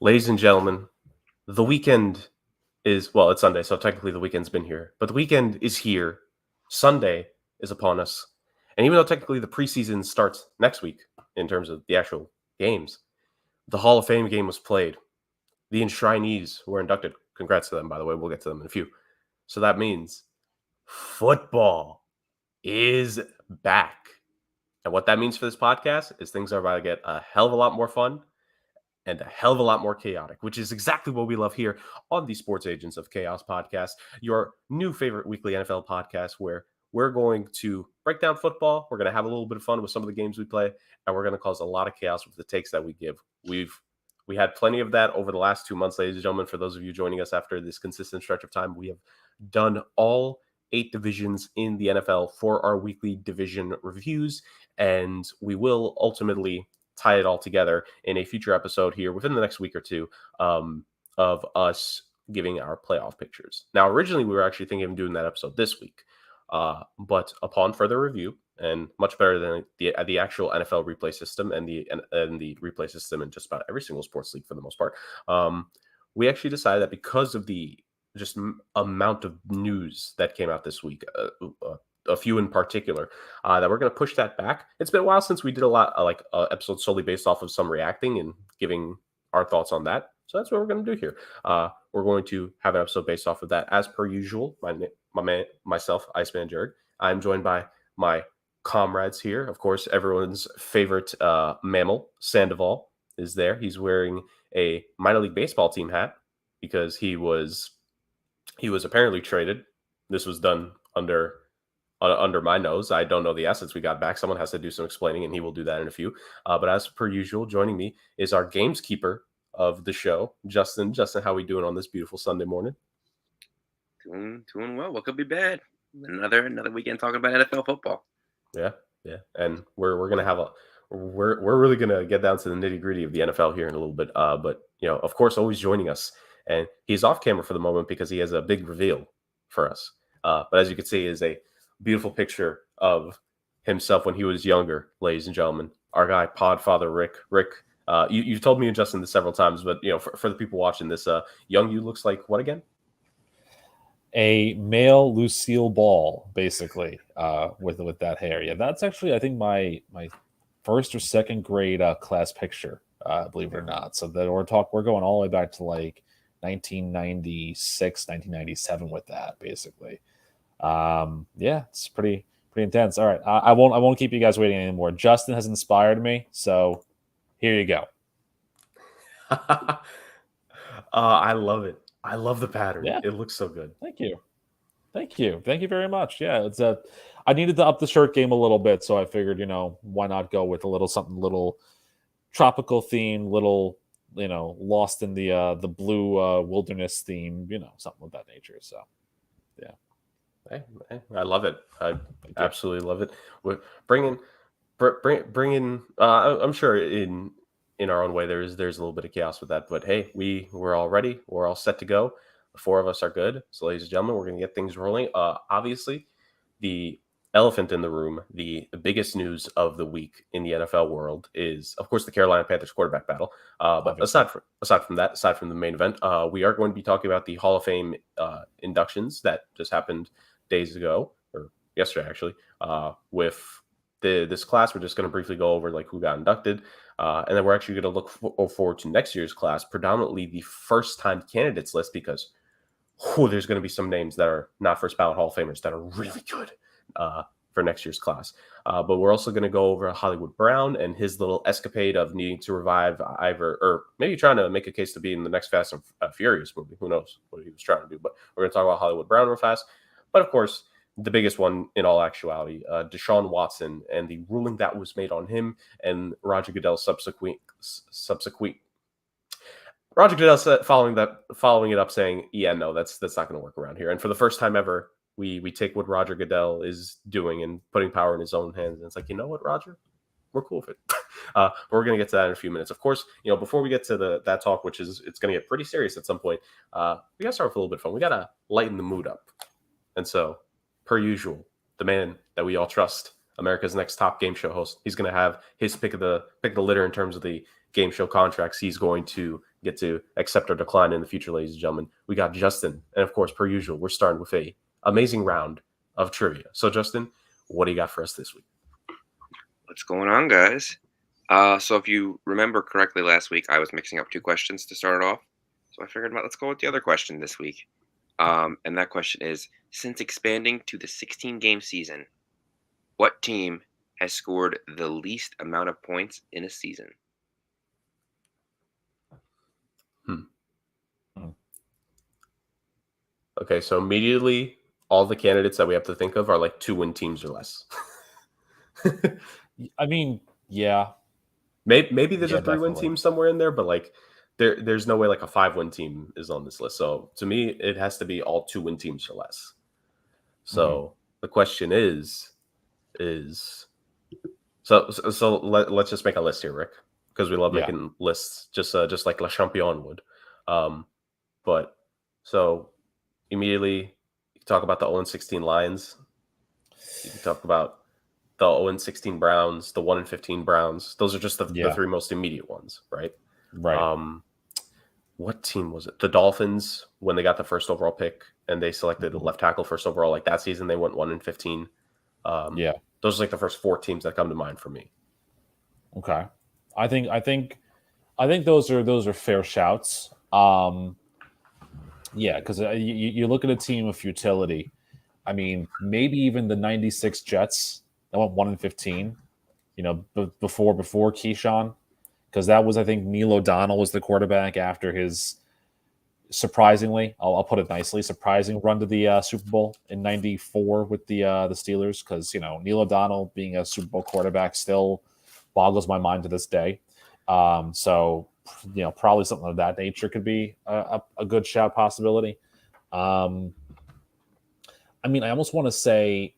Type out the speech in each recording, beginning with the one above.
Ladies and gentlemen, the weekend it's Sunday, so technically the weekend's been here, but the weekend is here. Sunday is upon us. And even though technically the preseason starts next week in terms of the actual games, the Hall of Fame game was played. The enshrinees were inducted. Congrats to them, by the way. We'll get to them in a few. So that means football is back. And what that means for this podcast is things are about to get a hell of a lot more fun and a hell of a lot more chaotic, which is exactly what we love here on the Sports Agents of Chaos podcast, your new favorite weekly NFL podcast, where we're going to break down football. We're going to have a little bit of fun with some of the games we play, and we're going to cause a lot of chaos with the takes that we give. We had plenty of that over the last 2 months, ladies and gentlemen. For those of you joining us after this consistent stretch of time, we have done all 8 divisions in the NFL for our weekly division reviews, and we will ultimately tie it all together in a future episode here within the next week or two of us giving our playoff pictures. Now, originally, we were actually thinking of doing that episode this week, but upon further review, and much better than the actual NFL replay system and the replay system in just about every single sports league for the most part, we actually decided that because of the just amount of news that came out this week, a few in particular, that we're going to push that back. It's been a while since we did a lot episodes solely based off of some reacting and giving our thoughts on that. So that's what we're going to do here. We're going to have an episode based off of that, as per usual. Myself, Iceman Jared. I'm joined by my comrades here. Of course, everyone's favorite mammal, Sandoval, is there. He's wearing a minor league baseball team hat because he was apparently traded. This was done under my nose. I don't know the assets we got back. Someone has to do some explaining, and he will do that in a few. But as per usual, joining me is our gameskeeper of the show, Justin. Justin, how are we doing on this beautiful Sunday morning? Doing well. What could be bad? Another weekend talking about NFL football. Yeah. And we're gonna have we're really gonna get down to the nitty gritty of the NFL here in a little bit. But of course, always joining us, and he's off camera for the moment because he has a big reveal for us. But as you can see, is a beautiful picture of himself when he was younger, ladies and gentlemen. Our guy, Podfather Rick. Rick, you've told me and Justin this several times, but for the people watching this, young you looks like what again? A male Lucille Ball, basically, with that hair. Yeah, that's actually I think my first or second grade class picture, believe it or not. So that we're going all the way back to like 1996, 1997 with that, basically. Yeah, it's pretty intense. All right, I won't keep you guys waiting anymore. Justin has inspired me, so here you go. I love it. I love the pattern. Yeah. It looks so good. Thank you very much. Yeah, I needed to up the shirt game a little bit, so I figured, why not go with a little tropical theme, lost in the blue wilderness theme, something of that nature. So, yeah. Hey, I love it. I absolutely love it. We're bringing. I'm sure in our own way, there's a little bit of chaos with that, but hey, we're all ready. We're all set to go. The 4 of us are good. So, ladies and gentlemen, we're going to get things rolling. Obviously, the elephant in the room, the biggest news of the week in the NFL world is, of course, the Carolina Panthers quarterback battle. But aside from the main event, we are going to be talking about the Hall of Fame inductions that just happened days ago, or yesterday actually, with this class. We're just going to briefly go over like who got inducted, and then we're actually going to look forward to next year's class, predominantly the first-time candidates list, because there's going to be some names that are not first ballot Hall of Famers that are really good for next year's class. But we're also going to go over Hollywood Brown and his little escapade of needing to revive or maybe trying to make a case to be in the next Fast and Furious movie. Who knows what he was trying to do? But we're going to talk about Hollywood Brown real fast. But of course, the biggest one in all actuality, Deshaun Watson and the ruling that was made on him, and Roger Goodell's subsequent Roger Goodell said, following it up, saying, "Yeah, no, that's not going to work around here." And for the first time ever, we take what Roger Goodell is doing and putting power in his own hands. And it's like, you know what, Roger, we're cool with it. But we're going to get to that in a few minutes. Of course, before we get to that talk, which is it's going to get pretty serious at some point, we got to start with a little bit of fun. We got to lighten the mood up. And so, per usual, the man that we all trust, America's next top game show host. He's going to have his pick of the litter in terms of the game show contracts. He's going to get to accept or decline in the future, ladies and gentlemen. We got Justin, and of course, per usual, we're starting with a amazing round of trivia. So, Justin, what do you got for us this week? What's going on, guys? So if you remember correctly, last week I was mixing up two questions to start it off. So I figured, let's go with the other question this week. And that question is, since expanding to the 16-game season, what team has scored the least amount of points in a season? Okay, so immediately, all the candidates that we have to think of are like 2-win teams or less. I mean, yeah. Maybe there's a 3-win definitely. team somewhere in there, but like there's no way like a 5-win team is on this list. So to me, it has to be all 2-win teams or less. So the question is let's just make a list here, Rick, because we love making lists, just like La Champion would. But so immediately you can talk about the 0-16 Lions. You can talk about the 0-16 Browns, the 1-15 Browns. Those are just the three most immediate ones, right? Right. What team was it? The Dolphins, when they got the first overall pick and they selected the left tackle first overall, like that season they went 1-15. Those are like the first 4 teams that come to mind for me. Okay. I think those are fair shouts. Because you look at a team of futility. I mean, maybe even the 96 Jets that went 1-15, before Keyshawn, because that was, I think, Neil O'Donnell was the quarterback after his surprisingly, I'll put it nicely, surprising run to the Super Bowl in '94 with the Steelers, because Neil O'Donnell being a Super Bowl quarterback still boggles my mind to this day. So probably something of that nature could be a good shout possibility. I mean, I almost want to say,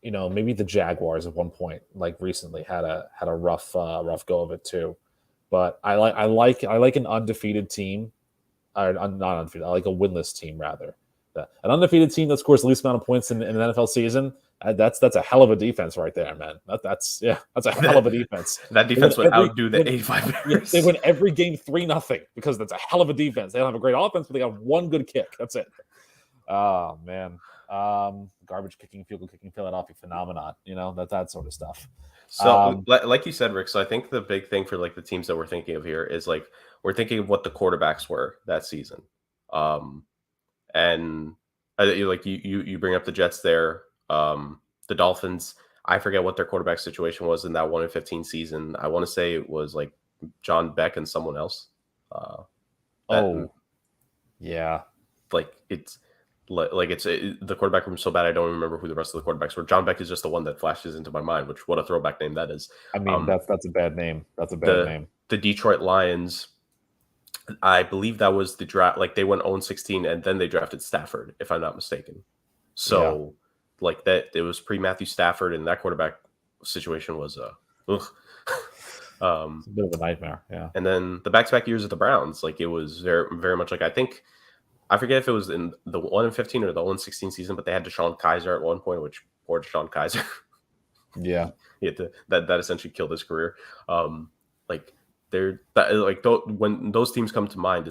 maybe the Jaguars at one point, like recently, had a rough go of it too. But I like an undefeated team, or not undefeated. I like a winless team rather. An undefeated team that scores the least amount of points in an NFL season. That's a hell of a defense right there, man. That's a hell of a defense. That defense would outdo the 85 Bears. They win every game 3-0 because that's a hell of a defense. They don't have a great offense, but they got one good kick. That's it. Oh man, garbage kicking, field goal kicking, Philadelphia phenomenon. That sort of stuff. So, like you said, Rick. So I think the big thing for like the teams that we're thinking of here is like we're thinking of what the quarterbacks were that season. And like you bring up the Jets there, the Dolphins. I forget what their quarterback situation was in that 1-15 season. I want to say it was like John Beck and someone else. Yeah. Like the quarterback room so bad I don't remember who the rest of the quarterbacks were. John Beck is just the one that flashes into my mind. Which, what a throwback name that is. I mean, that's a bad name. That's a bad name. The Detroit Lions. I believe that was the draft. Like they went 0-16 and then they drafted Stafford, if I'm not mistaken. So like that, it was pre-Matthew Stafford, and that quarterback situation was it's a bit of a nightmare. Yeah. And then the back-to-back years of the Browns, like it was very, very much like, I forget if it was in the 1-15 or the 0-16 season, but they had Deshaun Kaiser at one point, which poor Deshaun Kaiser. Yeah. He had to, that essentially killed his career. When those teams come to mind,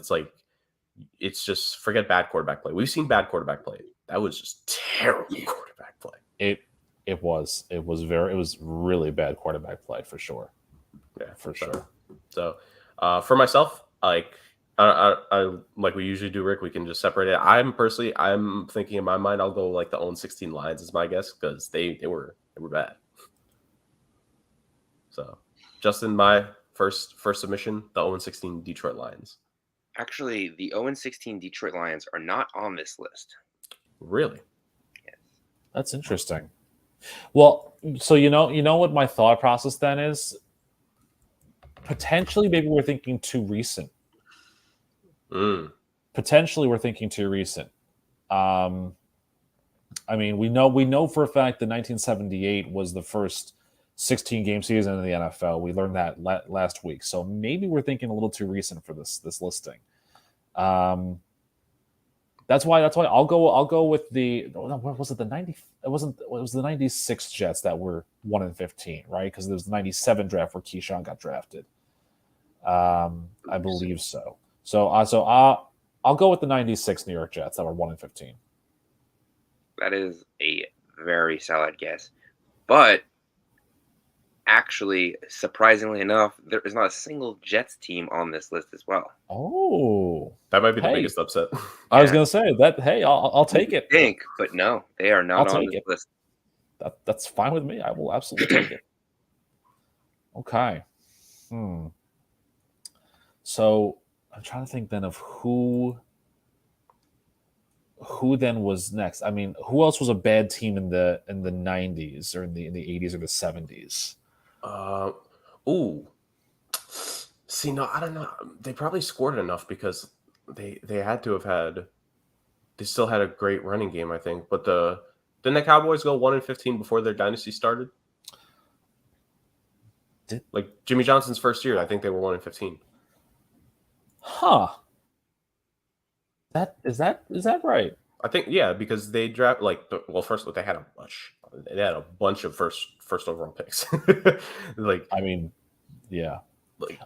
it's just forget bad quarterback play. We've seen bad quarterback play. That was just terrible quarterback play. It was really bad quarterback play for sure. Yeah, for sure. So for myself, like I like we usually do, Rick, we can just separate it. I'm thinking in my mind, I'll go like the 0-16 Lions is my guess, because they were bad. So Justin, my first submission, the 0-16 Detroit Lions. Actually, the 0-16 Detroit Lions are not on this list. Really? Yes. That's interesting. Well, so you know what my thought process then is? Potentially, maybe we're thinking too recent. Potentially, we're thinking too recent. I mean, we know for a fact that 1978 was the first 16-game season in the NFL. We learned that last week. So maybe we're thinking a little too recent for this listing. That's why I'll go with the what was it, the 90, it was the 96 Jets that were 1-15, right? Because there was the 97 draft where Keyshawn got drafted. I believe so. So I'll go with the 96 New York Jets that were 1-15. That is a very solid guess. But actually, surprisingly enough, there is not a single Jets team on this list as well. Oh, That might be the hey. biggest upset. I was gonna say that. Hey, I'll take it. Think, but no, they are not I'll on take this it. list. That's fine with me. I will absolutely take it. Okay. So I'm trying to think then of who then was next. I mean, who else was a bad team in the 90s or in the 80s or the 70s? See, no, I don't know. They probably scored enough because they had to have had. They still had a great running game, I think. But didn't the Cowboys go 1-15 before their dynasty started? Like Jimmy Johnson's first year, I think they were 1-15. Huh. Is that right? I think because they draft first they had a bunch. They had a bunch of first overall picks. I mean, yeah.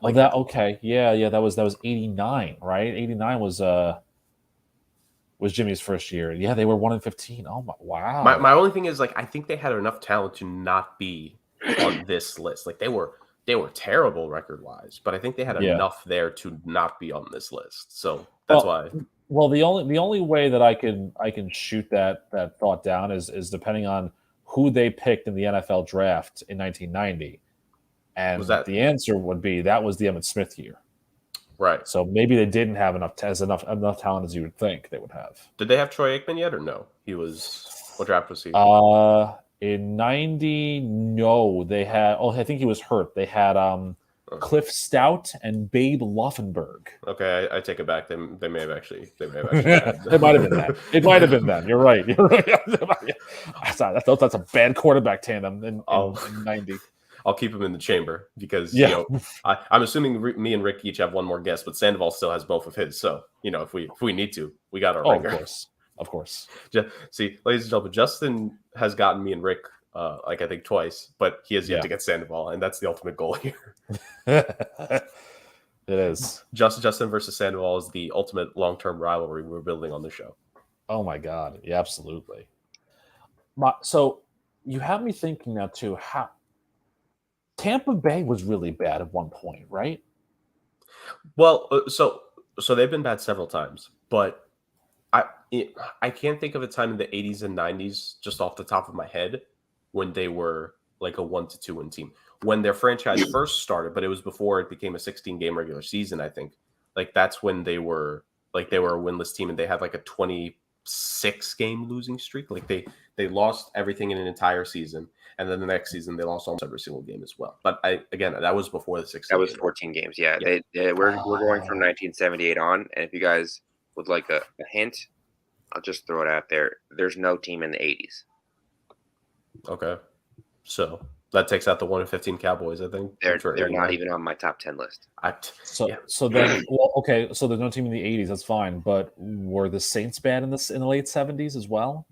Okay. Yeah, that was 89, right? 89 was Jimmy's first year. Yeah, they were 1-15. Oh my, wow. My only thing is I think they had enough talent to not be on this list. Like they were terrible record wise, but I think they had enough there to not be on this list. So that's why. Well, the only way that I can shoot that thought down is depending on who they picked in the NFL draft in 1990, and the answer would be that was the Emmitt Smith year, right? So maybe they didn't have enough talent as you would think they would have. Did they have Troy Aikman yet, or no? What draft was he? In 90, no, they had. Oh, I think he was hurt. They had Cliff Stout and Babe Laufenberg. Okay, I take it back. They may have actually. It might have been that. It might have been them. You're right. Sorry, that's a bad quarterback tandem in 90. I'll keep him in the chamber because I'm assuming me and Rick each have one more guess, but Sandoval still has both of his. So if we need to, we got our ringer. Of course. See, ladies and gentlemen, Justin has gotten me and Rick I think twice, but he has yet to get Sandoval, and that's the ultimate goal here. It is. Justin versus Sandoval is the ultimate long-term rivalry we're building on the show. Oh my God. Yeah, absolutely. So you have me thinking now too, how Tampa Bay was really bad at one point, right? Well, so they've been bad several times, but I can't think of a time in the 80s and 90s just off the top of my head when they were like a 1-2 win team. When their franchise first started, but it was before it became a 16-game regular season, I think. Like that's when they were a winless team and they had like a 26-game losing streak. Like they lost everything in an entire season, and then the next season they lost almost every single game as well. But that was before the 16. That was 14 games. Yeah. We're going from 1978 on, and if you guys would like a hint, I'll just throw it out there. There's no team in the 80s. Okay. So that takes out the 1-15 Cowboys, I think. They're not even on my top 10 list. So then, well, okay, so there's no team in the 80s, that's fine. But were the Saints bad in the late 70s as well?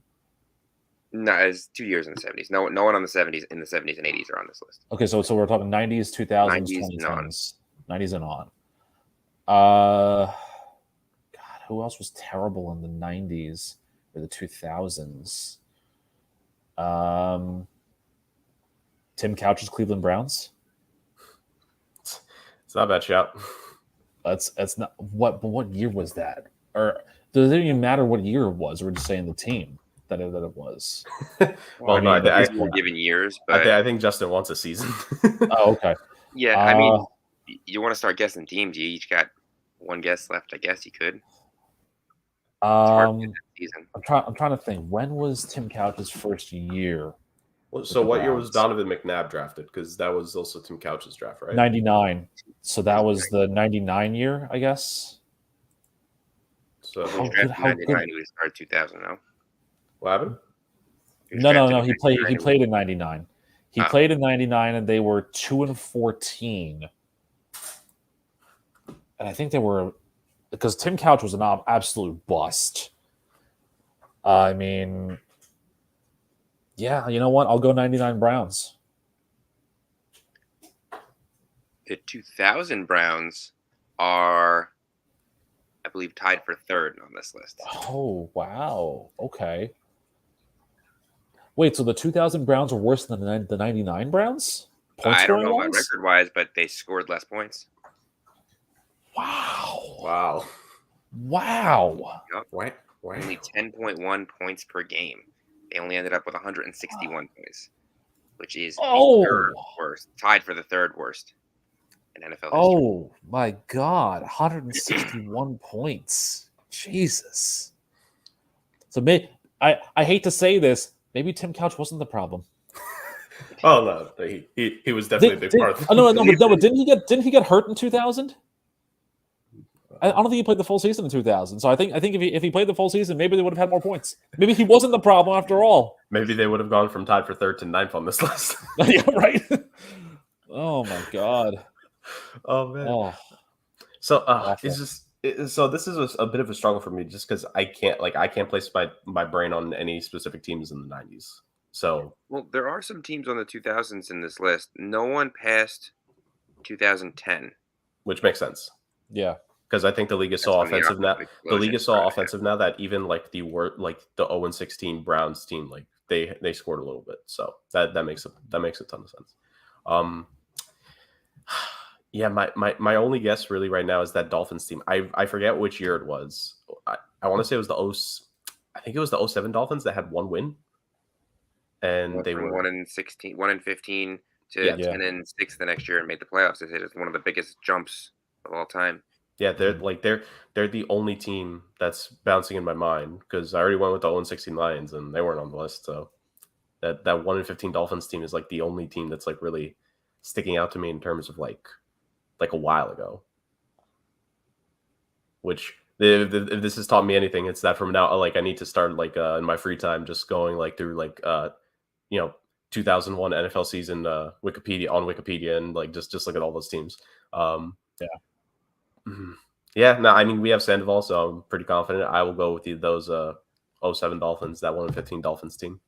No, it's 2 years in the 70s. No one on the 70s in the 70s and 80s are on this list. Okay, so we're talking 90s, 2000s, 2010s. 90s and on. God, who else was terrible in the 90s or the 2000s? Tim Couch's Cleveland Browns. It's not a bad shout. That's not what year was that? Or does it even matter what year it was? We're just saying the team that it was. Well, no, we're given years, but I think Justin wants a season. Oh, okay. Yeah, I mean, you want to start guessing teams? You each got one guess left. I guess you could. I'm trying to think. When was Tim Couch's first year? So what year was Donovan McNabb drafted? Because that was also Tim Couch's draft, right? 99. So that was the 99 year, I guess. So he drafted 99. He started 2000. No. What happened? No. He played in 99. He played in 99, and they were 2-14. And I think they were because Tim Couch was an absolute bust. I mean, yeah, you know what? I'll go 99 Browns. The 2000 Browns are, I believe, tied for third on this list. Oh, wow. Okay. Wait, so the 2000 Browns are worse than the 99 Browns? Point I don't scoring know about wise? record-wise, but they scored less points. Wow. Wow. Wow. Yup. Wow. Only 10.1 points per game. They only ended up with 161 points, which is the third Oh. worst, tied for the third worst in NFL history. Oh my God. 161 points. Jesus. So I hate to say this, maybe Tim Couch wasn't the problem. Oh no, he was definitely a big part of Oh, no, the but didn't he get hurt in 2000? I don't think he played the full season in 2000. So I think if he played the full season, maybe they would have had more points. Maybe he wasn't the problem after all. Maybe they would have gone from tied for third to ninth on this list. Yeah, right. Oh my God. Oh man. Oh, So awful. so this is a bit of a struggle for me just because I can't place my brain on any specific teams in the 90s. So Well, there are some teams on the 2000s in this list. No one passed 2010. which makes sense Yeah. because I think the league is That's so when the offensive now. offensive The league explosion is so started. offensive now that even like the 0-16 Browns team, like they scored a little bit. So that makes a ton of sense. Yeah, my only guess really right now is that Dolphins team. I forget which year it was. I want to say it was I think it was the 07 Dolphins that had one win. And Went they from were 1-15 to Yeah. 10-6 the next year and made the playoffs. It's one of the biggest jumps of all time. yeah, they're the only team that's bouncing in my mind because I already went with the 0-16 Lions and they weren't on the list. So that 1-15 Dolphins team is like the only team that's like really sticking out to me in terms of like a while ago. Which if this has taught me anything, it's that from now like I need to start like in my free time just going like through like 2001 NFL season Wikipedia and like just look at all those teams. Yeah, no, I mean we have Sandoval, so I'm pretty confident. I will go with those 07 Dolphins, that 1-15 Dolphins team.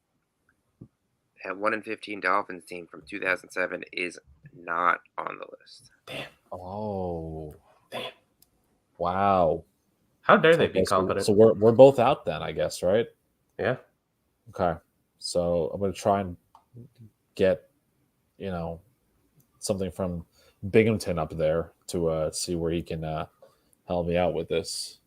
That 1-15 Dolphins team from 2007 is not on the list. Damn. Oh. Damn. Wow. How dare they Okay, be competent? So we're both out then, I guess, right? Yeah. Okay. So I'm gonna try and get, something from Binghamton up there to see where he can help me out with this.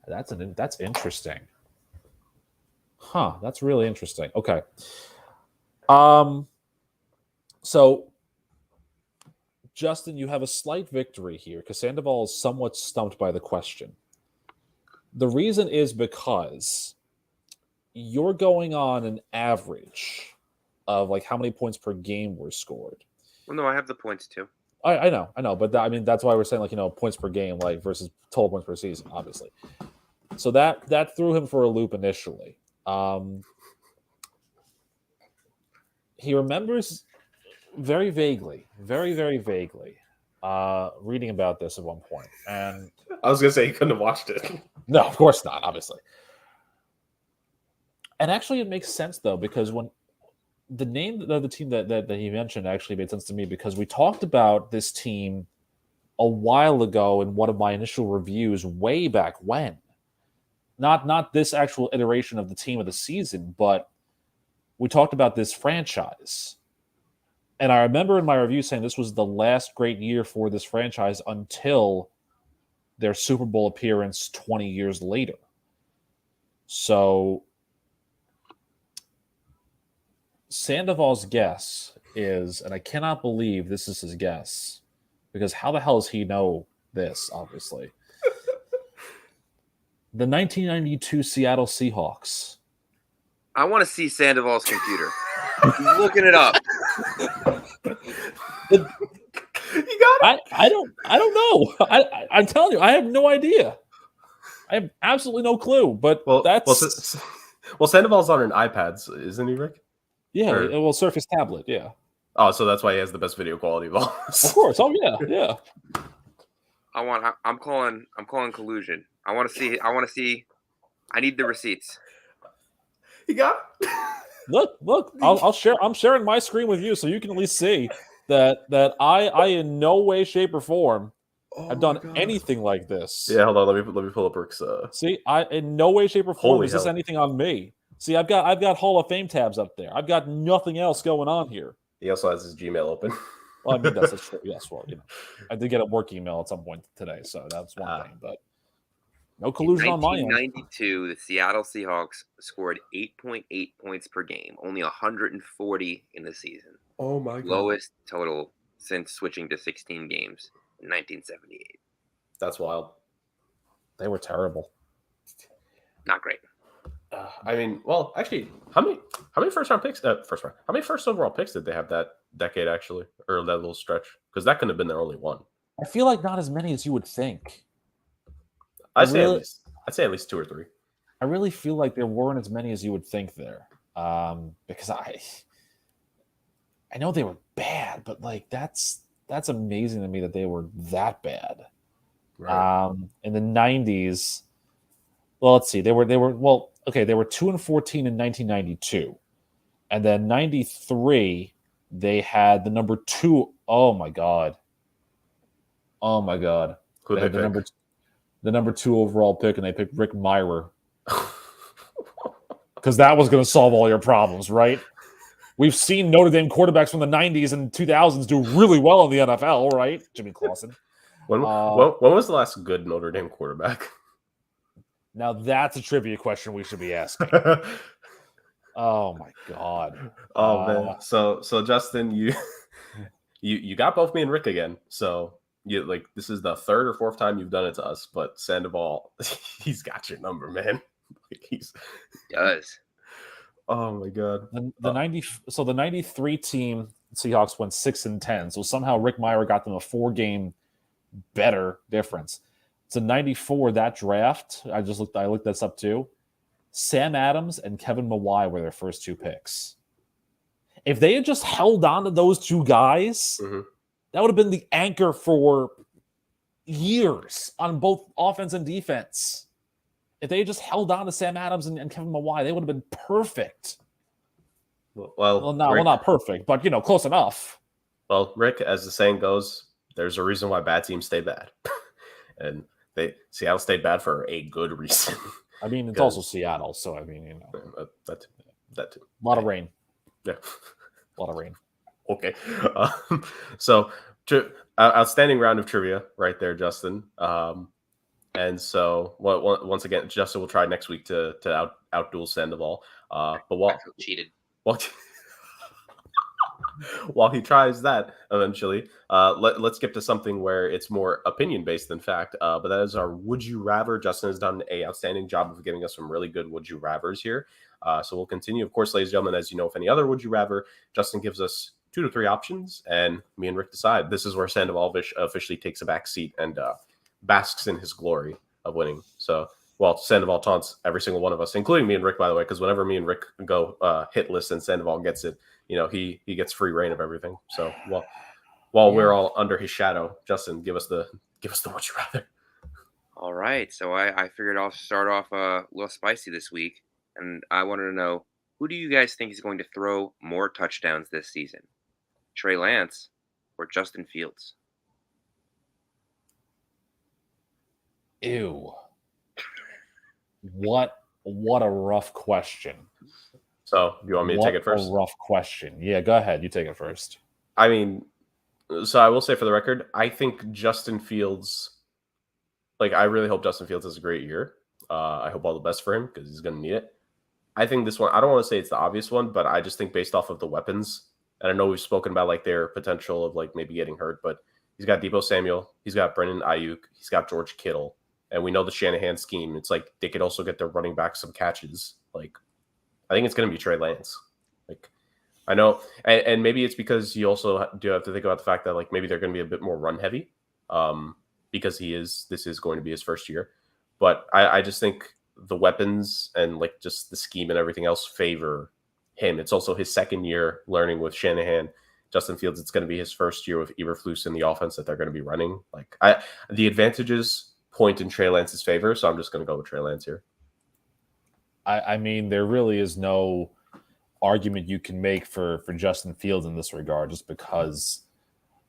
That's interesting. Huh, that's really interesting. Okay. So Justin, you have a slight victory here because Sandoval is somewhat stumped by the question. The reason is because you're going on an average of like how many points per game were scored. Well, no, I have the points too. I know, but that's why we're saying like points per game like versus total points per season, obviously. So that threw him for a loop initially. He remembers very vaguely, very very vaguely, reading about this at one point, and I was gonna say he couldn't have watched it. No, of course not, obviously. And actually, it makes sense though because when the name of the team that he mentioned actually made sense to me because we talked about this team a while ago in one of my initial reviews way back when. Not this actual iteration of the team of the season, but we talked about this franchise. And I remember in my review saying this was the last great year for this franchise until their Super Bowl appearance 20 years later. So Sandoval's guess is, and I cannot believe this is his guess, because how the hell does he know this, obviously? The 1992 Seattle Seahawks. I want to see Sandoval's computer. He's looking it up. You got it? I don't know. I'm telling you, I have no idea. I have absolutely no clue. But Sandoval's on an iPad, isn't he, Rick? Yeah, Surface tablet. Yeah. Oh, so that's why he has the best video quality of all of us. Of course. Oh yeah. I'm calling collusion. I want to see. I need the receipts. He got. Look. I'll share. I'm sharing my screen with you, so you can at least see that I in no way, shape, or form have done anything like this. Yeah, hold on. Let me pull up Rick's. See, I in no way, shape, or form Holy is this hell. anything on me. See, I've got Hall of Fame tabs up there. I've got nothing else going on here. He also has his Gmail open. Well, I mean that's true. Yes, well, I did get a work email at some point today, so that's one thing. But no collusion on my end. In 1992, the Seattle Seahawks scored 8.8 points per game, only 140 in the season. Oh my Lowest total since switching to 16 games in 1978. That's wild. They were terrible. Not great. I mean, well, actually, how many first round picks? How many first overall picks did they have that decade actually, or that little stretch? Because that couldn't have been their only one. I feel like not as many as you would think. I'd say at least 2 or 3. I really feel like there weren't as many as you would think there, because I know they were bad, but like that's amazing to me that they were that bad. Right. In the 90s, well, let's see, they were 2-14 in 1992, and then 93 they had the number 2. Oh my god! Who They they had the number 2 overall pick, and they picked Rick Myrer. Because that was going to solve all your problems, right? We've seen Notre Dame quarterbacks from the 90s and 2000s do really well in the NFL, right? Jimmy Clausen. When was the last good Notre Dame quarterback? Now that's a trivia question we should be asking. Oh my god. Oh man. So Justin, you got both me and Rick again. So you like this is the 3rd or 4th time you've done it to us, but Sandoval, he's got your number, man. Like He does. Oh my god. The 93 team Seahawks went 6-10. So somehow Rick Meyer got them a 4-game better difference. So 94, that draft, I looked this up too. Sam Adams and Kevin Mawai were their first 2 picks. If they had just held on to those 2 guys, that would have been the anchor for years on both offense and defense. If they had just held on to Sam Adams and Kevin Mawai, they would have been perfect. Well, not perfect, but close enough. Well, Rick, as the saying goes, there's a reason why bad teams stay bad, and Seattle stayed bad for a good reason. I mean, it's also Seattle, so I mean, that too. A lot of rain. Yeah, a lot of rain. Okay, so outstanding round of trivia right there, Justin. And so once again, Justin will try next week to outduel Sandoval. But I feel cheated. While he tries that eventually, let's skip to something where it's more opinion based than fact. But that is our would you rather. Justin has done an outstanding job of giving us some really good would you rathers here. So we'll continue. Of course, ladies and gentlemen, as you know, if any other would you rather, Justin gives us 2 to 3 options, and me and Rick decide. This is where Sandoval officially takes a back seat and basks in his glory of winning. So, Sandoval taunts every single one of us, including me and Rick, by the way, because whenever me and Rick go hitless and Sandoval gets it, he gets free reign of everything. So, while we're all under his shadow, Justin, give us the would you rather. All right, so I figured I'll start off a little spicy this week, and I wanted to know, who do you guys think is going to throw more touchdowns this season? Trey Lance or Justin Fields? Ew. What a rough question. So, do you want me to take it first? A rough question. Yeah, go ahead. You take it first. I mean, so I will say for the record, I think Justin Fields, I really hope Justin Fields has a great year. I hope all the best for him because he's going to need it. I think this one, I don't want to say it's the obvious one, but I just think based off of the weapons, and I know we've spoken about their potential of maybe getting hurt, but he's got Deebo Samuel, he's got Brendan Ayuk, he's got George Kittle, and we know the Shanahan scheme. It's they could also get their running back some catches. I think it's going to be Trey Lance. I know, and maybe it's because you also do have to think about the fact that maybe they're going to be a bit more run heavy, because this is going to be his first year. But I just think the weapons and just the scheme and everything else favor him. It's also his second year learning with Shanahan. Justin Fields, it's going to be his first year with Eberflus in the offense that they're going to be running. Like the advantages point in Trey Lance's favor, so I'm just going to go with Trey Lance here. I mean, there really is no argument you can make for Justin Fields in this regard, just because,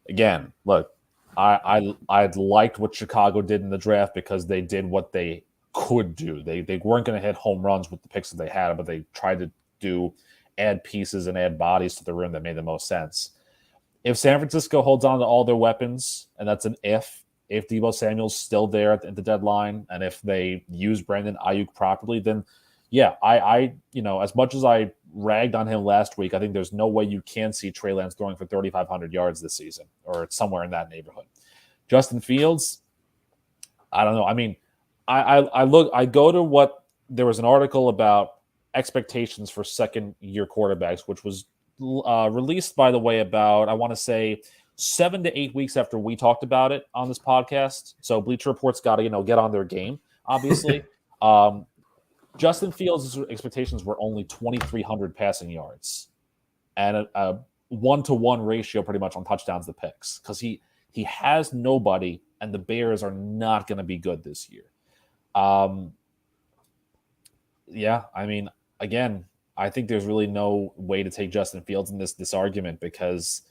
again, look, I liked what Chicago did in the draft because they did what they could do. They weren't going to hit home runs with the picks that they had, but they tried to add pieces and add bodies to the room that made the most sense. If San Francisco holds on to all their weapons, and that's an if Deebo Samuel's still there at the deadline, and if they use Brandon Ayuk properly, then yeah, I as much as I ragged on him last week, I think there's no way you can see Trey Lance throwing for 3,500 yards this season or somewhere in that neighborhood. Justin Fields, I don't know. I mean, I go to what there was an article about expectations for second-year quarterbacks, which was released, by the way, about, I want to say, 7 to 8 weeks after we talked about it on this podcast. So Bleacher Report's got to, get on their game, obviously. Justin Fields' expectations were only 2,300 passing yards and a 1-to-1 ratio pretty much on touchdowns to picks because he has nobody, and the Bears are not going to be good this year. Yeah, I mean, again, I think there's really no way to take Justin Fields in this argument because,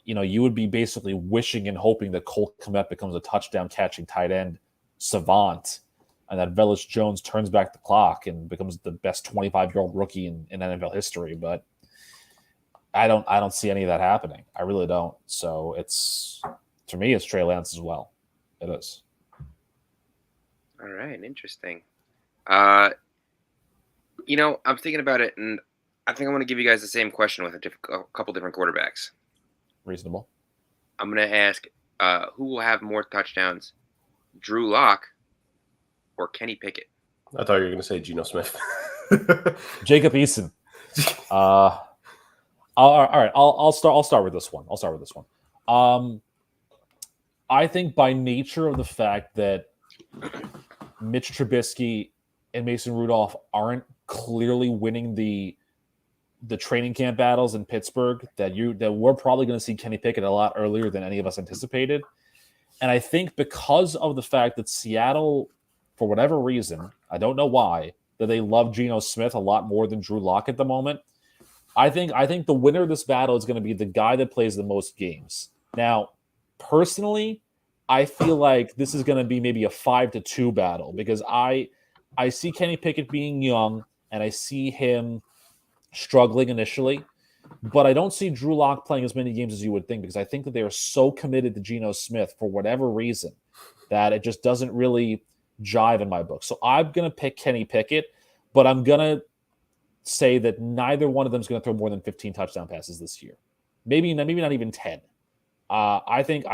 you would be basically wishing and hoping that Cole Kmet becomes a touchdown catching tight end savant and that Velus Jones turns back the clock and becomes the best 25-year-old rookie in NFL history. But I don't see any of that happening. I really don't. So to me, it's Trey Lance as well. It is. All right, interesting. I'm thinking about it, and I think I want to give you guys the same question with a couple different quarterbacks. Reasonable. I'm going to ask who will have more touchdowns, Drew Lock or Kenny Pickett? I thought you were going to say Geno Smith. Jacob Eason. All right. I'll start with this one. I think by nature of the fact that Mitch Trubisky and Mason Rudolph aren't clearly winning the training camp battles in Pittsburgh, that we're probably going to see Kenny Pickett a lot earlier than any of us anticipated. And I think because of the fact that Seattle, for whatever reason, I don't know why, that they love Geno Smith a lot more than Drew Lock at the moment. I think the winner of this battle is going to be the guy that plays the most games. Now, personally, I feel like this is going to be maybe a 5-2 battle because I see Kenny Pickett being young and I see him struggling initially, but I don't see Drew Lock playing as many games as you would think because I think that they are so committed to Geno Smith for whatever reason that it just doesn't really jive in my book. So I'm going to pick Kenny Pickett, but I'm going to say that neither one of them is going to throw more than 15 touchdown passes this year. Maybe not even 10. I don't think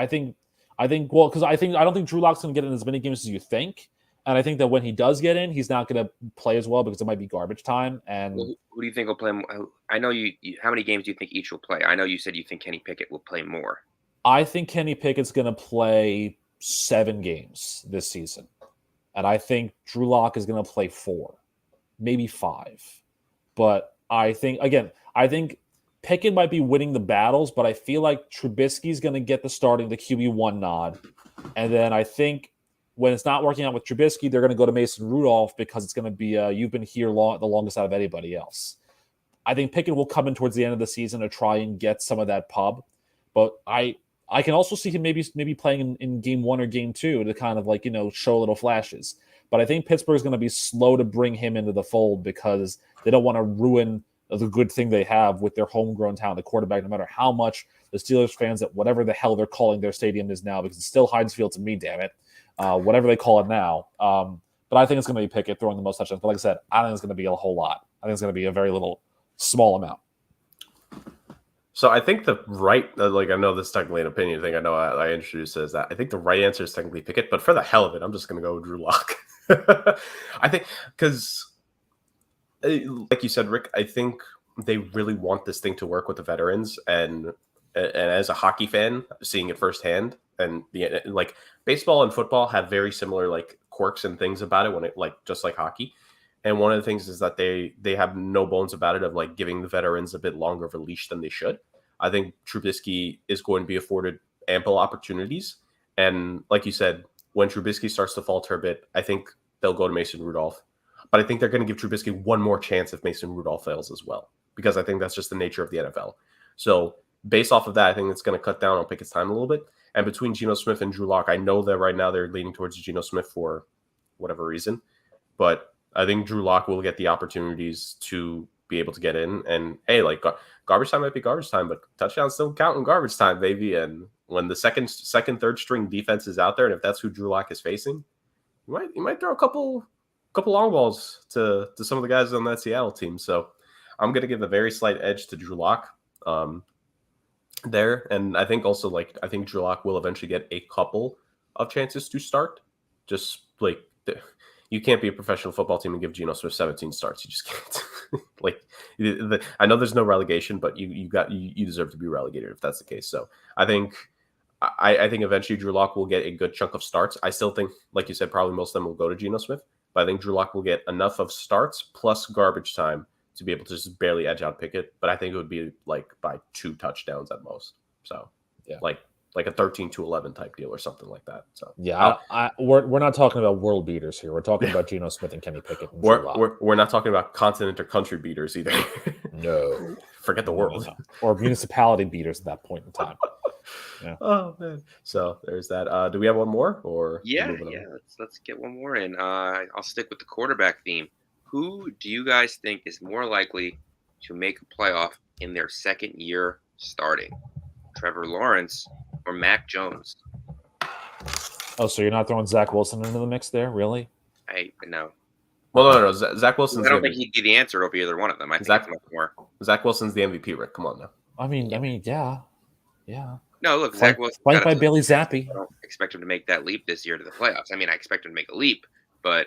Drew Lock's going to get in as many games as you think. And I think that when he does get in, he's not going to play as well because it might be garbage time. And who do you think will play more? I know you. How many games do you think each will play? I know you said you think Kenny Pickett will play more. I think Kenny Pickett's going to play 7 games this season. And I think Drew Lock is going to play 4, maybe 5. But I think Pickett might be winning the battles, but I feel like Trubisky's going to get the QB1 nod. And then I think when it's not working out with Trubisky, they're going to go to Mason Rudolph because it's going to be you've been here the longest out of anybody else. I think Pickett will come in towards the end of the season to try and get some of that pub. But I can also see him maybe playing in game 1 or game 2 to kind of show little flashes. But I think Pittsburgh's going to be slow to bring him into the fold because they don't want to ruin the good thing they have with their homegrown talent, the quarterback, no matter how much the Steelers fans at whatever the hell they're calling their stadium is now, because it's still Heinz Field to me, damn it, whatever they call it now. But I think it's going to be Pickett throwing the most touchdowns. But like I said, I don't think it's going to be a whole lot. I think it's going to be a very small amount. So I think the right, I know this is technically an opinion thing. I know I introduced it as that. I think the right answer is technically Pickett, but for the hell of it, I'm just going to go with Drew Lock. I think because, like you said, Rick, I think they really want this thing to work with the veterans, and as a hockey fan, seeing it firsthand, and baseball and football have very similar quirks and things about it when it just like hockey. And one of the things is that they have no bones about it of giving the veterans a bit longer of a leash than they should. I think Trubisky is going to be afforded ample opportunities. And like you said, when Trubisky starts to falter a bit, I think they'll go to Mason Rudolph. But I think they're going to give Trubisky one more chance if Mason Rudolph fails as well, because I think that's just the nature of the NFL. So based off of that, I think it's going to cut down on Pickett's time a little bit. And between Geno Smith and Drew Lock, I know that right now they're leaning towards Geno Smith for whatever reason. But I think Drew Lock will get the opportunities to be able to get in. And hey, like garbage time might be garbage time, but touchdowns still count in garbage time, baby. And when the second, third string defense is out there, and if that's who Drew Lock is facing, you might throw a couple long balls to some of the guys on that Seattle team. So I'm going to give a very slight edge to Drew Lock there. And I think also, I think Drew Lock will eventually get a couple of chances to start. Just you can't be a professional football team and give Geno Smith 17 starts. You just can't. I know there's no relegation, but you deserve to be relegated if that's the case. So I think eventually Drew Lock will get a good chunk of starts. I still think, like you said, probably most of them will go to Geno Smith, but I think Drew Lock will get enough of starts plus garbage time to be able to just barely edge out Pickett. But I think it would be by 2 touchdowns at most. So yeah, like a 13-11 type deal or something like that. So yeah, we're not talking about world beaters here. We're talking about Geno Smith and Kenny Pickett. And we're not talking about continent or country beaters either. No, forget the world or municipality beaters at that point in time. Yeah. Oh man. So there's that. Do we have one more or? Yeah. Let's get one more in. I'll stick with the quarterback theme. Who do you guys think is more likely to make a playoff in their second year starting? Trevor Lawrence or Mac Jones? Oh, so you're not throwing Zach Wilson into the mix there, really? No. Well, no. Zach Wilson's. I don't think he'd be the answer over either one of them. I think it's much more. Zach Wilson's the MVP, Rick. Come on now. I mean, yeah. No, look, Zach Wilson. Flanked by Bailey Zappi. I don't expect him to make that leap this year to the playoffs. I mean, I expect him to make a leap, but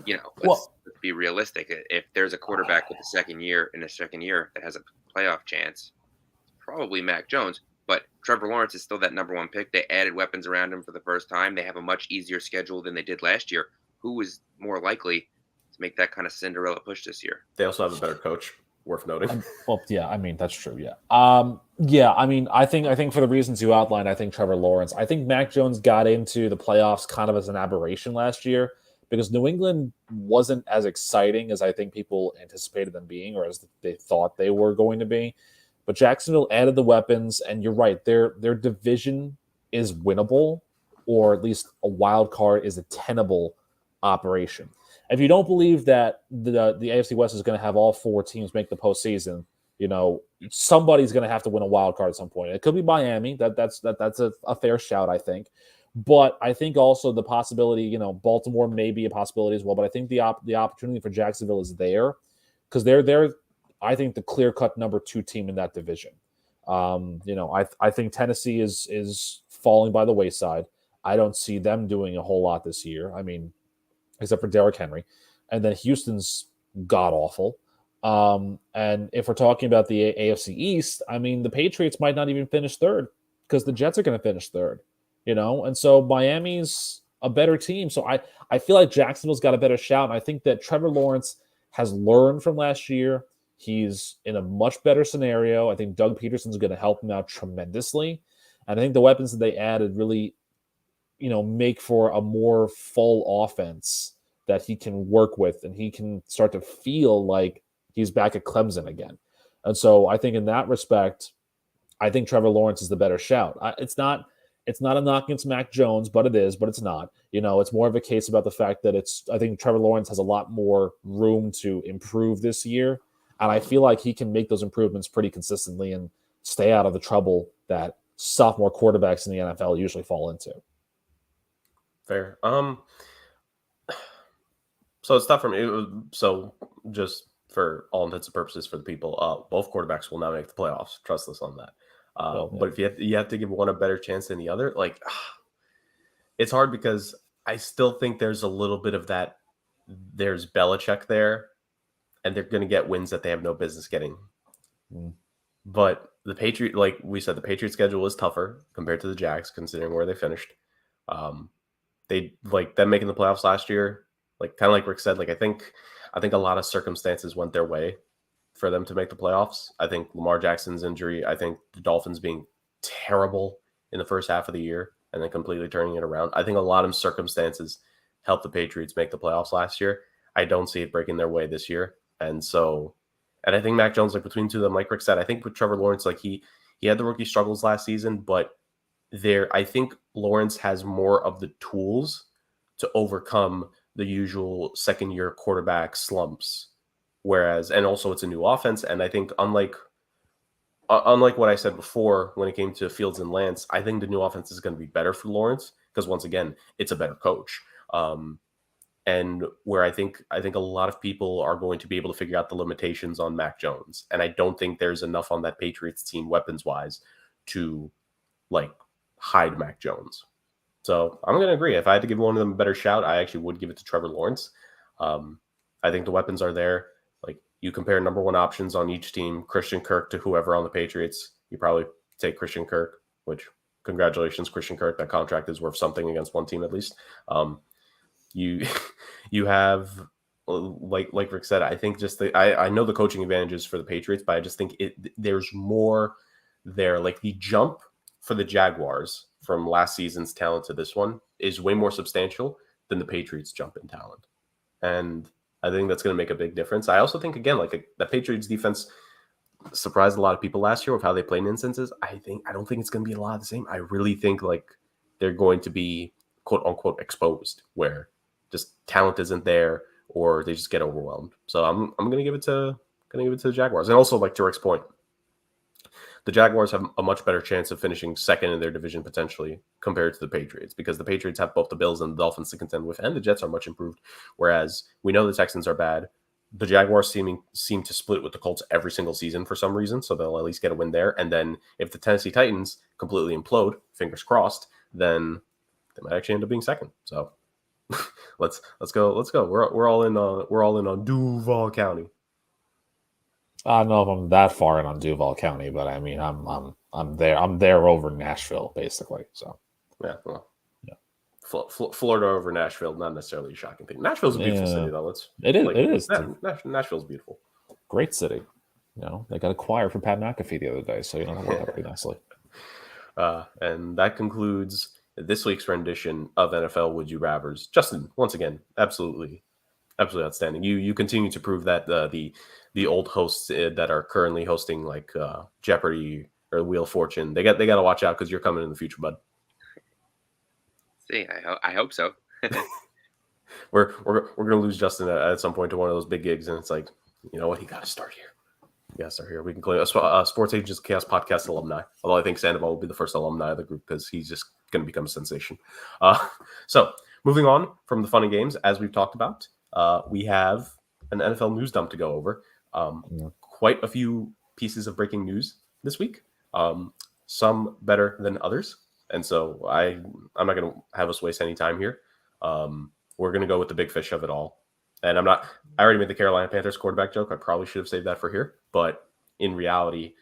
let's be realistic. If there's a quarterback with a second year that has a playoff chance, probably Mac Jones. But Trevor Lawrence is still that number one pick. They added weapons around him for the first time. They have a much easier schedule than they did last year. Who is more likely to make that kind of Cinderella push this year? They also have a better coach. Worth noting. Well, yeah, I mean that's true. Yeah, I mean, I think for the reasons you outlined, I think Trevor Lawrence. I think Mac Jones got into the playoffs kind of as an aberration last year because New England wasn't as exciting as I think people anticipated them being, or as they thought they were going to be. But Jacksonville added the weapons, and you're right, their division is winnable, or at least a wild card is a tenable operation. If you don't believe that the AFC West is going to have all 4 teams make the postseason, somebody's going to have to win a wild card at some point. It could be Miami. That's a fair shout, I think. But I think also the possibility, Baltimore may be a possibility as well. But I think the opportunity for Jacksonville is there because they're I think the clear-cut number 2 team in that division. I think Tennessee is falling by the wayside. I don't see them doing a whole lot this year. I mean, except for Derrick Henry. And then Houston's god-awful. And if we're talking about the AFC East, I mean, the Patriots might not even finish third because the Jets are going to finish third, And so Miami's a better team. So I feel like Jacksonville's got a better shout. And I think that Trevor Lawrence has learned from last year. He's in a much better scenario. I think Doug Peterson's going to help him out tremendously. And I think the weapons that they added really make for a more full offense that he can work with, and he can start to feel like he's back at Clemson again. And so I think in that respect, I think Trevor Lawrence is the better shout. It's not a knock against Mac Jones, but it is, but it's not. It's more of a case about the fact that I think Trevor Lawrence has a lot more room to improve this year. And I feel like he can make those improvements pretty consistently and stay out of the trouble that sophomore quarterbacks in the NFL usually fall into. Fair. So it's tough for me. So just for all intents and purposes for the people, both quarterbacks will not make the playoffs. Trust us on that. But if you have to give one a better chance than the other, it's hard because I still think there's a little bit of that. There's Belichick there, and they're going to get wins that they have no business getting. But the Patriot, like we said, the Patriot schedule is tougher compared to the Jags, considering where they finished. They them making the playoffs last year, kind of like Rick said, I think a lot of circumstances went their way for them to make the playoffs. I think Lamar Jackson's injury, I think the Dolphins being terrible in the first half of the year and then completely turning it around. I think a lot of circumstances helped the Patriots make the playoffs last year. I don't see it breaking their way this year. And I think Mac Jones, like between two of them, like Rick said, I think with Trevor Lawrence, like he had the rookie struggles last season, but I think Lawrence has more of the tools to overcome the usual second year quarterback slumps. Whereas, and also it's a new offense. And I think unlike what I said before, when it came to Fields and Lance, I think the new offense is going to be better for Lawrence because once again, it's a better coach. And where I think a lot of people are going to be able to figure out the limitations on Mac Jones. And I don't think there's enough on that Patriots team weapons wise to like hide Mac Jones. So I'm going to agree. If I had to give one of them a better shout, I actually would give it to Trevor Lawrence. I think the weapons are there. Like you compare number one options on each team, Christian Kirk to whoever on the Patriots, you probably take Christian Kirk, which congratulations, Christian Kirk. That contract is worth something against one team at least. You have, like Rick said, I think just I know the coaching advantages for the Patriots, but I just think there's more there. Like the jump for the Jaguars from last season's talent to this one is way more substantial than the Patriots jump in talent. And I think that's going to make a big difference. I also think, again, like the Patriots defense surprised a lot of people last year with how they played in instances. I don't think it's going to be a lot of the same. I really think like they're going to be quote unquote exposed where just talent isn't there or they just get overwhelmed. So I'm going to give it to the Jaguars. And also, like to Rick's point, the Jaguars have a much better chance of finishing second in their division potentially compared to the Patriots because the Patriots have both the Bills and the Dolphins to contend with, and the Jets are much improved. Whereas we know the Texans are bad. The Jaguars seem to split with the Colts every single season for some reason, so they'll at least get a win there. And then if the Tennessee Titans completely implode, fingers crossed, then they might actually end up being second. So let's go. We're all in on Duval County. I don't know if I'm that far in on Duval County, but I mean, I'm there over Nashville, basically. So yeah, well, yeah. Florida over Nashville, not necessarily a shocking thing. Nashville's a beautiful city, though. It is. Nashville's beautiful. Great city. You know, they got a choir for Pat McAfee the other day, so that worked out pretty nicely. And that concludes this week's rendition of NFL Would You Rathers. Justin, once again, absolutely outstanding. You continue to prove that the old hosts that are currently hosting like Jeopardy or Wheel of Fortune, they got to watch out because you're coming in the future, bud. See, I hope so. we're gonna lose Justin at some point to one of those big gigs, and it's like, you know what, he got to start here. We can claim a Sports Agents Chaos Podcast alumni. Although I think Sandoval will be the first alumni of the group because he's just going to become a sensation. So moving on from the fun and games, as we've talked about, we have an NFL news dump to go over. Quite a few pieces of breaking news this week. Some better than others. And so I'm not going to have us waste any time here. We're going to go with the big fish of it all. And I already made the Carolina Panthers quarterback joke. I probably should have saved that for here. But in reality,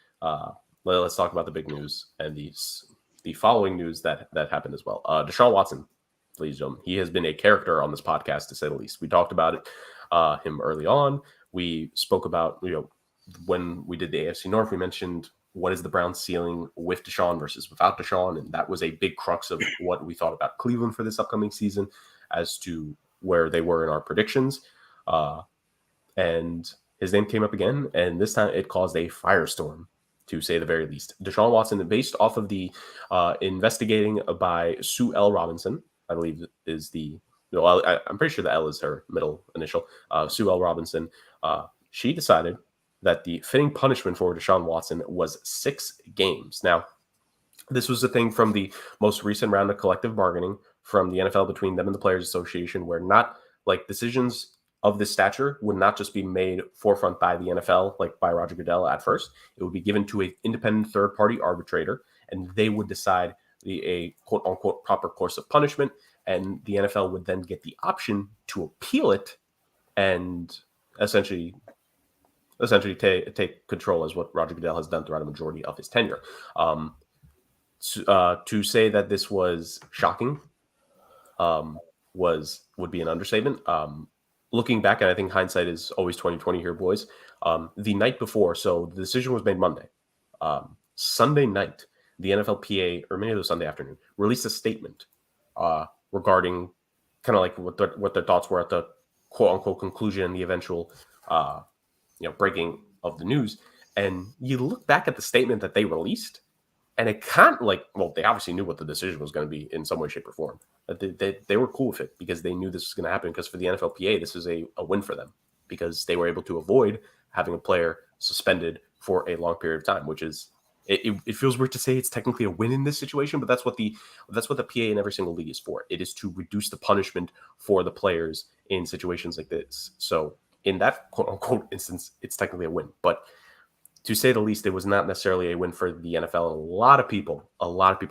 let's talk about the big news and the following news that happened as well. Deshaun Watson, ladies and gentlemen, he has been a character on this podcast, to say the least. We talked about it, him early on. We spoke about, when we did the AFC North, we mentioned what is the Browns ceiling with Deshaun versus without Deshaun. And that was a big crux of what we thought about Cleveland for this upcoming season as to where they were in our predictions. And his name came up again, and this time it caused a firestorm, to say the very least. Deshaun Watson, based off of the investigating by Sue L. Robinson, I believe is I'm pretty sure the L is her middle initial, Sue L. Robinson, she decided that the fitting punishment for Deshaun Watson was 6 games. Now, this was a thing from the most recent round of collective bargaining from the NFL between them and the Players Association, where not like decisions of this stature would not just be made forefront by the NFL, like by Roger Goodell at first. It would be given to an independent third-party arbitrator, and they would decide a quote-unquote proper course of punishment, and the NFL would then get the option to appeal it and essentially take control, as what Roger Goodell has done throughout a majority of his tenure. To say that this was shocking would be an understatement. Looking back, and I think hindsight is always 20/20 here, boys. The night before, so the decision was made Monday. Sunday night, the NFLPA, or maybe it was Sunday afternoon, released a statement regarding kind of like what their thoughts were at the quote unquote conclusion and the eventual breaking of the news. And you look back at the statement that they released, and it can't they obviously knew what the decision was going to be in some way, shape, or form. But they were cool with it because they knew this was going to happen. Because for the NFLPA, this is a win for them because they were able to avoid having a player suspended for a long period of time, which is it feels weird to say it's technically a win in this situation, but that's what the PA in every single league is for. It is to reduce the punishment for the players in situations like this. So in that quote unquote instance, it's technically a win. But to say the least, it was not necessarily a win for the NFL. A lot of people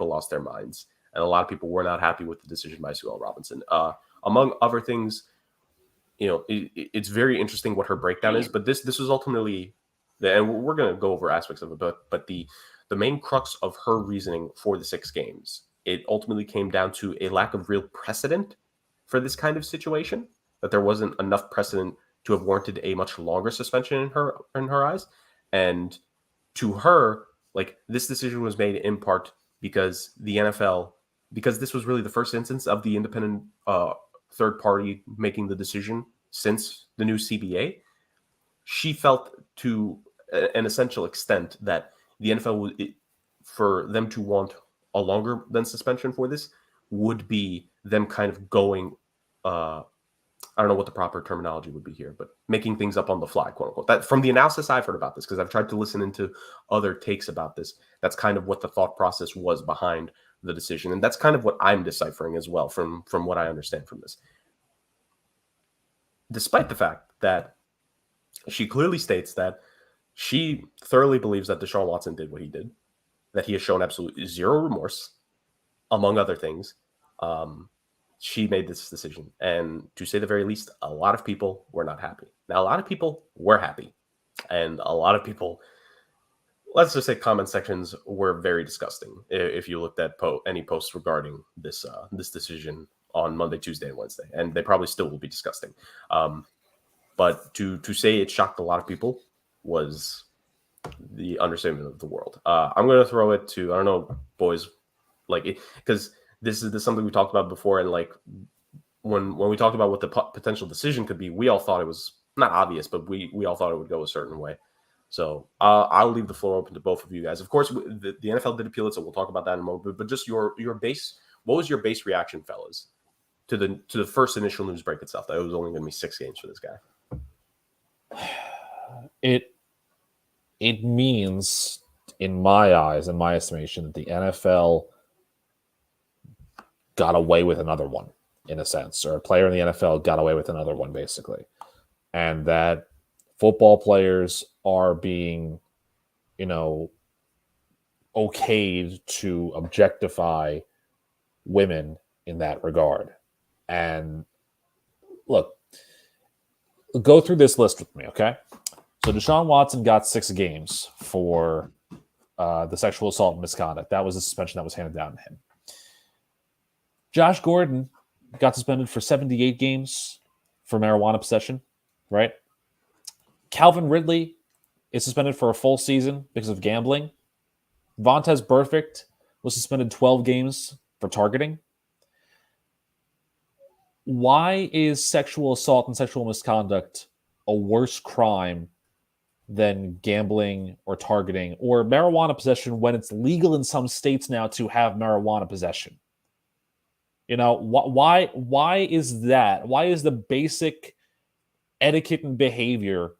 lost their minds, and a lot of people were not happy with the decision by Sue L. Robinson. Among other things, it's very interesting what her breakdown is. But this was ultimately, and we're going to go over aspects of it, but the main crux of her reasoning for the 6 games, it ultimately came down to a lack of real precedent for this kind of situation. That there wasn't enough precedent to have warranted a much longer suspension in her eyes. And to her, this decision was made in part because the NFL, because this was really the first instance of the independent third party making the decision since the new CBA. She felt to an essential extent that the NFL, for them to want a longer than suspension for this, would be them kind of going, I don't know what the proper terminology would be here, but making things up on the fly, quote unquote. That from the analysis I've heard about this, because I've tried to listen into other takes about this, that's kind of what the thought process was behind the decision. And that's kind of what I'm deciphering as well from what I understand from this. Despite the fact that she clearly states that she thoroughly believes that Deshaun Watson did what he did, that he has shown absolutely zero remorse, among other things. She made this decision. And to say the very least, a lot of people were not happy. Now, a lot of people were happy. And a lot of people, let's just say comment sections were very disgusting. If you looked at any posts regarding this decision on Monday, Tuesday, and Wednesday. And they probably still will be disgusting. But to say it shocked a lot of people was the understatement of the world. I'm going to throw it to, I don't know, boys, because this is something we talked about before, and when we talked about what the potential decision could be, we all thought it was not obvious, but we all thought it would go a certain way. So I'll leave the floor open to both of you guys. Of course, the NFL did appeal it, so we'll talk about that in a moment. But just your base, what was your base reaction, fellas, to the first initial news break itself? That it was only going to be 6 games for this guy. It means, in my eyes, in my estimation, that the NFL got away with another one, in a sense, or a player in the NFL got away with another one, basically. And that football players are being, okayed to objectify women in that regard. And look, go through this list with me, okay? So Deshaun Watson got 6 games for the sexual assault and misconduct. That was the suspension that was handed down to him. Josh Gordon got suspended for 78 games for marijuana possession, right? Calvin Ridley is suspended for a full season because of gambling. Vontaze Burfict was suspended 12 games for targeting. Why is sexual assault and sexual misconduct a worse crime than gambling or targeting or marijuana possession when it's legal in some states now to have marijuana possession? Why is that? Why is the basic etiquette and behavior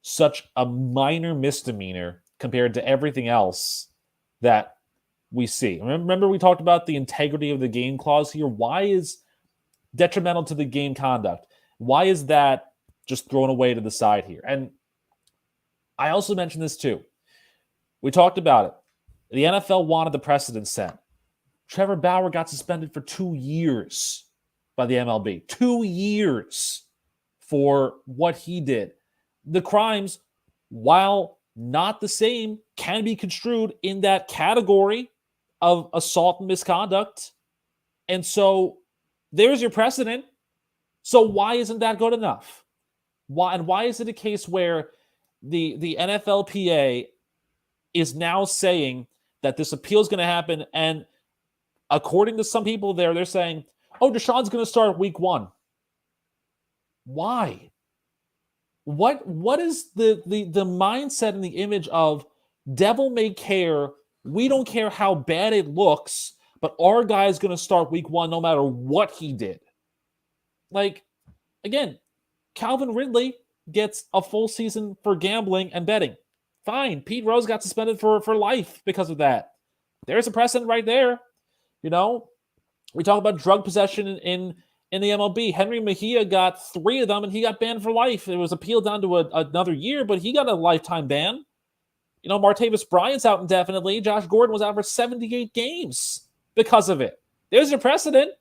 such a minor misdemeanor compared to everything else that we see? Remember we talked about the integrity of the game clause here? Why is detrimental to the game conduct? Why is that just thrown away to the side here? And I also mentioned this too. We talked about it. The NFL wanted the precedent set. Trevor Bauer got suspended for 2 years by the MLB. 2 years for what he did. The crimes, while not the same, can be construed in that category of assault and misconduct. And so there's your precedent. So why isn't that good enough? Why is it a case where the NFLPA is now saying that this appeal is going to happen, and according to some people there, they're saying, "Oh, Deshaun's going to start week 1." Why? What is the mindset and the image of devil may care? We don't care how bad it looks, but our guy's going to start week 1 no matter what he did. Like, again, Calvin Ridley gets a full season for gambling and betting. Fine. Pete Rose got suspended for life because of that. There's a precedent right there. You know, we talk about drug possession in the MLB. Henry Mejia got 3 of them, and he got banned for life. It was appealed down to another year, but he got a lifetime ban. You know, Martavis Bryant's out indefinitely. Josh Gordon was out for 78 games because of it. There's a precedent.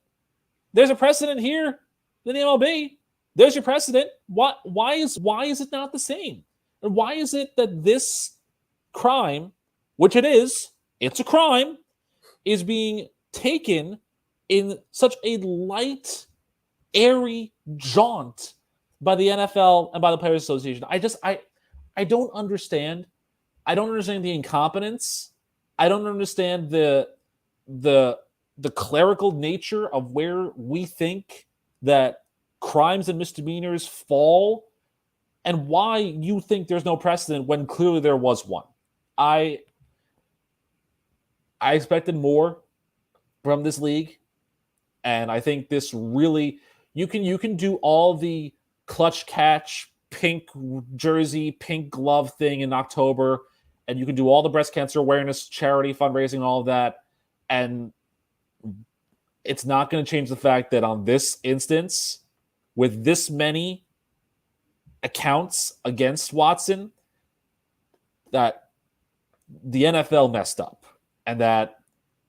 There's a precedent here in the MLB. There's your precedent. Why is it not the same? And why is it that this crime, which it is, it's a crime, is being taken in such a light, airy jaunt by the NFL and by the Players Association? I don't understand. I don't understand the incompetence. I don't understand the clerical nature of where we think that crimes and misdemeanors fall, and why you think there's no precedent when clearly there was one. I expected more from this league, and I think this really you can do all the clutch catch, pink jersey, pink glove thing in October, and you can do all the breast cancer awareness, charity fundraising, all of that, and it's not going to change the fact that on this instance, with this many accounts against Watson, that the NFL messed up and that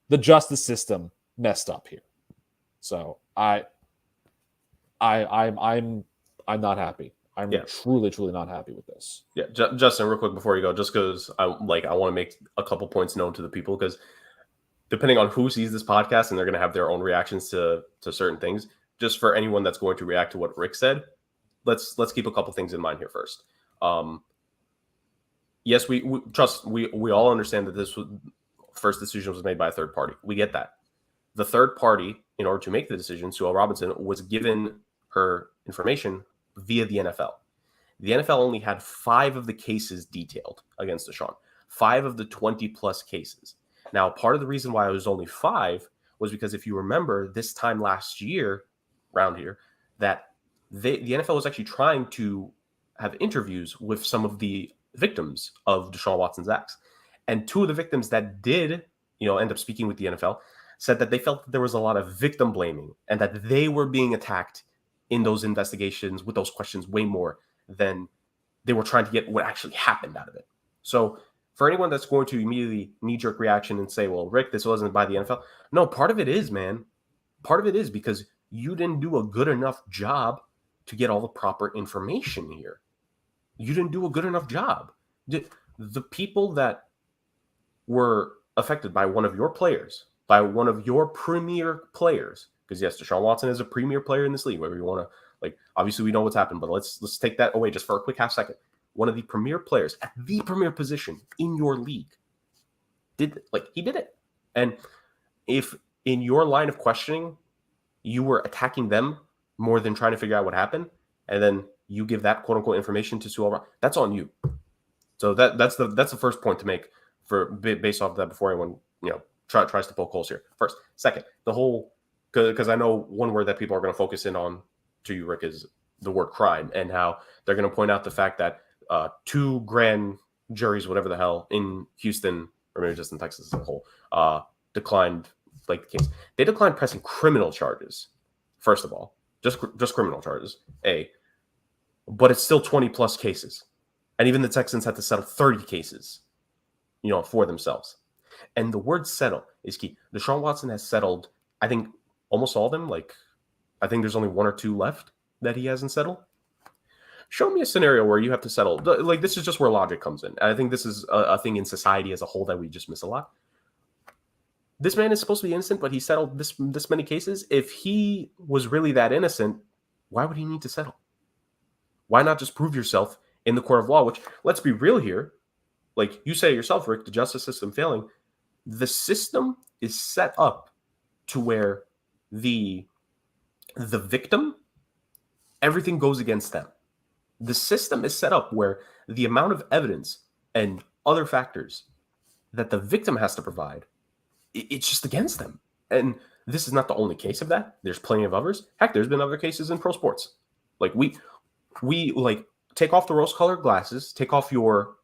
the justice system messed up here. So I'm not happy. I'm truly not happy with this. Yeah, Justin, real quick before you go, just because I want to make a couple points known to the people, because depending on who sees this podcast, and they're going to have their own reactions to certain things. Just for anyone that's going to react to what Rick said, let's keep a couple things in mind here first. Yes, we all understand that this first decision was made by a third party. We get that. The third party, in order to make the decision, Sue L. Robinson, was given her information via the NFL. The NFL only had 5 of the cases detailed against Deshaun, 5 of the 20 plus cases. Now, part of the reason why it was only 5 was because if you remember this time last year, around here, that the NFL was actually trying to have interviews with some of the victims of Deshaun Watson's acts. And 2 of the victims that did, end up speaking with the NFL said that they felt that there was a lot of victim blaming and that they were being attacked in those investigations with those questions way more than they were trying to get what actually happened out of it. So for anyone that's going to immediately knee-jerk reaction and say, well, Rick, this wasn't by the NFL. No, part of it is, man. Part of it is because you didn't do a good enough job to get all the proper information here. You didn't do a good enough job. The people that were affected by one of your players, by one of your premier players, because yes, Deshaun Watson is a premier player in this league, whether you want to, obviously we know what's happened, but let's take that away just for a quick half second. One of the premier players at the premier position in your league he did it. And if in your line of questioning, you were attacking them more than trying to figure out what happened, and then you give that quote unquote information to Sue L. that's on you. So that's the first point to make based off of that before anyone tries to poke holes here. First, second, the whole, because I know one word that people are going to focus in on to you, Rick, is the word crime, and how they're going to point out the fact that 2 grand juries, whatever the hell, in Houston or maybe just in Texas as a whole, declined the case. They declined pressing criminal charges. First of all, just criminal charges. But it's still 20 plus cases, and even the Texans had to settle 30 cases, for themselves. And the word settle is key. Deshaun Watson has settled, I think, almost all of them. I think there's only 1 or 2 left that he hasn't settled. Show me a scenario where you have to settle. This is just where logic comes in. I think this is a thing in society as a whole that we just miss a lot. This man is supposed to be innocent, but he settled this many cases. If he was really that innocent, why would he need to settle? Why not just prove yourself in the court of law, which, let's be real here, like you say yourself, Rick, the justice system failing, the system is set up to where the victim, everything goes against them. The system is set up where the amount of evidence and other factors that the victim has to provide, it's just against them. And this is not the only case of that. There's plenty of others. Heck, there's been other cases in pro sports. Like we like take off the rose-colored glasses, take off your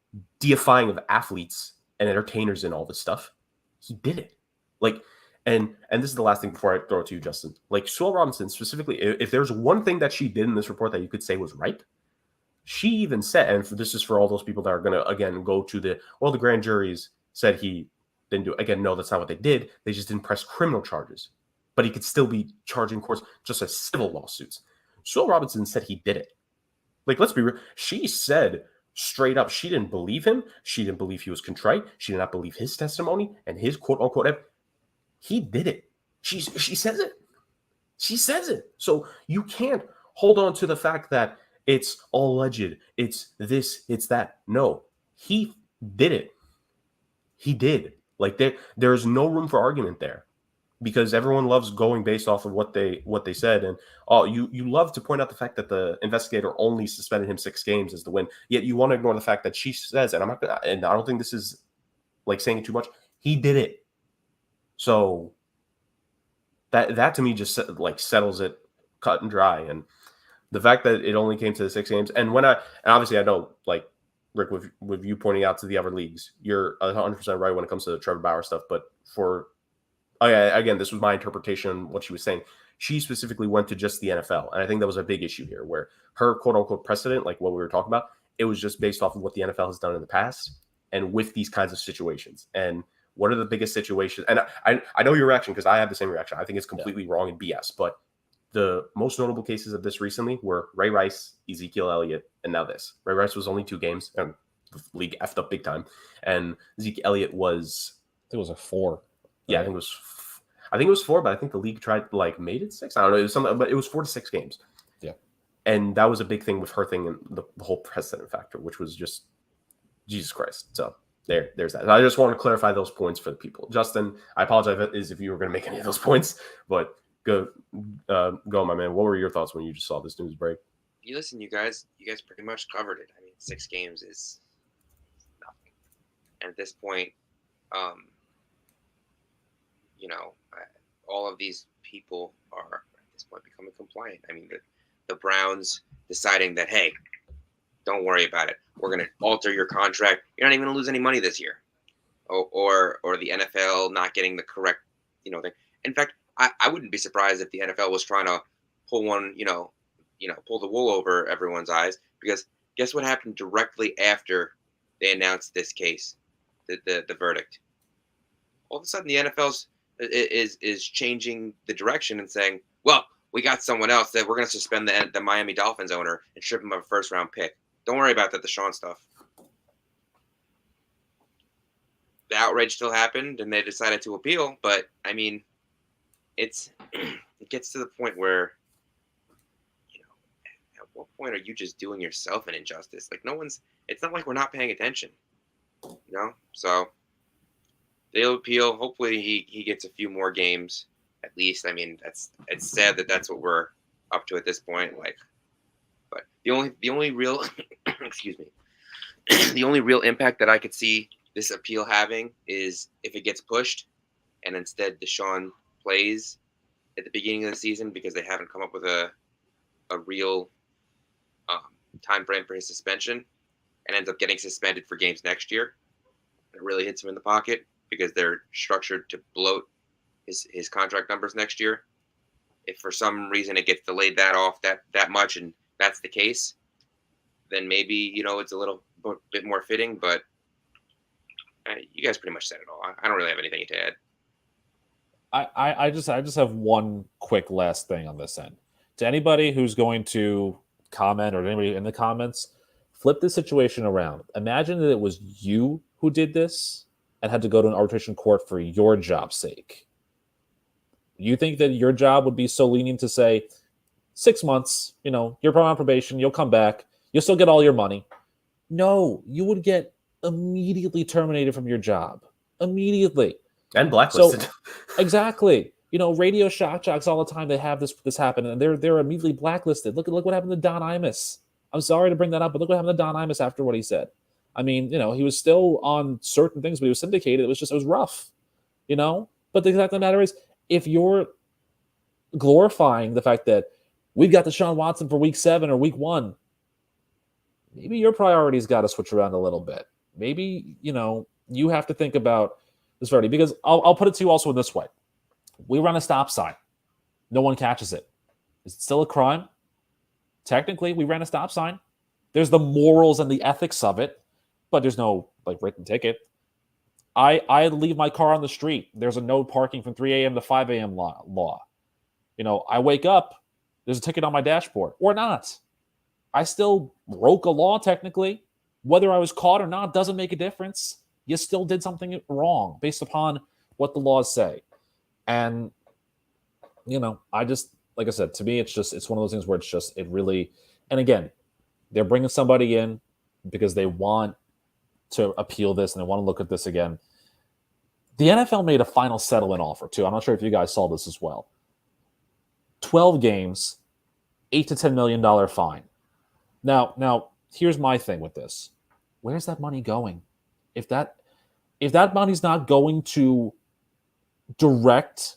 deifying of athletes and entertainers and all this stuff. He did it. Like, and this is the last thing before I throw it to you, Justin. Like, Sue Robinson specifically, if there's one thing that she did in this report that you could say was right, she even said, and this is for all those people that are going to, again, go to the grand juries said he didn't do it. Again, no, that's not what they did. They just didn't press criminal charges. But he could still be charging courts just as civil lawsuits. Sue Robinson said he did it. Like, let's be real. She said straight up, she didn't believe him. She didn't believe he was contrite. She did not believe his testimony and his quote unquote. He did it. She says it. She says it. So you can't hold on to the fact that it's all alleged. It's this, it's that. No, he did it. He did. Like, there's no room for argument there, because everyone loves going based off of what they said. And you love to point out the fact that the investigator only suspended him 6 games as the win. Yet you want to ignore the fact that she says, and I don't think this is like saying it too much, he did it. So that to me just like settles it cut and dry. And the fact that it only came to the 6 games, and obviously I know, like, Rick, with you pointing out to the other leagues, you're 100% right when it comes to the Trevor Bauer stuff. But again, this was my interpretation on what she was saying. She specifically went to just the NFL. And I think that was a big issue here, where her quote unquote precedent, like what we were talking about, it was just based off of what the NFL has done in the past and with these kinds of situations. And what are the biggest situations? And I know your reaction, because I have the same reaction. I think it's completely wrong and BS. But the most notable cases of this recently were Ray Rice, Ezekiel Elliott, and now this. Ray Rice was only 2 games, and the league effed up big time. And Zeke Elliott was, I think it was a 4. Yeah, I think it was 4, but I think the league made it 6. I don't know. It was something, but it was 4 to 6 games. Yeah. And that was a big thing with her thing, and the whole precedent factor, which was just Jesus Christ. So there's that. I just want to clarify those points for the people. Justin, I apologize if you were going to make any of those points, but go, my man. What were your thoughts when you just saw this news break? Listen, you guys pretty much covered it. I mean, 6 games is nothing. And at this point, all of these people are at this point becoming compliant. I mean, the Browns deciding that, hey, don't worry about it. We're going to alter your contract. You're not even going to lose any money this year. Or the NFL not getting the correct, thing. In fact, I wouldn't be surprised if the NFL was trying to pull pull the wool over everyone's eyes, because guess what happened directly after they announced this case, the verdict? All of a sudden, the NFL is changing the direction and saying, well, we got someone else that we're going to suspend the Miami Dolphins owner and strip him of a first-round pick. Don't worry about that Deshaun stuff. The outrage still happened, and they decided to appeal. But I mean, it gets to the point where, at what point are you just doing yourself an injustice? Like, it's not like we're not paying attention, So they'll appeal. Hopefully, he gets a few more games at least. I mean, it's sad that that's what we're up to at this point. But the only real excuse me, the only real impact that I could see this appeal having is if it gets pushed, and instead Deshaun plays at the beginning of the season, because they haven't come up with a real time frame for his suspension, and ends up getting suspended for games next year. It really hits him in the pocket, because they're structured to bloat his contract numbers next year. If for some reason it gets delayed that much, and that's the case, then maybe it's a little bit more fitting. But you guys pretty much said it all. I don't really have anything to add. I just have one quick last thing on this end. To anybody who's going to comment, or anybody in the comments, flip the situation around. Imagine that it was you who did this and had to go to an arbitration court for your job's sake. You think that your job would be so lenient to say 6 months, you're on probation, you'll come back, you'll still get all your money, No, you would get immediately terminated from your job. Immediately. And blacklisted. So exactly. Radio shock jocks all the time. They have this happen, and they're immediately blacklisted. Look what happened to Don Imus. I'm sorry to bring that up, but look what happened to Don Imus after what he said. I mean, he was still on certain things, but he was syndicated. It was rough, But the fact of the matter is, if you're glorifying the fact that we've got Deshaun Watson for week 7 or week 1, maybe your priorities got to switch around a little bit. Maybe, you have to think about this already, because I'll put it to you also in this way. We run a stop sign. No one catches it. Is it still a crime? Technically, we ran a stop sign. There's the morals and the ethics of it, but there's no written ticket. I leave my car on the street. There's a no parking from 3 a.m. to 5 a.m. law. I wake up, there's a ticket on my dashboard, or not. I still broke a law technically. Whether I was caught or not doesn't make a difference. You still did something wrong based upon what the laws say. And, I just, like I said, to me, it's one of those things where it really, and again, they're bringing somebody in because they want to appeal this and they want to look at this again. The NFL made a final settlement offer too. I'm not sure if you guys saw this as well. 12 games, $8 to $10 million fine. Now, here's my thing with this. Where's that money going? If that money's not going to direct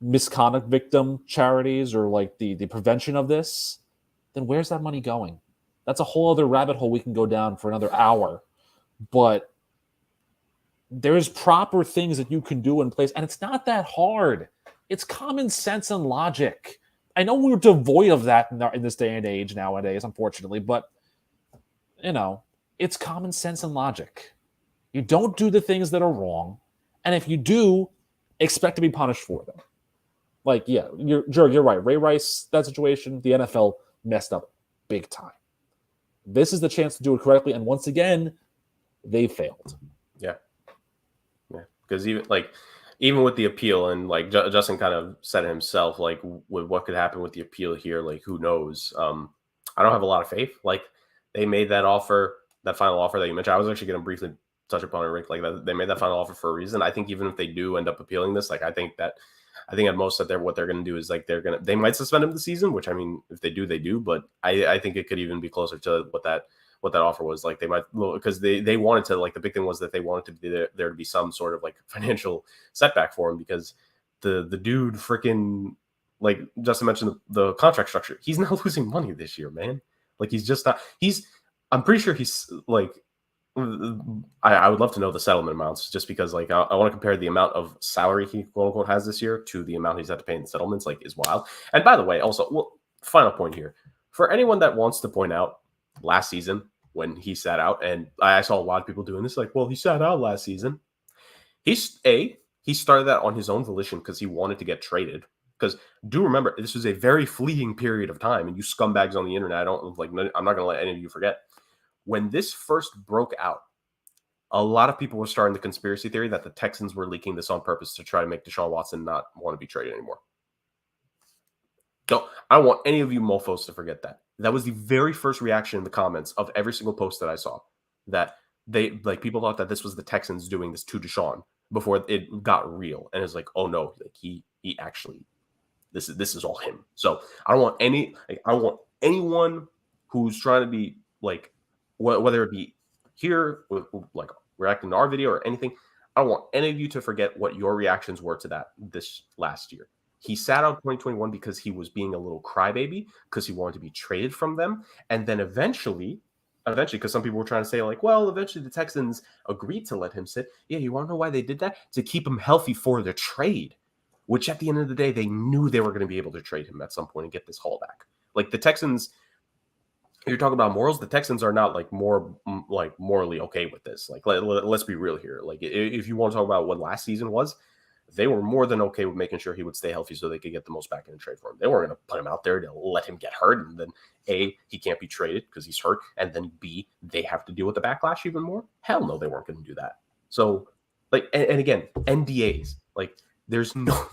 misconduct victim charities or the prevention of this, then where's that money going? That's a whole other rabbit hole we can go down for another hour. But there's proper things that you can do in place, and it's not that hard. It's common sense and logic. I know we're devoid of that in this day and age nowadays, unfortunately, but, it's common sense and logic. You don't do the things that are wrong, and if you do, expect to be punished for them. You're right. Ray Rice, that situation, the NFL messed up big time. This is the chance to do it correctly, and once again, they failed. Yeah. Because even with the appeal, and Justin kind of said it himself, with what could happen with the appeal here, who knows? I don't have a lot of faith. They made that offer, that final offer that you mentioned. I was actually going to briefly touch upon it, Rick. They made that final offer for a reason. I think even if they do end up appealing this, I think at most that what they're going to do is they might suspend him the season, which, I mean, if they do, they do. But I think it could even be closer to what that offer was. They might, because they wanted to, the big thing was that they wanted to be there to be some sort of financial setback for him, because the dude freaking, Justin mentioned the contract structure. He's not losing money this year, man. He's just not. I'm pretty sure he's I would love to know the settlement amounts, just because I want to compare the amount of salary he quote unquote has this year to the amount he's had to pay in settlements. Is wild. And by the way, also, final point here for anyone that wants to point out last season when he sat out, and I saw a lot of people doing this, he sat out last season. He started that on his own volition because he wanted to get traded. Because do remember, this was a very fleeting period of time, and you scumbags on the internet, I'm not going to let any of you forget. When this first broke out, a lot of people were starting the conspiracy theory that the Texans were leaking this on purpose to try to make Deshaun Watson not want to be traded anymore. No, I don't want any of you mofos to forget that. That was the very first reaction in the comments of every single post that I saw, that people thought that this was the Texans doing this to Deshaun before it got real. And it's oh no, he actually, this is all him. So I don't want anyone who's trying to be whether it be here, reacting to our video or anything, I don't want any of you to forget what your reactions were to that this last year. He sat out 2021 because he was being a little crybaby, because he wanted to be traded from them. And then eventually, because some people were trying to say eventually the Texans agreed to let him sit. Yeah, you want to know why they did that? To keep him healthy for the trade, which at the end of the day, they knew they were going to be able to trade him at some point and get this haul back. The Texans, you're talking about morals. The Texans are not morally okay with this. Let's be real here. If you want to talk about what last season was, they were more than okay with making sure he would stay healthy so they could get the most back in the trade for him. They weren't going to put him out there to let him get hurt, and then A, he can't be traded because he's hurt, and then B, they have to deal with the backlash even more. Hell no, they weren't going to do that. So, and again, NDAs. There's no.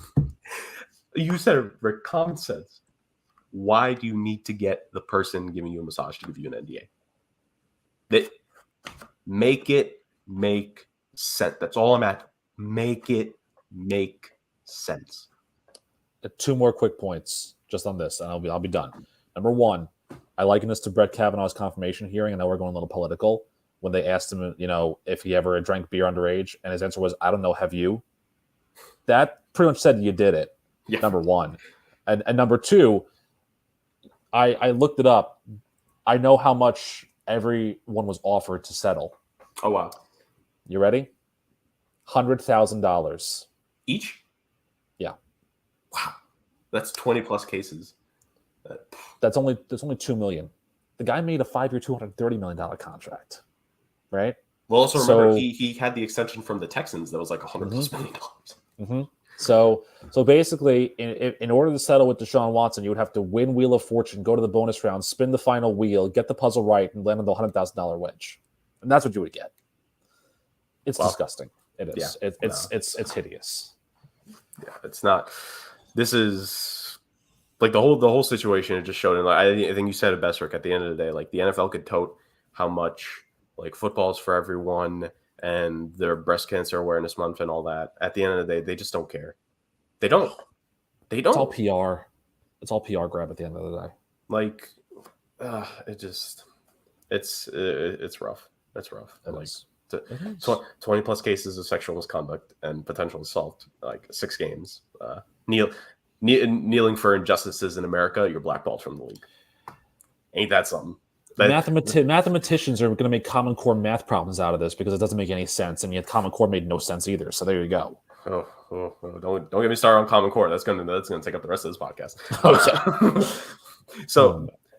You said it, Rick, common sense. Why do you need to get the person giving you a massage to give you an NDA? That make it make sense. That's all I'm at. Make it make sense. 2 more quick points just on this, and I'll be done. Number one, I liken this to Brett Kavanaugh's confirmation hearing, and now we're going a little political. When they asked him, if he ever drank beer underage, and his answer was, "I don't know, have you?" That pretty much said you did it. Yeah. Number one, and number two, I looked it up. I know how much everyone was offered to settle. Oh wow! You ready? $100,000 each. Yeah. Wow, that's 20 plus cases. That's only $2 million. The guy made a 5-year, $230 million contract, right? Well, also remember he had the extension from the Texans that was like $100 plus million. Mm-hmm. So basically, in order to settle with Deshaun Watson, you would have to win Wheel of Fortune, go to the bonus round, spin the final wheel, get the puzzle right, and land on the $100,000 wedge, and that's what you would get. It's disgusting. It is. Yeah, it's hideous. Yeah, it's not. This is like the whole situation. It just showed. And I think you said it best, Rick. At the end of the day, like the NFL could tote how much like football's for everyone and their breast cancer awareness month and all that. At the end of the day, they just don't care. They don't. It's all PR. It's all PR grab at the end of the day. Like, it's rough. It's rough. It like, is. 20 plus cases of sexual misconduct and potential assault, like 6 games. Kneeling for injustices in America, you're blackballed from the league. Ain't that something? Mathematicians are going to make Common Core math problems out of this because it doesn't make any sense, and yet Common Core made no sense either. So there you go. Don't get me started on Common Core. That's gonna take up the rest of this podcast.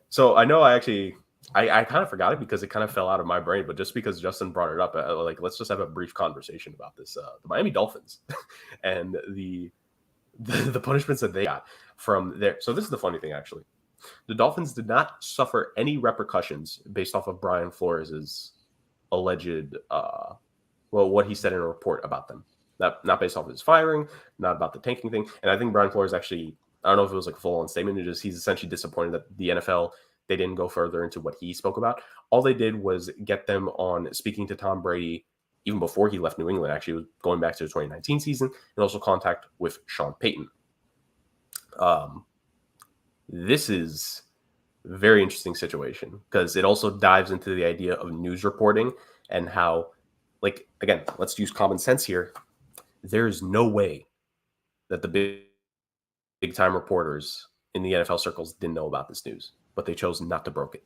So I know I kind of forgot it because it kind of fell out of my brain, but just because Justin brought it up, let's just have a brief conversation about this. The Miami Dolphins and the punishments that they got from there. So this is the funny thing, actually. The Dolphins did not suffer any repercussions based off of Brian Flores' alleged, what he said in a report about them. Not based off of his firing, not about the tanking thing. And I think Brian Flores actually, I don't know if it was like a full-on statement. He's essentially disappointed that the NFL, they didn't go further into what he spoke about. All they did was get them on speaking to Tom Brady even before he left New England, actually, going back to the 2019 season, and also contact with Sean Payton. This is a very interesting situation because it also dives into the idea of news reporting and how, like, again, let's use common sense here. There's no way that the big time reporters in the NFL circles didn't know about this news, but they chose not to break it.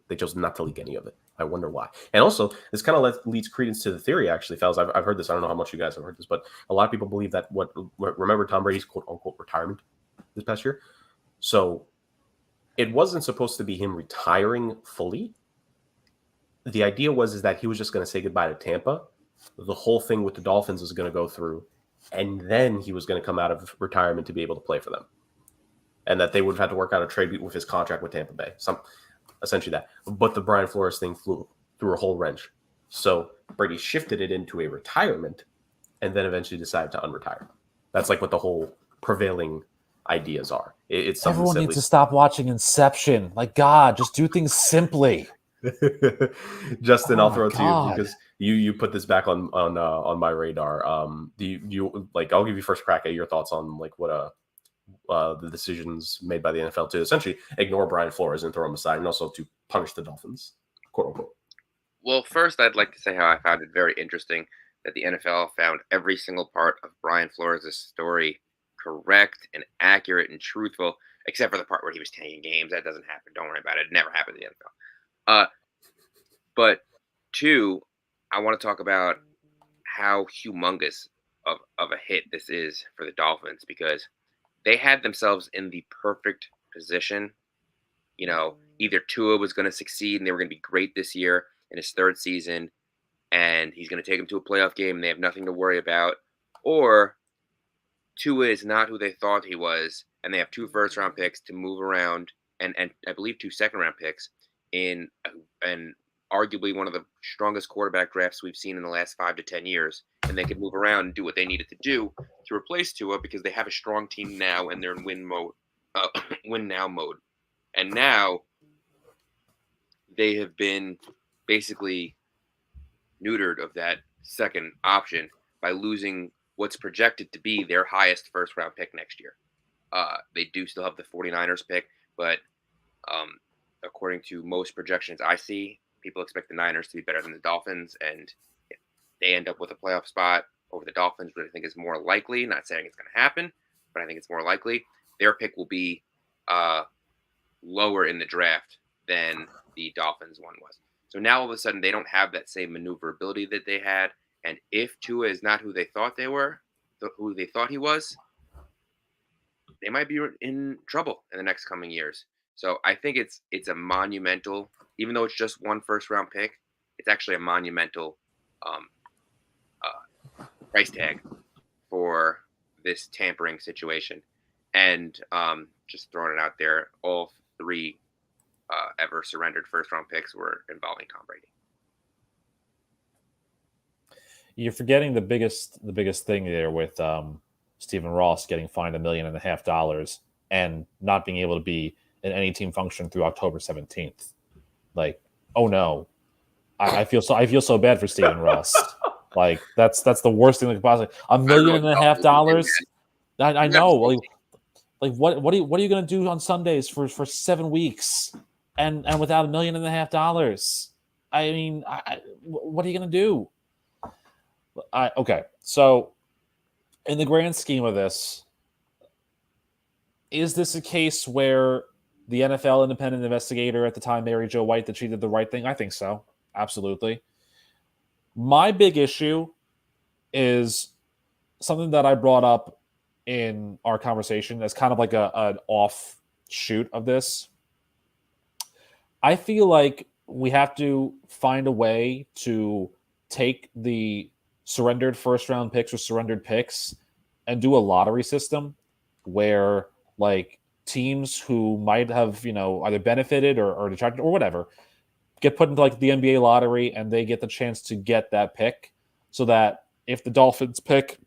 They chose not to leak any of it. I wonder why. And also, this kind of leads credence to the theory, actually, fellas. I've heard this. I don't know how much you guys have heard this, but a lot of people believe that remember Tom Brady's quote unquote retirement this past year. So it wasn't supposed to be him retiring fully. The idea was that he was just going to say goodbye to Tampa. The whole thing with the Dolphins was going to go through, and then he was going to come out of retirement to be able to play for them. And that they would have had to work out a trade with his contract with Tampa Bay. Essentially that. But the Brian Flores thing flew through a whole wrench. So Brady shifted it into a retirement and then eventually decided to unretire. That's like what the whole prevailing ideas are. It's everyone needs to stop watching Inception. Like, God, just do things simply. Justin, I'll throw it to you because you put this back on my radar. I'll give you first crack at your thoughts on like what the decisions made by the NFL to essentially ignore Brian Flores and throw him aside, and also to punish the Dolphins, quote unquote. Well, first, I'd like to say how I found it very interesting that the NFL found every single part of Brian Flores' story correct and accurate and truthful, except for the part where he was tanking games. That doesn't happen. Don't worry about it. It never happened in the NFL. But two, I want to talk about how humongous of a hit this is for the Dolphins because they had themselves in the perfect position. You know, either Tua was going to succeed and they were going to be great this year in his 3rd season, and he's going to take them to a playoff game and they have nothing to worry about, or Tua is not who they thought he was, and they have 2 first-round picks to move around, and I believe 2 second-round picks in and arguably one of the strongest quarterback drafts we've seen in the last 5 to 10 years, and they could move around and do what they needed to do to replace Tua because they have a strong team now and they're in win now mode. And now they have been basically neutered of that second option by losing what's projected to be their highest first round pick next year. They do still have the 49ers pick, but according to most projections I see, people expect the Niners to be better than the Dolphins, and if they end up with a playoff spot over the Dolphins, which I think is more likely. Not saying it's going to happen, but I think it's more likely. Their pick will be lower in the draft than the Dolphins one was. So now all of a sudden they don't have that same maneuverability that they had. And if Tua is not who they thought they were, who they thought he was, they might be in trouble in the next coming years. So I think it's a monumental, even though it's just one first round pick, it's actually a monumental price tag for this tampering situation. And just throwing it out there, all three ever surrendered first round picks were involving Tom Brady. You're forgetting the biggest thing there with Stephen Ross getting fined $1.5 million and not being able to be in any team function through October 17th. Like, oh no, I feel so bad for Stephen Ross. Like that's the worst thing that could possibly $1.5 million. I know. Like what are you going to do on Sundays for 7 weeks and without $1.5 million? I mean, what are you going to do? Okay, so in the grand scheme of this, is this a case where the NFL independent investigator at the time, Mary Jo White, that she did the right thing? I think so. Absolutely. My big issue is something that I brought up in our conversation as kind of like an offshoot of this. I feel like we have to find a way to take the surrendered first round picks or surrendered picks and do a lottery system where like teams who might have, either benefited or detracted or whatever get put into like the NBA lottery and they get the chance to get that pick, so that if the Dolphins pick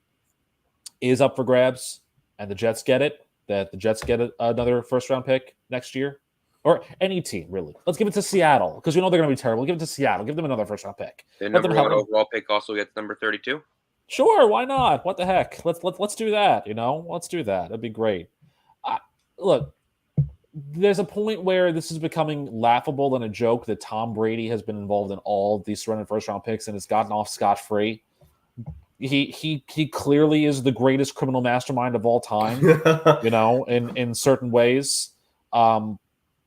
is up for grabs and the Jets get it, that the Jets get another first round pick next year. Or any team, really. Let's give it to Seattle, because we know they're going to be terrible. Give it to Seattle. Give them another first-round pick. The number one overall pick also gets number 32? Sure, why not? What the heck? Let's do that, Let's do that. That'd be great. Look, there's a point where this is becoming laughable and a joke that Tom Brady has been involved in all these surrendered first-round picks and has gotten off scot-free. He clearly is the greatest criminal mastermind of all time, in certain ways.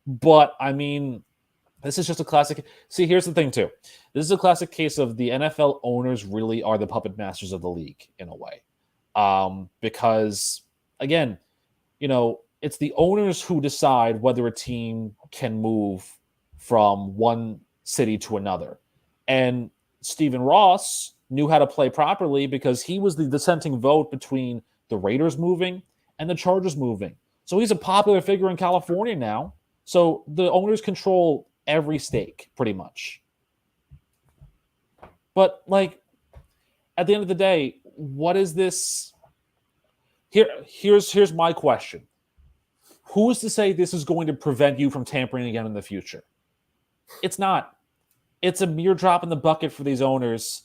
But I mean, this is just a classic. See, here's the thing too. This is a classic case of the NFL owners really are the puppet masters of the league in a way. Because again, it's the owners who decide whether a team can move from one city to another. And Stephen Ross knew how to play properly because he was the dissenting vote between the Raiders moving and the Chargers moving. So he's a popular figure in California now. So the owners control every stake, pretty much. But, at the end of the day, what is this? Here's my question. Who's to say this is going to prevent you from tampering again in the future? It's not. It's a mere drop in the bucket for these owners.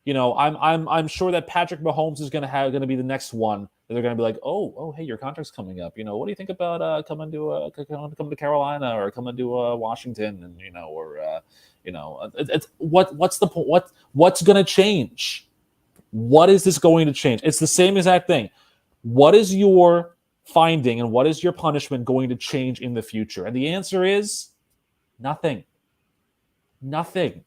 I'm sure that Patrick Mahomes is going to be the next one that they're going to be like, oh, hey, your contract's coming up. What do you think about coming to Carolina or coming to Washington, and it's what's the point? What's going to change? What is this going to change? It's the same exact thing. What is your finding and what is your punishment going to change in the future? And the answer is nothing. Nothing.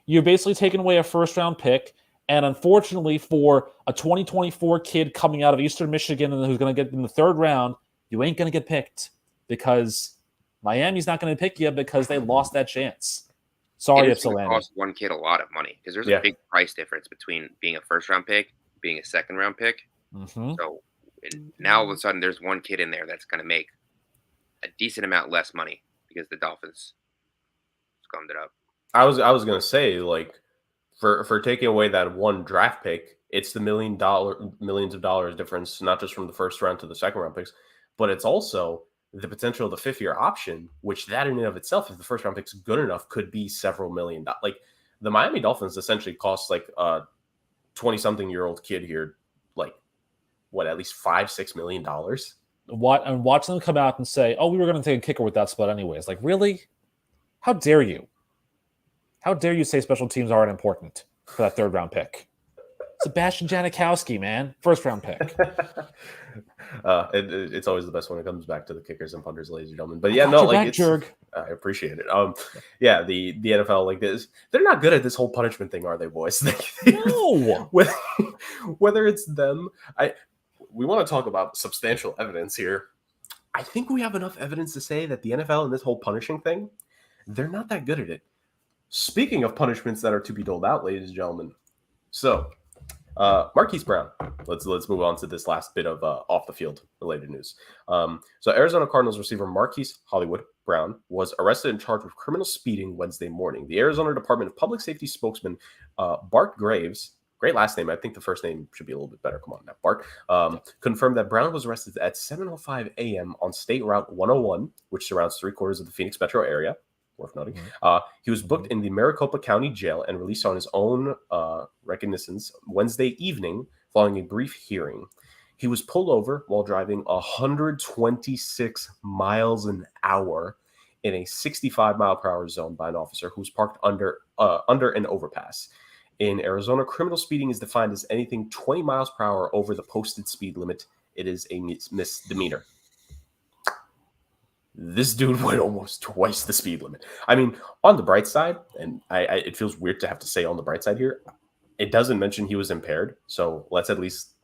You're basically taking away a first-round pick, and unfortunately for a 2024 kid coming out of Eastern Michigan and who's going to get in the third round, you ain't going to get picked because Miami's not going to pick you because they lost that chance. Sorry, Ypsilanti. It cost one kid a lot of money because there's a big price difference between being a first-round pick, being a second-round pick. Mm-hmm. So now all of a sudden there's one kid in there that's going to make a decent amount less money because the Dolphins scummed it up. I was going to say, for taking away that one draft pick, it's the millions of dollars difference, not just from the first round to the second round picks, but it's also the potential of the fifth-year option, which that in and of itself, if the first-round pick's good enough, could be several million dollars. Like the Miami Dolphins essentially cost like a 20-something-year-old kid here, like what, at least $5-6 million. And watch them come out and say, "Oh, we were going to take a kicker with that spot anyways." Like, really? How dare you? How dare you say special teams aren't important for that third-round pick? Sebastian Janikowski, man, first-round pick. It's always the best when it comes back to the kickers and punters, ladies and gentlemen. But yeah, no, like Jerg. I appreciate it. Yeah, the NFL, like this, they're not good at this whole punishment thing, are they, boys? No. Whether it's them, we want to talk about substantial evidence here. I think we have enough evidence to say that the NFL and this whole punishing thing, they're not that good at it. Speaking of punishments that are to be doled out, ladies and gentlemen, so Marquise Brown. Let's move on to this last bit of off the field related news. So Arizona Cardinals receiver Marquise Hollywood Brown was arrested and charged with criminal speeding Wednesday morning. The Arizona Department of Public Safety spokesman Bart Graves, great last name. I think the first name should be a little bit better. Come on now, Bart. Confirmed that Brown was arrested at 7:05 a.m. on State Route 101, which surrounds 3/4 of the Phoenix metro area. Worth noting. He was booked in the Maricopa County Jail and released on his own recognizance Wednesday evening following a brief hearing. He was pulled over while driving 126 miles an hour in a 65-mile-per-hour zone by an officer who was parked under an overpass. In Arizona, criminal speeding is defined as anything 20 miles per hour over the posted speed limit. It is a misdemeanor. This dude went almost twice the speed limit. I mean, on the bright side, and it feels weird to have to say on the bright side here, it doesn't mention he was impaired. So let's at least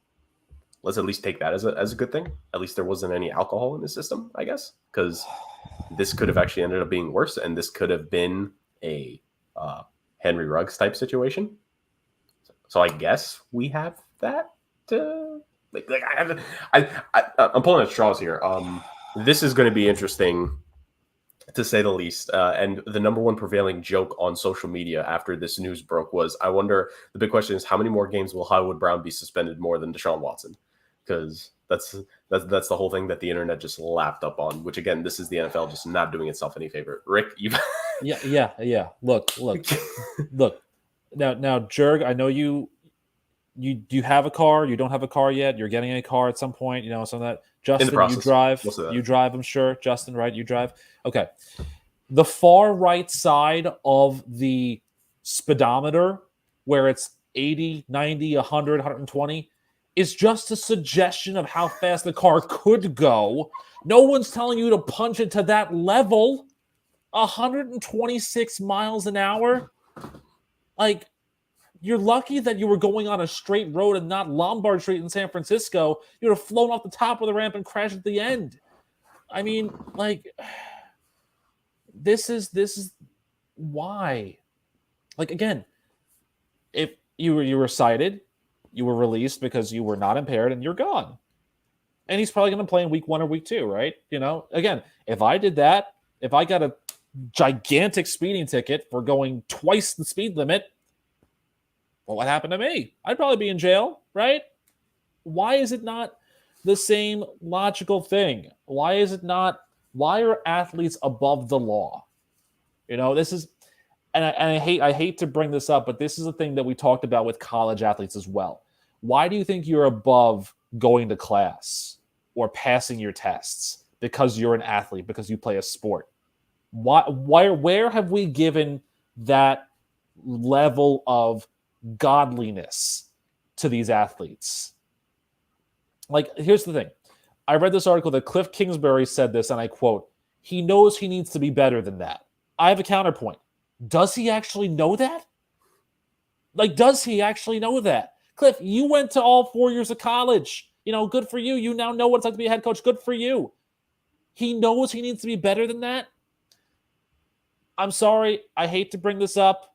take that as a good thing. At least there wasn't any alcohol in the system, I guess, because this could have actually ended up being worse, and this could have been a Henry Ruggs type situation. So I guess we have that. I'm pulling at straws here. This is going to be interesting, to say the least. And the number one prevailing joke on social media after this news broke was, I wonder, the big question is, how many more games will Hollywood Brown be suspended more than Deshaun Watson? Because that's the whole thing that the internet just lapped up on, which, again, this is the NFL just not doing itself any favor. Rick, you've... Yeah. Look. Now, Jerg, I know you have a car. You don't have a car yet. You're getting a car at some point. Some of that. Justin, you drive. You drive, I'm sure. Justin, right? You drive. Okay. The far right side of the speedometer, where it's 80, 90, 100, 120, is just a suggestion of how fast the car could go. No one's telling you to punch it to that level. 126 miles an hour. Like, you're lucky that you were going on a straight road and not Lombard Street in San Francisco. You would have flown off the top of the ramp and crashed at the end. I mean, like, this is why. Like, again, if you were cited, you were released because you were not impaired, and you're gone. And he's probably going to play in week 1 or week 2, right? Again, if I did that, if I got a gigantic speeding ticket for going twice the speed limit, well, what happened to me? I'd probably be in jail, right? Why is it not the same logical thing? Why are athletes above the law? This is, and I hate to bring this up, but this is a thing that we talked about with college athletes as well. Why do you think you're above going to class or passing your tests? Because you're an athlete, because you play a sport. Where have we given that level of godliness to these athletes? Like, here's the thing. I read this article that Cliff Kingsbury said this, and I quote, "He knows he needs to be better than that." I have a counterpoint. Does he actually know that? Like, does he actually know that? Cliff, you went to all 4 years of college. Good for you. You now know what it's like to be a head coach. Good for you. He knows he needs to be better than that. I'm sorry. I hate to bring this up.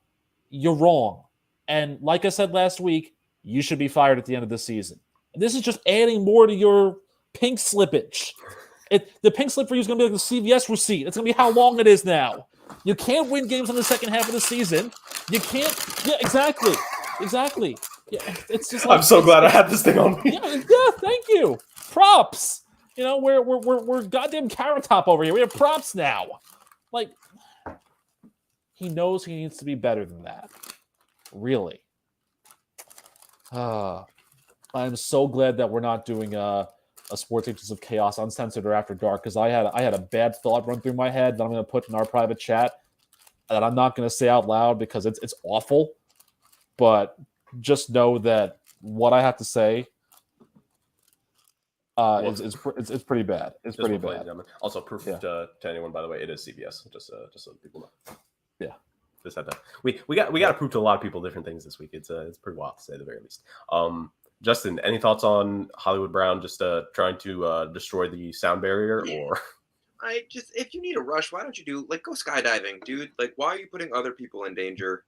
You're wrong. And like I said last week, you should be fired at the end of the season. This is just adding more to your pink slippage. The pink slip for you is going to be like the CVS receipt. It's going to be how long it is now. You can't win games in the second half of the season. You can't. Yeah, exactly. Yeah, it's just. Like, I'm so glad I had this thing on me. Yeah. Thank you. Props. You know, we're goddamn Carrot Top over here. We have props now. Like, he knows he needs to be better than that. Really. I'm so glad that we're not doing a Sports Agents of Chaos Uncensored or After Dark, because I had a bad thought run through my head that I'm going to put in our private chat that I'm not going to say out loud because it's awful. But just know that what I have to say it's pretty bad. It's pretty bad. Also, proof to anyone, by the way, it is CBS. Just so people know. Yeah. Just had to. We got to prove to a lot of people different things this week. It's pretty wild to say at the very least. Justin, any thoughts on Hollywood Brown just trying to destroy the sound barrier, or? If you need a rush, why don't you go skydiving, dude? Like, why are you putting other people in danger?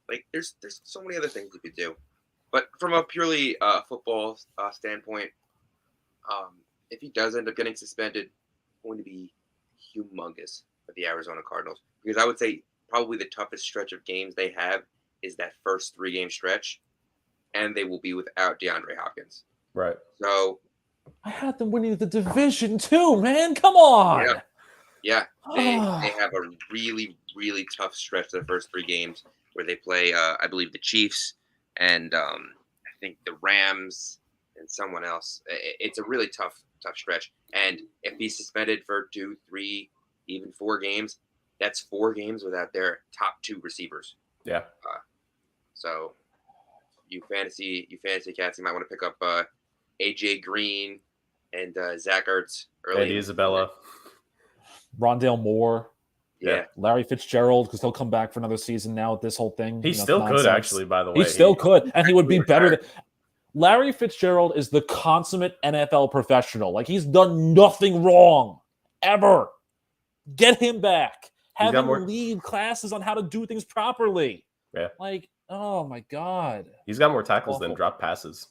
Like, there's so many other things you could do. But from a purely football standpoint, if he does end up getting suspended, it's going to be humongous for the Arizona Cardinals, because I would say probably the toughest stretch of games they have is that first 3-game stretch, and they will be without DeAndre Hopkins. Right. So I had them winning the division too, man. Come on. Yeah. They have a really, really tough stretch the first 3 games where they play, I believe, the Chiefs and I think the Rams and someone else. It's a really tough stretch. And if he's suspended for 2, 3, even 4 games, that's 4 games without their top 2 receivers. Yeah. So you fantasy cats, you might want to pick up AJ Green and Zach Ertz early. Andy Isabella. Rondale Moore. Yeah. Larry Fitzgerald, because he'll come back for another season now with this whole thing. He still could, actually, by the way. He still could, and he would be better than... Larry Fitzgerald is the consummate NFL professional. Like, he's done nothing wrong, ever. Get him back. Have him lead classes on how to do things properly. Yeah. Like, oh, my God. He's got more tackles than drop passes.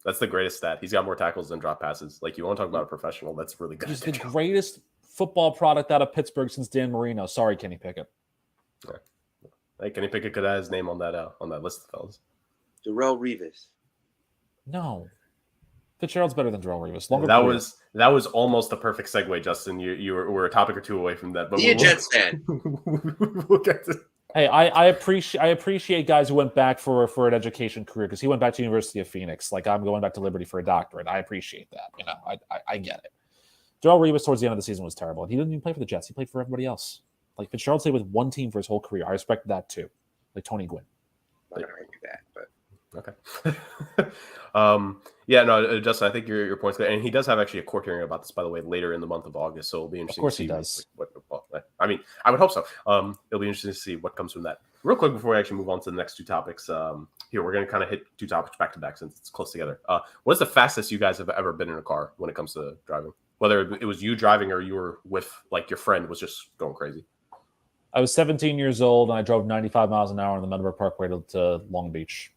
That's the greatest stat. He's got more tackles than drop passes. Like, you want to talk about a professional, that's really good. He's the greatest football product out of Pittsburgh since Dan Marino. Sorry, Kenny Pickett. Yeah. Hey, Kenny Pickett could have his name on that list, fellas. Darrelle Revis. No. Fitzgerald's better than Darrelle Revis. That was almost the perfect segue, Justin. You were a topic or two away from that. But Be a Jets fan. We'll get to... Hey, I appreciate guys who went back for an education career, because he went back to University of Phoenix. Like, I'm going back to Liberty for a doctorate. I appreciate that. You know, I get it. Darrelle Revis towards the end of the season was terrible. He didn't even play for the Jets. He played for everybody else. Like, Fitzgerald stayed with one team for his whole career. I respect that too. Like Tony Gwynn. I'm not gonna argue that, but okay. Yeah, no, Justin, I think your point's good, and he does have actually a court hearing about this, by the way, later in the month of August. So it'll be interesting. Of course, to see he does. I mean, I would hope so. It'll be interesting to see what comes from that. Real quick before we actually move on to the next 2 topics, here we're going to kind of hit 2 topics back to back since it's close together. What's the fastest you guys have ever been in a car when it comes to driving? Whether it was you driving or you were with, like, your friend was just going crazy. I was 17 years old, and I drove 95 miles an hour on the Menlo Parkway to Long Beach.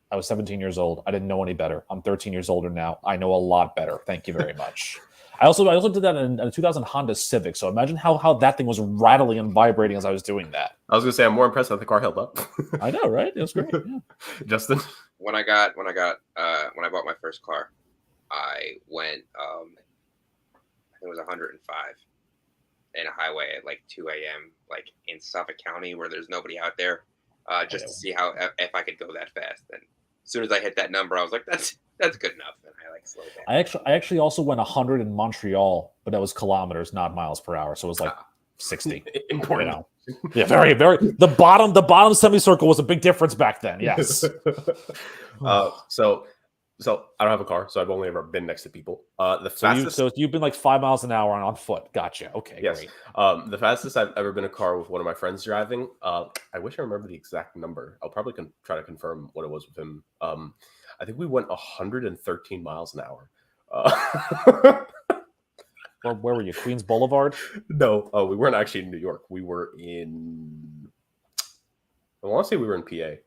I was 17 years old. I didn't know any better. I'm 13 years older now. I know a lot better. Thank you very much. I also did that in a 2000 Honda Civic. So imagine how that thing was rattling and vibrating as I was doing that. I was going to say, I'm more impressed that the car held up. I know, right? It was great. Yeah. Justin? When I bought my first car, I went, I think it was 105 in a highway at like 2 a.m., like in Suffolk County where there's nobody out there, just to see if I could go that fast. And as soon as I hit that number, I was like, that's good enough. And I like slowed down. I actually also went 100 in Montreal, but that was kilometers, not miles per hour. So it was like 60. Important. You know? Yeah, very, very. The bottom semicircle was a big difference back then. Yes. So I don't have a car, so I've only ever been next to people. So you've been like 5 miles an hour on foot. Gotcha. Okay, yes. Great. The fastest I've ever been in a car with one of my friends driving. I wish I remember the exact number. I'll probably try to confirm what it was with him. I think we went 113 miles an hour. Where were you? Queens Boulevard? No, we weren't actually in New York. We were in. I want to say we were in PA.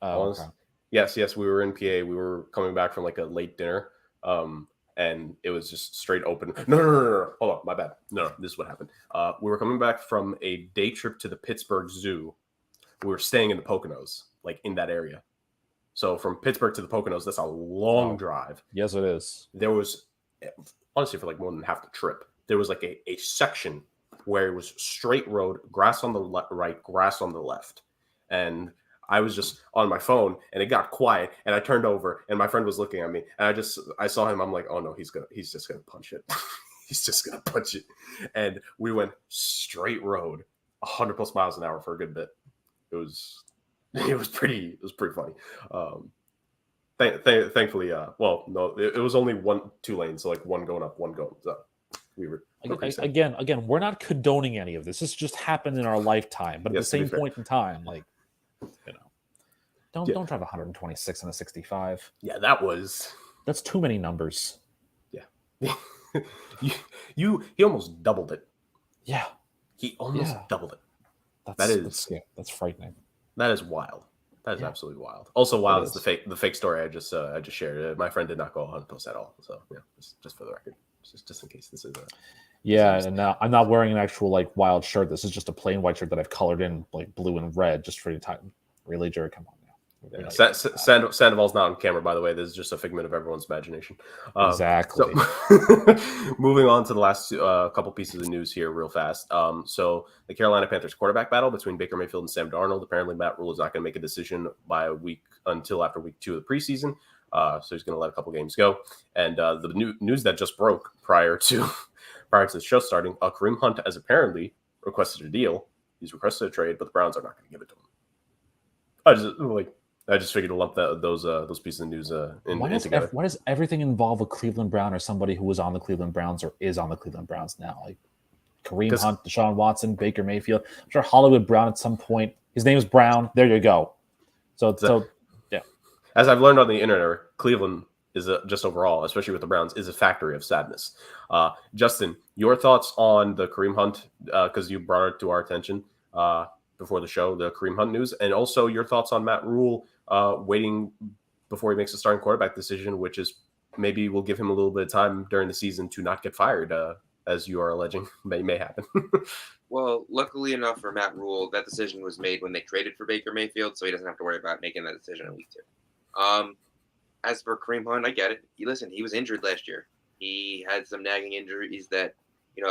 Oh, okay. Yes, we were in PA. We were coming back from like a late dinner, and it was just straight open. No. Hold on, my bad. No, this is what happened. We were coming back from a day trip to the Pittsburgh Zoo. We were staying in the Poconos, like in that area. So from Pittsburgh to the Poconos, that's a long drive. Yes, it is. There was honestly for like more than half the trip. There was like a section where it was straight road, grass on the right, grass on the left, and I was just on my phone, and it got quiet, and I turned over, and my friend was looking at me, and I saw him. I'm like, oh no, he's just gonna punch it. He's just gonna punch it, and we went straight road, 100 plus miles an hour for a good bit. It was pretty funny. Thankfully, well, no, it was only two lanes, so like one going up, one going. So we were again, we're not condoning any of this. This just happened in our lifetime, but at the same point in time, like, you know, don't drive 126 and a 65. Yeah, that's too many numbers. Yeah, he almost doubled it. Yeah, he almost doubled it. That's frightening. That is wild. That is absolutely wild. Also wild is the fake story I just shared. My friend did not go 100% at all. So yeah, just for the record, just in case this is and now I'm not wearing an actual like wild shirt. This is just a plain white shirt that I've colored in like blue and red just for your time. Really, Jared, come on now. Yeah. Sandoval's not on camera, by the way. This is just a figment of everyone's imagination. Exactly. So, moving on to the last couple pieces of news here, real fast. So the Carolina Panthers quarterback battle between Baker Mayfield and Sam Darnold. Apparently, Matt Rule is not going to make a decision until after week 2 of the preseason. So he's going to let a couple games go. And the news that just broke prior to the show starting, Kareem Hunt has apparently requested a deal. He's requested a trade, but the Browns are not going to give it to him. I just figured to lump those pieces of news in together. Why does everything involve a Cleveland Brown or somebody who was on the Cleveland Browns or is on the Cleveland Browns now? Like Kareem Hunt, Deshaun Watson, Baker Mayfield. I'm sure Hollywood Brown at some point. His name is Brown. There you go. So yeah. As I've learned on the internet, Cleveland is just overall, especially with the Browns, is a factory of sadness. Justin, your thoughts on the Kareem Hunt, because you brought it to our attention before the show, the Kareem Hunt news, and also your thoughts on Matt Rule waiting before he makes a starting quarterback decision, which is maybe will give him a little bit of time during the season to not get fired, as you are alleging may happen. Well, luckily enough for Matt Rule, that decision was made when they traded for Baker Mayfield, so he doesn't have to worry about making that decision in week 2. As for Kareem Hunt, I get it. He was injured last year. He had some nagging injuries that, he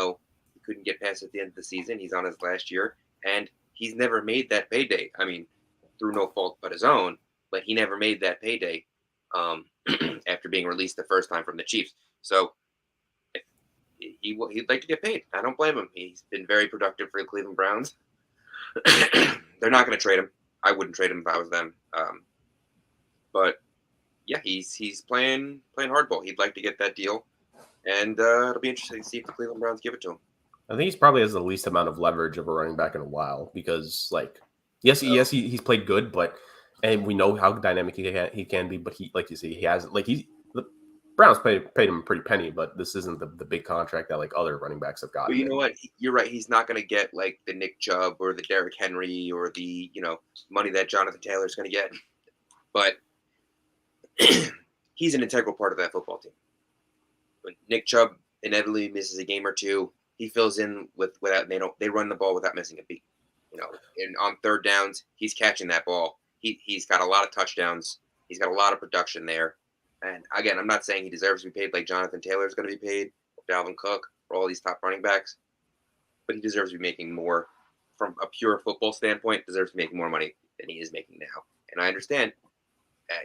couldn't get past at the end of the season. He's on his last year, and he's never made that payday. I mean, through no fault but his own, but he never made that payday after being released the first time from the Chiefs. So he'd like to get paid. I don't blame him. He's been very productive for the Cleveland Browns. They're not going to trade him. I wouldn't trade him if I was them. But yeah, he's playing hardball. He'd like to get that deal, and it'll be interesting to see if the Cleveland Browns give it to him. I think he's probably has the least amount of leverage of a running back in a while because, he's played good, and we know how dynamic he can be. But he, like you see, the Browns paid him a pretty penny, but this isn't the big contract that like other running backs have gotten. But you know what? You're right. He's not going to get like the Nick Chubb or the Derrick Henry or the money that Jonathan Taylor is going to get, but he's an integral part of that football team. When Nick Chubb inevitably misses a game or two, he fills in without they run the ball without missing a beat. And on third downs, he's catching that ball. He's got a lot of touchdowns. He's got a lot of production there. And again, I'm not saying he deserves to be paid like Jonathan Taylor is going to be paid, or Dalvin Cook, or all these top running backs, but he deserves to be making more from a pure football standpoint. Deserves to be making more money than he is making now. And I understand.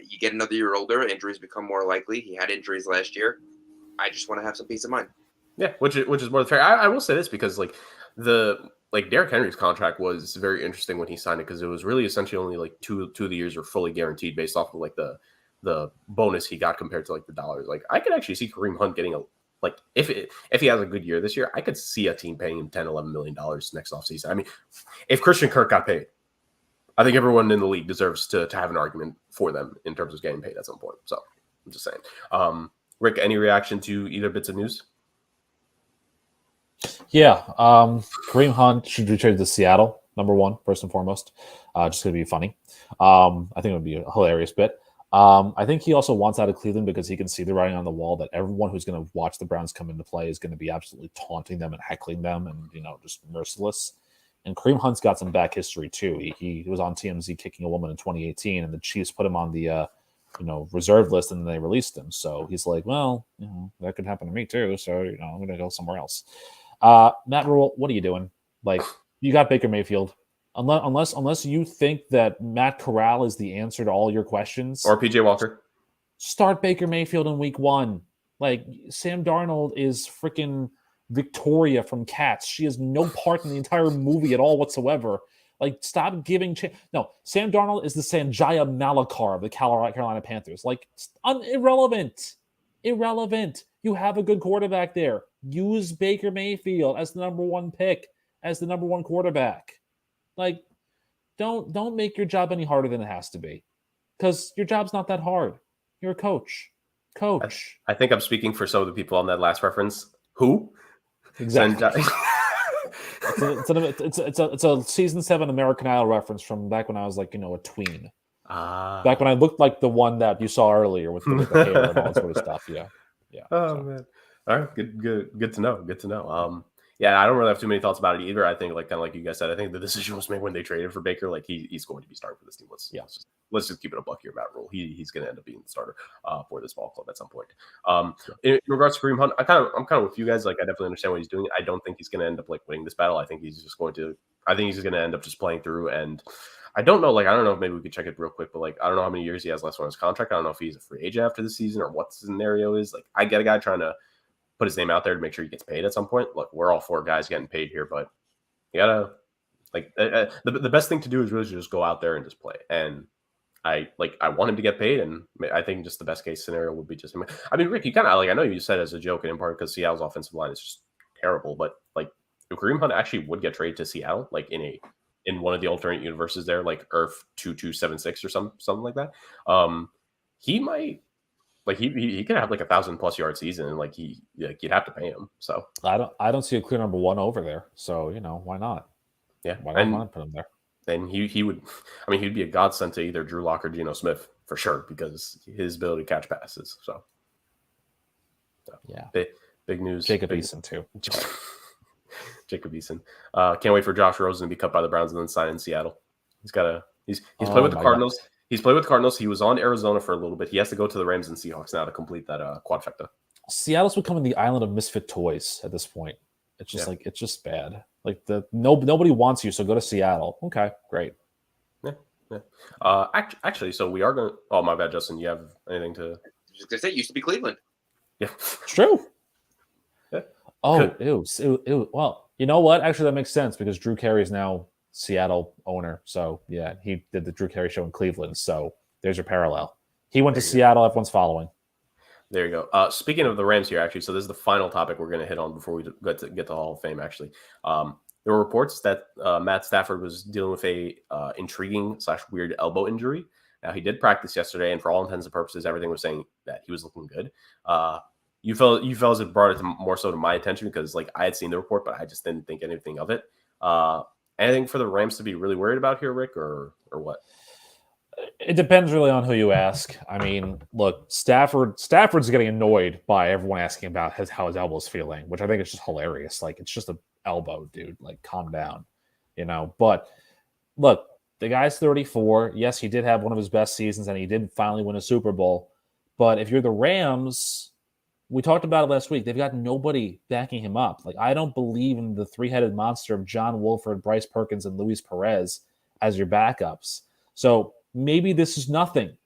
You get another year older, injuries become more likely. He had injuries last year. I just want to have some peace of mind. Yeah, which is more than fair. I will say this because Derrick Henry's contract was very interesting when he signed it because it was really essentially only like two of the years were fully guaranteed based off of like the bonus he got compared to like the dollars. Like I could actually see Kareem Hunt getting if he has a good year this year, I could see a team paying him $10-11 million next offseason. I mean, if Christian Kirk got paid, I think everyone in the league deserves to have an argument for them in terms of getting paid at some point. So I'm just saying. Rick, any reaction to either bits of news? Yeah. Kareem Hunt should be traded to Seattle, number one, first and foremost. Just going to be funny. I think it would be a hilarious bit. I think he also wants out of Cleveland because he can see the writing on the wall that everyone who's going to watch the Browns come into play is going to be absolutely taunting them and heckling them and, just merciless. And Kareem Hunt's got some back history too. He was on TMZ kicking a woman in 2018, and the Chiefs put him on the reserve list, and then they released him. So he's like, well, that could happen to me too. So I'm going to go somewhere else. Matt Rule, what are you doing? Like, you got Baker Mayfield. Unless you think that Matt Corral is the answer to all your questions, Or PJ Walker. start Baker Mayfield in week 1. Like, Sam Darnold is freaking Victoria from Cats. She has no part in the entire movie at all whatsoever. Like, stop giving no, Sam Darnold is the Sanjaya Malakar of the Carolina Panthers. Like, irrelevant. Irrelevant. You have a good quarterback there. Use Baker Mayfield as the number 1 pick, as the number 1 quarterback. Like, don't make your job any harder than it has to be. Because your job's not that hard. You're a coach. Coach. I think I'm speaking for some of the people on that last reference. Who? Exactly. It's a season 7 American Idol reference from back when I was like, a tween. Back when I looked like the one that you saw earlier with the hair and all that sort of stuff. Yeah. Man. All right. Good to know. Good to know. Yeah, I don't really have too many thoughts about it either. I think, like, kind of like you guys said, I think the decision was made when they traded for Baker. Like, he's going to be starting for this team. Let's just keep it a buck here, Matt Rule. He's going to end up being the starter for this ball club at some point. In regards to Kareem Hunt, I'm kind of with you guys. Like, I definitely understand what he's doing. I don't think he's going to end up like winning this battle. I think he's just going to end up just playing through. And I don't know. Like, I don't know if maybe we could check it real quick, but like, I don't know how many years he has left on his contract. I don't know if he's a free agent after the season or what the scenario is. Like, I get a guy trying to put his name out there to make sure he gets paid at some point. Look, we're all 4 guys getting paid here, but you gotta the best thing to do is really just go out there and just play. And I want him to get paid, and I think just the best case scenario would be just him. I mean, Rick, you kind of I know you said as a joke and in part because Seattle's offensive line is just terrible, but like if Kareem Hunt actually would get traded to Seattle, like in one of the alternate universes there, like Earth 2276 or something like that, he might. Like he could have like 1,000+ yard season, and like you'd have to pay him. So I don't see a clear number 1 over there. So why not? Yeah, why not put him there? And he would. I mean, he'd be a godsend to either Drew Lock or Geno Smith for sure because his ability to catch passes. So yeah, big news. Jacob Eason too. Jacob Eason. Can't wait for Josh Rosen to be cut by the Browns and then sign in Seattle. He's played with the Cardinals. God. He's played with the Cardinals. He was on Arizona for a little bit. He has to go to the Rams and Seahawks now to complete that quadfecta. Seattle's becoming the island of misfit toys at this point. It's just it's just bad. Like nobody wants you, so go to Seattle. Okay, great. Yeah. Actually, so we are going to... Oh, my bad, Justin. You have anything to... I was just going to say, it used to be Cleveland. Yeah. It's true. Yeah. Oh, ew. Well, you know what? Actually, that makes sense because Drew Carey is now Seattle owner. So, yeah, he did the Drew Carey show in Cleveland. So, there's your parallel. He went to Seattle. Everyone's following. There you go. Speaking of the Rams here, actually, so this is the final topic we're going to hit on before we get to Hall of Fame, actually. There were reports that Matt Stafford was dealing with a intriguing / weird elbow injury. Now, he did practice yesterday, and for all intents and purposes, everything was saying that he was looking good. You fellas had brought it more so to my attention because, like, I had seen the report, but I just didn't think anything of it. Anything for the Rams to be really worried about here, Rick, or what? It depends really on who you ask. I mean, look, Stafford's getting annoyed by everyone asking about how his elbow's feeling, which I think is just hilarious. Like, it's just an elbow, dude. Like, calm down, But look, the guy's 34. Yes, he did have one of his best seasons, and he did finally win a Super Bowl. But if you're the Rams, we talked about it last week. They've got nobody backing him up. Like, I don't believe in the 3-headed monster of John Wolford, Bryce Perkins, and Luis Perez as your backups. So maybe this is nothing,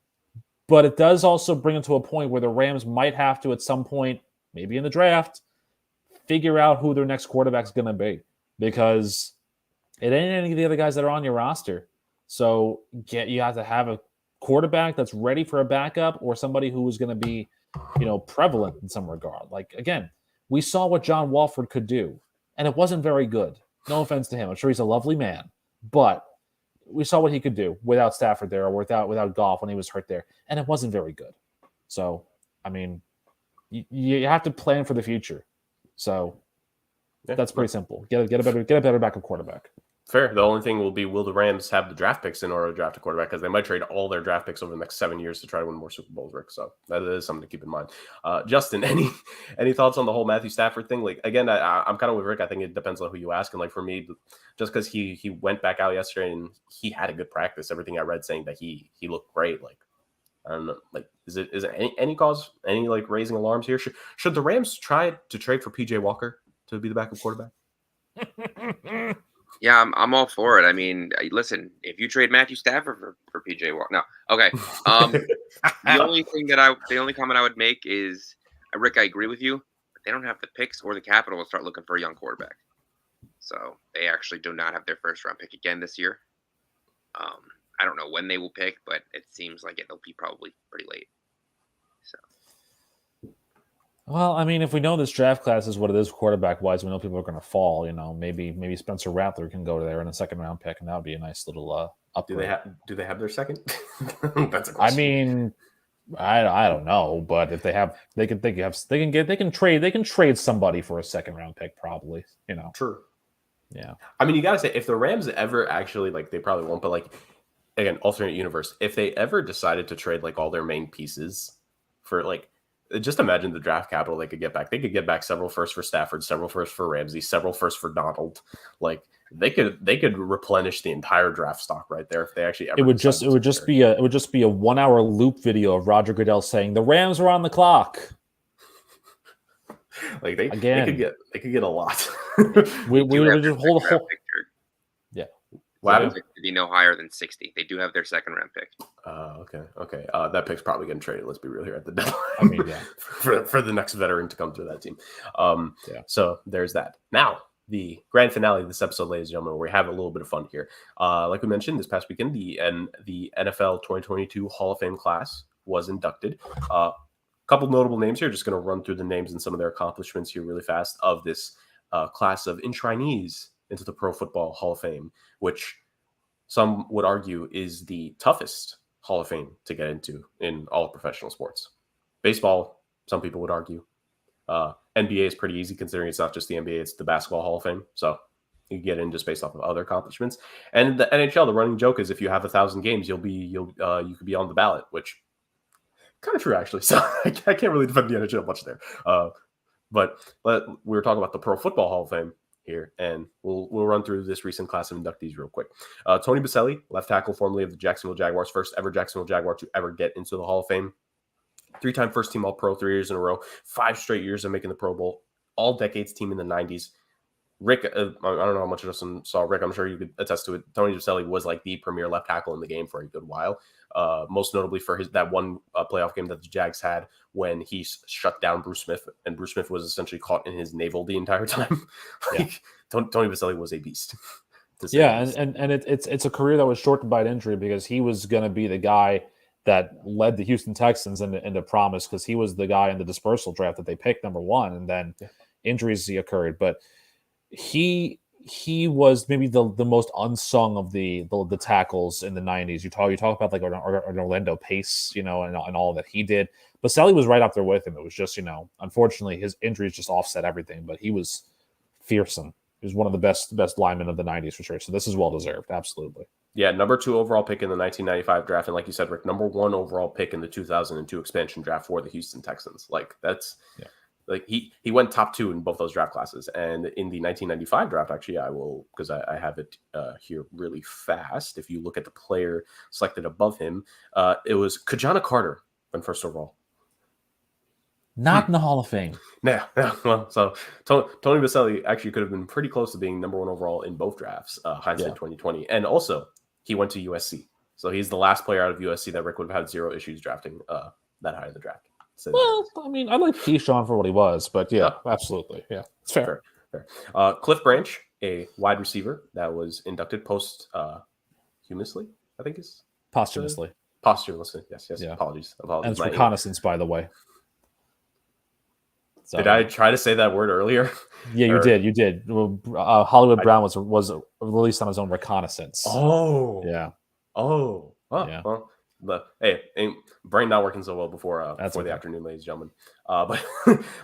but it does also bring it to a point where the Rams might have to, at some point, maybe in the draft, figure out who their next quarterback is going to be, because it ain't any of the other guys that are on your roster. So you have to have a quarterback that's ready for a backup or somebody who is going to be, prevalent in some regard. Like, again, we saw what John Wolford could do, and it wasn't very good. No offense to him. I'm sure he's a lovely man, but we saw what he could do without Stafford there or without Goff when he was hurt there, and it wasn't very good. So, I mean, you have to plan for the future. So that's pretty simple. Get a better backup quarterback. Fair. The only thing will be, will the Rams have the draft picks in order to draft a quarterback? Because they might trade all their draft picks over the next 7 years to try to win more Super Bowls, Rick. So that is something to keep in mind. Justin, any thoughts on the whole Matthew Stafford thing? Like, again, I'm kind of with Rick. I think it depends on who you ask. And like for me, just because he went back out yesterday and he had a good practice, everything I read saying that he looked great. Like, I don't know. Like, is it any cause, any like raising alarms here? Should the Rams try to trade for PJ Walker to be the backup quarterback? Yeah, I'm all for it. I mean, listen, if you trade Matthew Stafford for PJ Walker, no, okay. The only comment I would make is, Rick, I agree with you, but they don't have the picks or the capital to start looking for a young quarterback. So they actually do not have their first round pick again this year. I don't know when they will pick, but it seems like it'll be probably pretty late. So. Well, I mean, if we know this draft class is what it is quarterback wise, we know people are going to fall. Maybe Spencer Rattler can go there in a second round pick, and that would be a nice little upgrade. Do they have their second? That's a question. I mean, I don't know, but if they have, they can trade somebody for a second round pick, probably. True. Yeah. I mean, you gotta say, if the Rams ever actually, like, they probably won't, but like, again, alternate universe, if they ever decided to trade like all their main pieces for like, just imagine the draft capital they could get back. They could get back several firsts for Stafford, several firsts for Ramsey, several firsts for Donald. Like, they could replenish the entire draft stock right there if they actually ever. It would just be a 1 hour loop video of Roger Goodell saying the Rams are on the clock. Like they could get a lot. we would just hold a whole. Yeah. Wow. To be no higher than 60. They do have their second round pick. Okay. That pick's probably getting traded. Let's be real here at the deadline. I mean, yeah. for the next veteran to come through that team. So there's that. Now, the grand finale of this episode, ladies and gentlemen, where we have a little bit of fun here. Like we mentioned, this past weekend, the NFL 2022 Hall of Fame class was inducted. Couple notable names here. Just going to run through the names and some of their accomplishments here really fast of this class of enshrinees into the Pro Football Hall of Fame, which some would argue is the toughest Hall of Fame to get into in all of professional sports. Baseball, some people would argue. NBA is pretty easy considering it's not just the NBA, it's the Basketball Hall of Fame. So you get in just based off of other accomplishments. And the NHL, the running joke is if you have 1,000 games, you could be on the ballot, which kind of true actually. So I can't really defend the NHL much there. But we were talking about the Pro Football Hall of Fame here, and we'll run through this recent class of inductees real quick. Tony Baselli, left tackle formerly of the Jacksonville Jaguars, first ever Jacksonville Jaguar to ever get into the Hall of Fame. 3-time first team All-Pro 3 years in a row, 5 straight years of making the Pro Bowl, all decades team in the 90s. Rick, I don't know how much of us saw Rick. I'm sure you could attest to it. Tony Baselli was like the premier left tackle in the game for a good while. Most notably for that one playoff game that the Jags had when he shut down Bruce Smith, and Bruce Smith was essentially caught in his navel the entire time. Tony Baselli was a beast. Yeah, and it's a career that was shortened by an injury because he was going to be the guy that led the Houston Texans into promise because he was the guy in the dispersal draft that they picked number 1, and then injuries occurred. But he was maybe the most unsung of the tackles in the 90s. You talk about like an Orlando Pace, and all that he did. But Baselli was right up there with him. It was just, unfortunately his injuries just offset everything. But he was fearsome. He was one of the best linemen of the 90s for sure. So this is well deserved, absolutely. Yeah, number 2 overall pick in the 1995 draft, and like you said, Rick, number 1 overall pick in the 2002 expansion draft for the Houston Texans. Like that's. Yeah. Like he went top 2 in both those draft classes. And in the 1995 draft, actually, I will, because I have it here really fast. If you look at the player selected above him, it was Kajana Carter went first overall. Not in the Hall of Fame. Yeah. Well, so Tony Baselli actually could have been pretty close to being number 1 overall in both drafts, hindsight 2020. And also, he went to USC. So he's the last player out of USC that Rick would have had 0 issues drafting that high in the draft. So, well, I mean, I like Keyshawn for what he was, but yeah, absolutely. Yeah, it's fair. Cliff Branch, a wide receiver that was inducted posthumously, I think is posthumously. Posthumously, yes. Yeah. Apologies. And it's reconnaissance, by the way. So, did I try to say that word earlier? Yeah, you did. Hollywood Brown was released on his own reconnaissance. Oh, yeah. Oh, yeah. Well, brain not working so well before the afternoon, ladies and gentlemen.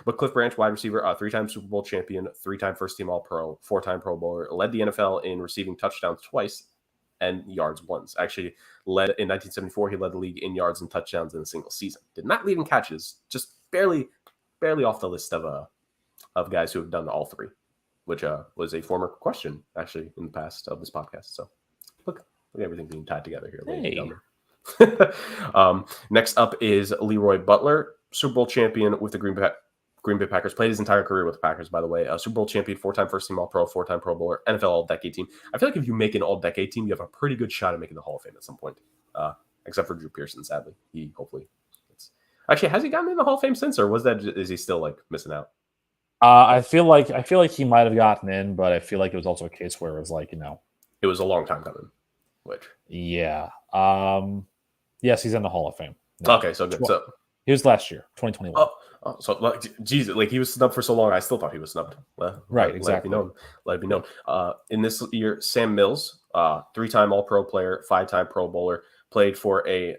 But Cliff Branch, wide receiver, 3-time Super Bowl champion, 3-time first team All-Pro, 4-time Pro Bowler, led the NFL in receiving touchdowns twice and yards once. Actually, led in 1974, he led the league in yards and touchdowns in a single season. Did not lead in catches, just barely off the list of guys who have done all 3, which was a former question actually in the past of this podcast. So look at everything being tied together here. Hey. Next up is Leroy Butler, Super Bowl champion with the Green Bay Packers. Played his entire career with the Packers, by the way. Super Bowl champion, 4-time first-team All-Pro, 4-time Pro Bowler, NFL All-Decade team. I feel like if you make an All-Decade team, you have a pretty good shot at making the Hall of Fame at some point. Except for Drew Pearson, sadly. He hopefully... Actually, has he gotten in the Hall of Fame since, or is he still like missing out? I feel like he might have gotten in, but I feel like it was also a case where it was like, it was a long time coming. Yeah. Yes, he's in the Hall of Fame. No. Okay, so good. So he was last year, 2021. So like, Jesus, like he was snubbed for so long. I still thought he was snubbed. Right, exactly. Let it be known. In this year, Sam Mills, 3-time All-Pro player, 5-time Pro Bowler, played for a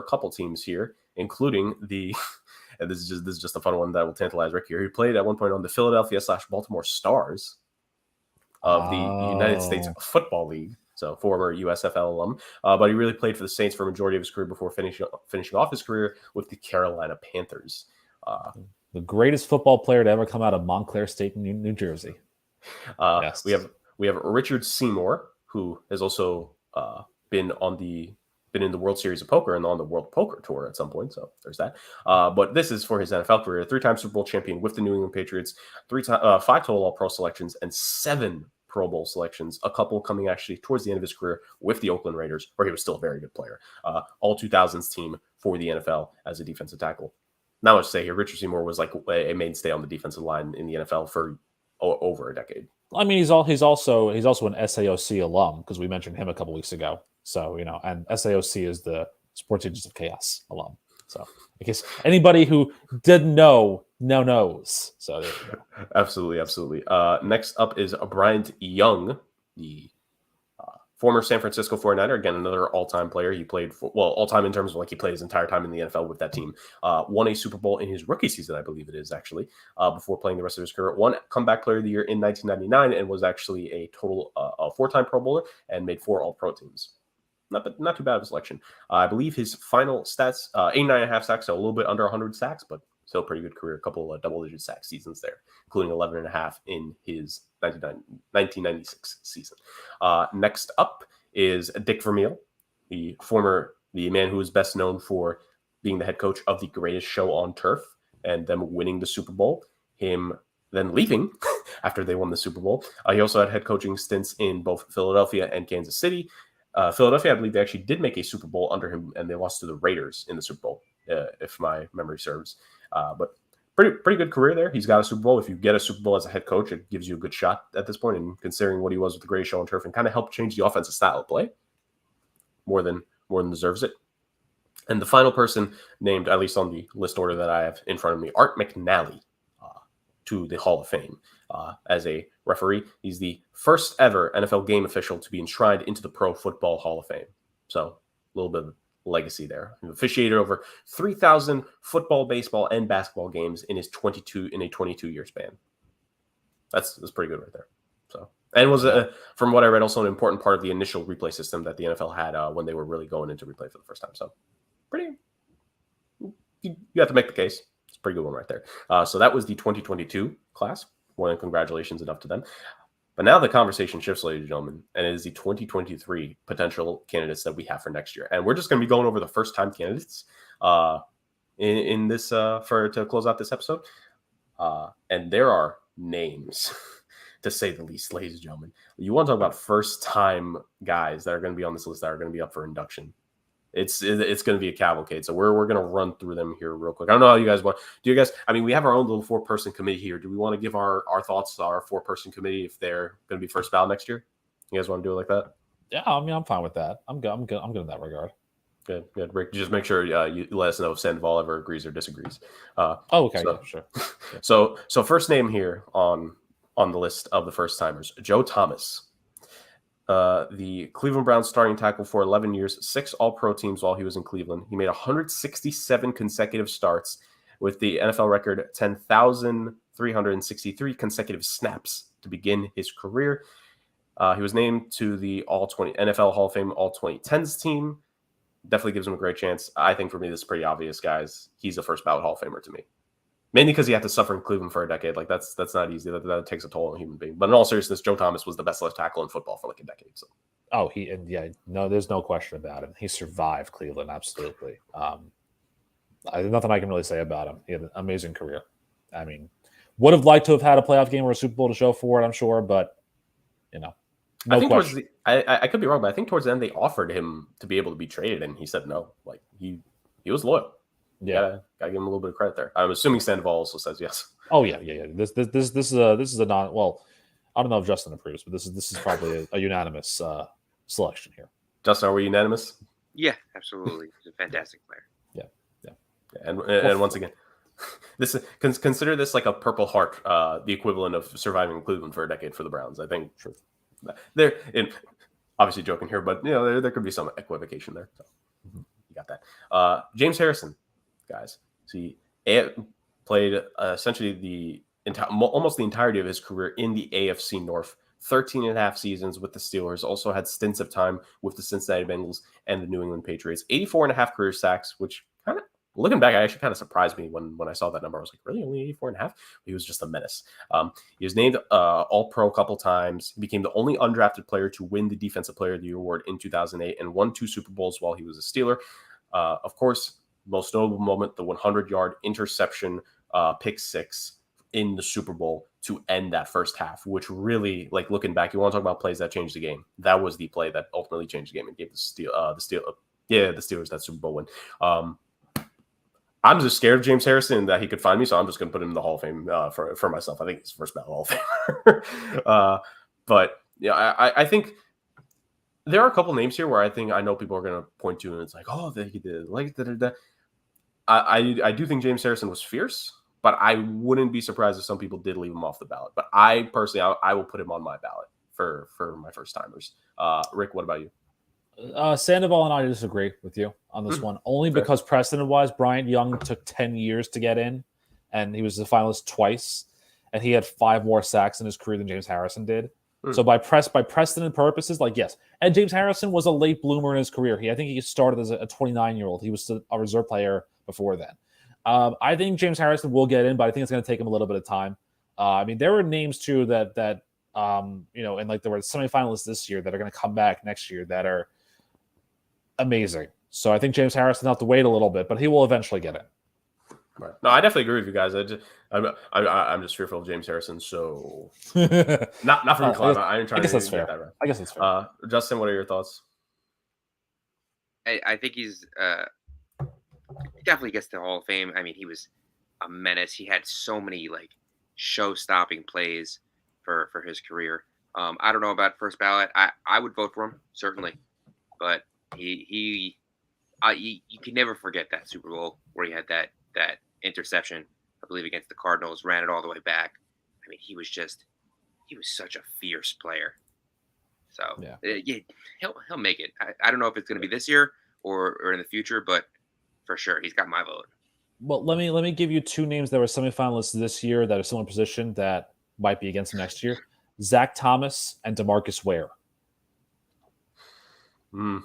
couple teams here, including the. And this is just a fun one that will tantalize Rick here. He played at one point on the Philadelphia/Baltimore Stars of the United States Football League. So former USFL alum, but he really played for the Saints for a majority of his career before finishing off his career with the Carolina Panthers. The greatest football player to ever come out of Montclair State, New Jersey. Yes. We have Richard Seymour, who has also been in the World Series of Poker and on the World Poker Tour at some point. So there's that. But this is for his NFL career. 3-time Super Bowl champion with the New England Patriots, 5 total All-Pro selections, and 7 Pro Bowl selections, a couple coming actually towards the end of his career with the Oakland Raiders, where he was still a very good player. All 2000s team for the NFL as a defensive tackle. Not much to say here. Richard Seymour was like a mainstay on the defensive line in the NFL for over a decade. I mean, he's also an SAOC alum, because we mentioned him a couple weeks ago. So, and SAOC is the Sports Agents of Chaos alum. So I guess anybody who didn't know now knows. So there you go. Absolutely. Next up is Bryant Young, the former San Francisco 49er. Again, another all-time player. He played all-time in terms of like he played his entire time in the NFL with that team. Won a Super Bowl in his rookie season, I believe it is actually, before playing the rest of his career. Won Comeback Player of the Year in 1999 and was actually a total 4-time Pro Bowler and made 4 All-Pro teams. Not too bad of a selection. I believe his final stats, 89.5 sacks, so a little bit under 100 sacks, but still pretty good career. A couple of double-digit sack seasons there, including 11.5 in his 1996 season. Next up is Dick Vermeil, the man who is best known for being the head coach of the Greatest Show on Turf and them winning the Super Bowl. Him then leaving after they won the Super Bowl. He also had head coaching stints in both Philadelphia and Kansas City. Philadelphia, I believe they actually did make a Super Bowl under him, and they lost to the Raiders in the Super Bowl, if my memory serves. But pretty good career there. He's got a Super Bowl. If you get a Super Bowl as a head coach, it gives you a good shot at this point. And considering what he was with the Greatest Show on Turf, and kind of helped change the offensive style of play, more than deserves it. And the final person named, at least on the list order that I have in front of me, Art McNally, to the Hall of Fame as a referee. He's the first ever NFL game official to be enshrined into the Pro Football Hall of Fame. So a little bit of legacy there. He officiated over 3,000 football, baseball, and basketball games in a 22-year span. That's pretty good right there. So, and was from what I read, also an important part of the initial replay system that the NFL had when they were really going into replay for the first time. So you have to make the case. It's a pretty good one right there. So that was the 2022 class. Well, congratulations enough to them. But now the conversation shifts, ladies and gentlemen, and it is the 2023 potential candidates that we have for next year. And we're just going to be going over the first-time candidates in this to close out this episode. And there are names, to say the least, ladies and gentlemen. You want to talk about first-time guys that are going to be on this list that are going to be up for induction. It's going to be a cavalcade. So we're going to run through them here real quick. I don't know how you guys want. Do you guys, I mean, we have our own little 4-person committee here. Do we want to give our thoughts to our 4-person committee if they're going to be first ballot next year? You guys want to do it like that? Yeah, I mean, I'm fine with that. I'm good in that regard. Good. Rick, just make sure you let us know if Sandoval ever agrees or disagrees. Okay, yeah, sure. So first name here on the list of the first timers, Joe Thomas. The Cleveland Browns starting tackle for 11 years, 6 All-Pro teams while he was in Cleveland. He made 167 consecutive starts with the NFL record 10,363 consecutive snaps to begin his career. He was named to the NFL Hall of Fame All-2010s team. Definitely gives him a great chance. I think for me, this is pretty obvious, guys. He's a first ballot Hall of Famer to me. Mainly because he had to suffer in Cleveland for a decade. Like that's not easy. That takes a toll on a human being. But in all seriousness, Joe Thomas was the best left tackle in football for like a decade. So Oh, there's no question about it. He survived Cleveland, absolutely. There's nothing I can really say about him. He had an amazing career. I mean, would have liked to have had a playoff game or a Super Bowl to show for it, I'm sure, but no I think question. I could be wrong, but I think towards the end they offered him to be able to be traded, and he said no. Like he was loyal. Yeah, gotta give him a little bit of credit there. I'm assuming Sandoval also says yes. Oh yeah. This is a non. Well, I don't know if Justin approves, but this is probably a unanimous selection here. Justin, are we unanimous? Yeah, absolutely. He's a fantastic player. Yeah. And once again, this consider this like a Purple Heart, the equivalent of surviving Cleveland for a decade for the Browns. I think they're obviously joking here, but there could be some equivocation there. So you got that. James Harrison, guys. See, played essentially almost the entirety of his career in the AFC North. 13 and a half seasons with the Steelers, also had stints of time with the Cincinnati Bengals and the New England Patriots. 84 and a half career sacks, which kind of, looking back, actually kind of surprised me when I saw that number. I was like, really? Only 84 and a half? He was just a menace. He was named All-Pro a couple times. He became the only undrafted player to win the Defensive Player of the Year award in 2008 and won 2 Super Bowls while he was a Steeler. Of course, most notable moment, the 100-yard interception pick six in the Super Bowl to end that first half, which really, like looking back, you want to talk about plays that changed the game. That was the play that ultimately changed the game and gave the Steelers that Super Bowl win. I'm just scared of James Harrison that he could find me, so I'm just going to put him in the Hall of Fame for myself. I think he's first ballot Hall of Famer. But I think there are a couple names here where I know people are going to point to, and it's like, oh, he did like that. I do think James Harrison was fierce, but I wouldn't be surprised if some people did leave him off the ballot. But I personally, I will put him on my ballot for my first timers. Rick, what about you? Sandoval and I disagree with you on this one, only because precedent-wise, Bryant Young took 10 years to get in, and he was the finalist twice, and he had 5 more sacks in his career than James Harrison did. So by precedent purposes, like yes, and James Harrison was a late bloomer in his career. I think he started as a 29-year-old. He was a reserve player before then. I think James Harrison will get in, but I think it's going to take him a little bit of time. I mean, there were names too that and like there were semifinalists this year that are going to come back next year that are amazing. So I think James Harrison will have to wait a little bit, but he will eventually get in. Right. No, I definitely agree with you guys. I'm just fearful of James Harrison. So not from Clyde. I'm trying to that's fair. Get that right. I guess that's fair. Justin, what are your thoughts? I think he's he definitely gets to the Hall of Fame. I mean, he was a menace. He had so many like show-stopping plays for his career. I don't know about first ballot. I would vote for him certainly, but you can never forget that Super Bowl where he had that interception, I believe, against the Cardinals, ran it all the way back. I mean, he was such a fierce player. So yeah, he'll make it. I don't know if it's going to be this year or in the future, but for sure, he's got my vote. Well, let me give you 2 names that were semifinalists this year that are similar position that might be against him next year: Zach Thomas and DeMarcus Ware.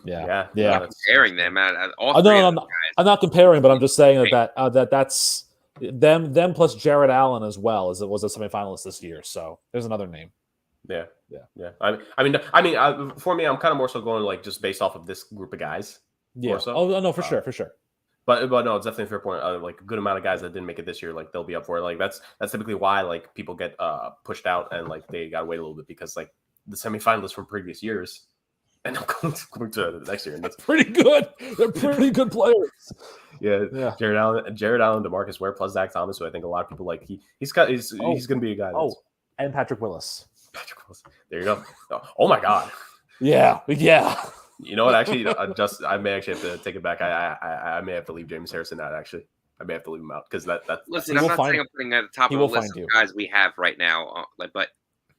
Yeah. Comparing them, I'm not comparing, but I'm just saying that's them plus Jared Allen as well as it was a semifinalist this year. So there's another name. Yeah. I mean, for me, I'm kind of more so going like just based off of this group of guys. Yeah. So. Oh no, for sure. But no, it's definitely a fair point. Like a good amount of guys that didn't make it this year, like they'll be up for it. Like that's typically why like people get pushed out and like they gotta wait a little bit because like the semifinalists from previous years and I'm going to the next year, and that's pretty good. They're pretty good players. Yeah. Jared Allen, DeMarcus Ware plus Zach Thomas, who I think a lot of people like. He's going to be a guy. And Patrick Willis. There you go. Oh my God. Yeah. You know what? Actually, I may actually have to take it back. I may have to leave James Harrison out. Actually, I may have to leave him out because Listen, I'm not saying I'm putting at the top of the list of guys we have right now. But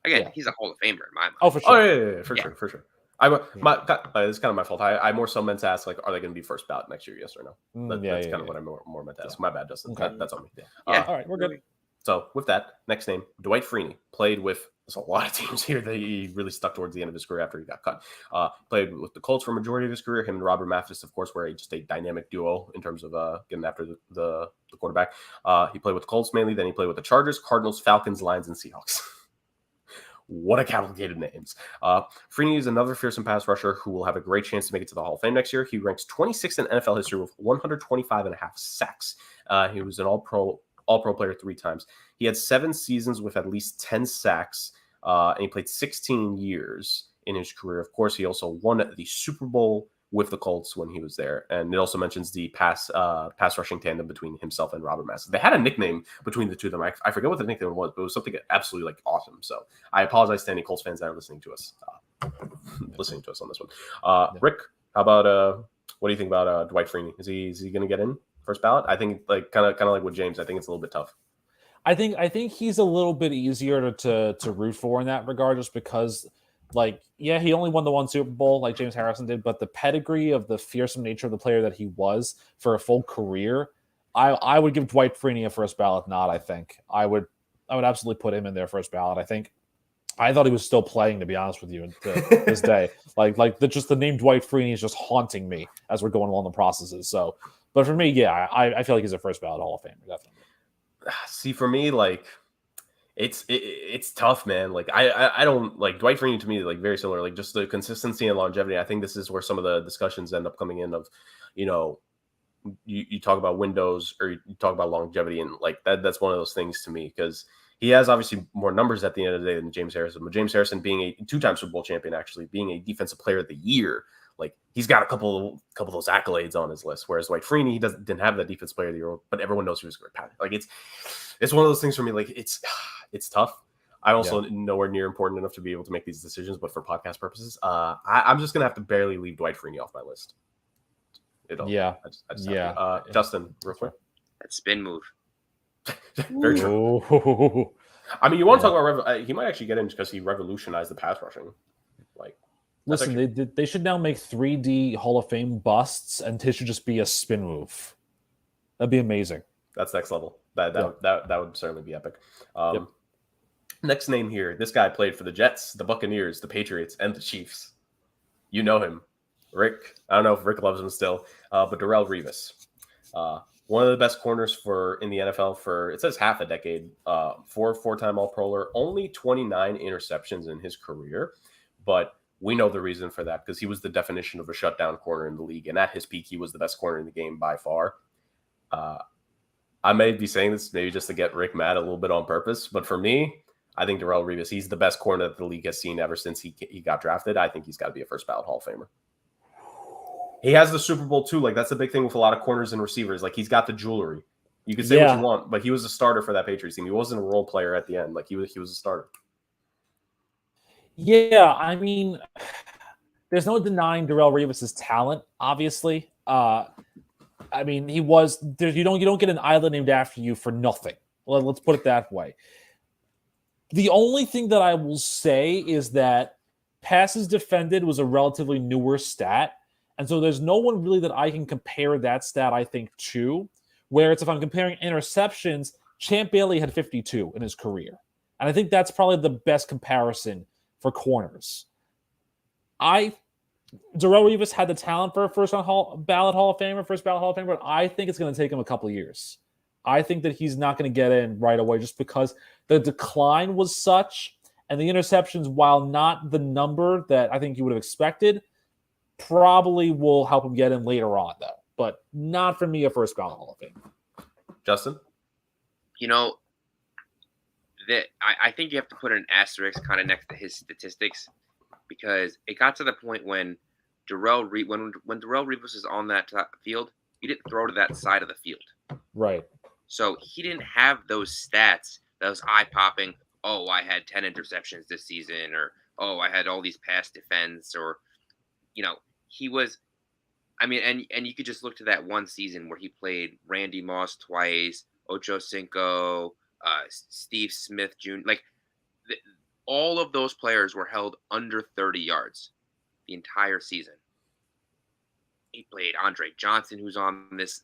again, he's a Hall of Famer in my mind. Oh, for sure. Oh yeah, for sure. It's kind of my fault. I more so meant to ask, like, are they going to be first ballot next year? Yes or no? That's kind of what I more meant to ask. My bad, Justin. Okay. That's on me. Yeah. All right, we're good. So with that, next name, Dwight Freeney, played with. There's a lot of teams here that he really stuck towards the end of his career after he got cut. Played with the Colts for a majority of his career. Him and Robert Mathis, of course, were just a dynamic duo in terms of getting after the quarterback. He played with the Colts mainly. Then he played with the Chargers, Cardinals, Falcons, Lions, and Seahawks. What a cavalcade of names. Freeney is another fearsome pass rusher who will have a great chance to make it to the Hall of Fame next year. He ranks 26th in NFL history with 125 and a half sacks. He was an all-pro player 3 times. He had 7 seasons with at least 10 sacks, and he played 16 years in his career. Of course, he also won the Super Bowl with the Colts when he was there. And it also mentions the pass rushing tandem between himself and Robert Masson. They had a nickname between the two of them. I forget what the nickname was, but it was something absolutely like awesome. So I apologize to any Colts fans that are listening to us on this one. Rick, how about what do you think about Dwight Freeney? Is he going to get in first ballot? I think like kind of like with James. I think it's a little bit tough. I think he's a little bit easier to root for in that regard, just because, like, yeah, he only won the 1 Super Bowl like James Harrison did, but the pedigree of the fearsome nature of the player that he was for a full career, I would give Dwight Freeney a first ballot nod. I think I would absolutely put him in there first ballot. I thought he was still playing, to be honest with you, to this day. Just the name Dwight Freeney is just haunting me as we're going along the processes. So, but for me, yeah, I feel like he's a first ballot Hall of Famer, definitely. See, for me, like, it's tough, man. Like I don't like Dwight Freeney to me, like very similar, like just the consistency and longevity. I think this is where some of the discussions end up coming in of, you talk about windows or you talk about longevity, and like that's one of those things to me, because he has obviously more numbers at the end of the day than James Harrison. But James Harrison, being a 2-time Super Bowl champion, actually being a defensive player of the year, like he's got a couple of those accolades on his list. Whereas Dwight Freeney, he didn't have that defensive player of the year, but everyone knows he was a great passer. Like it's one of those things for me. Like it's tough. I'm also nowhere near important enough to be able to make these decisions, but for podcast purposes, I'm just gonna have to barely leave Dwight Freeney off my list. Justin, real quick. That spin move. Very true. I mean, you want to talk about he might actually get in because he revolutionized the pass rushing. Like, listen, they should now make 3D Hall of Fame busts, and it should just be a spin move. That'd be amazing. That's next level. That would certainly be epic. Next name here. This guy played for the Jets, the Buccaneers, the Patriots, and the Chiefs. You know him, Rick. I don't know if Rick loves him still, but Darrelle Revis. One of the best corners in the NFL for, it says, half a decade. 4-time All-Proler, only 29 interceptions in his career, but we know the reason for that, because he was the definition of a shutdown corner in the league, and at his peak, he was the best corner in the game by far. I may be saying this maybe just to get Rick mad a little bit on purpose, but for me, I think Darrelle Revis, he's the best corner that the league has seen ever since he got drafted. I think he's got to be a first ballot Hall of Famer. He has the Super Bowl too. Like, that's the big thing with a lot of corners and receivers. Like, he's got the jewelry. You can say what you want, but he was a starter for that Patriots team. He wasn't a role player at the end. Like, he was a starter. Yeah, I mean, there's no denying Darrelle Revis' talent, obviously. I mean, he was there. You don't get an island named after you for nothing. Let's put it that way. The only thing that I will say is that passes defended was a relatively newer stat. And so there's no one really that I can compare that stat, I think, to. Where it's, if I'm comparing interceptions, Champ Bailey had 52 in his career. And I think that's probably the best comparison for corners. Darrelle Revis had the talent for a first ballot Hall of Famer, but I think it's going to take him a couple of years. I think that he's not going to get in right away just because the decline was such, and the interceptions, while not the number that I think you would have expected, probably will help him get in later on, though. But not for me a first ballot Hall of Fame. Justin? I think you have to put an asterisk kind of next to his statistics, because it got to the point when Darrelle Revis was on that field, he didn't throw to that side of the field. Right. So he didn't have those stats, those eye-popping, oh, I had 10 interceptions this season, or, oh, I had all these pass defense, or, he was, I mean, and you could just look to that one season where he played Randy Moss twice, Ocho Cinco, Steve Smith Jr. Like, all of those players were held under 30 yards the entire season. He played Andre Johnson, who's on this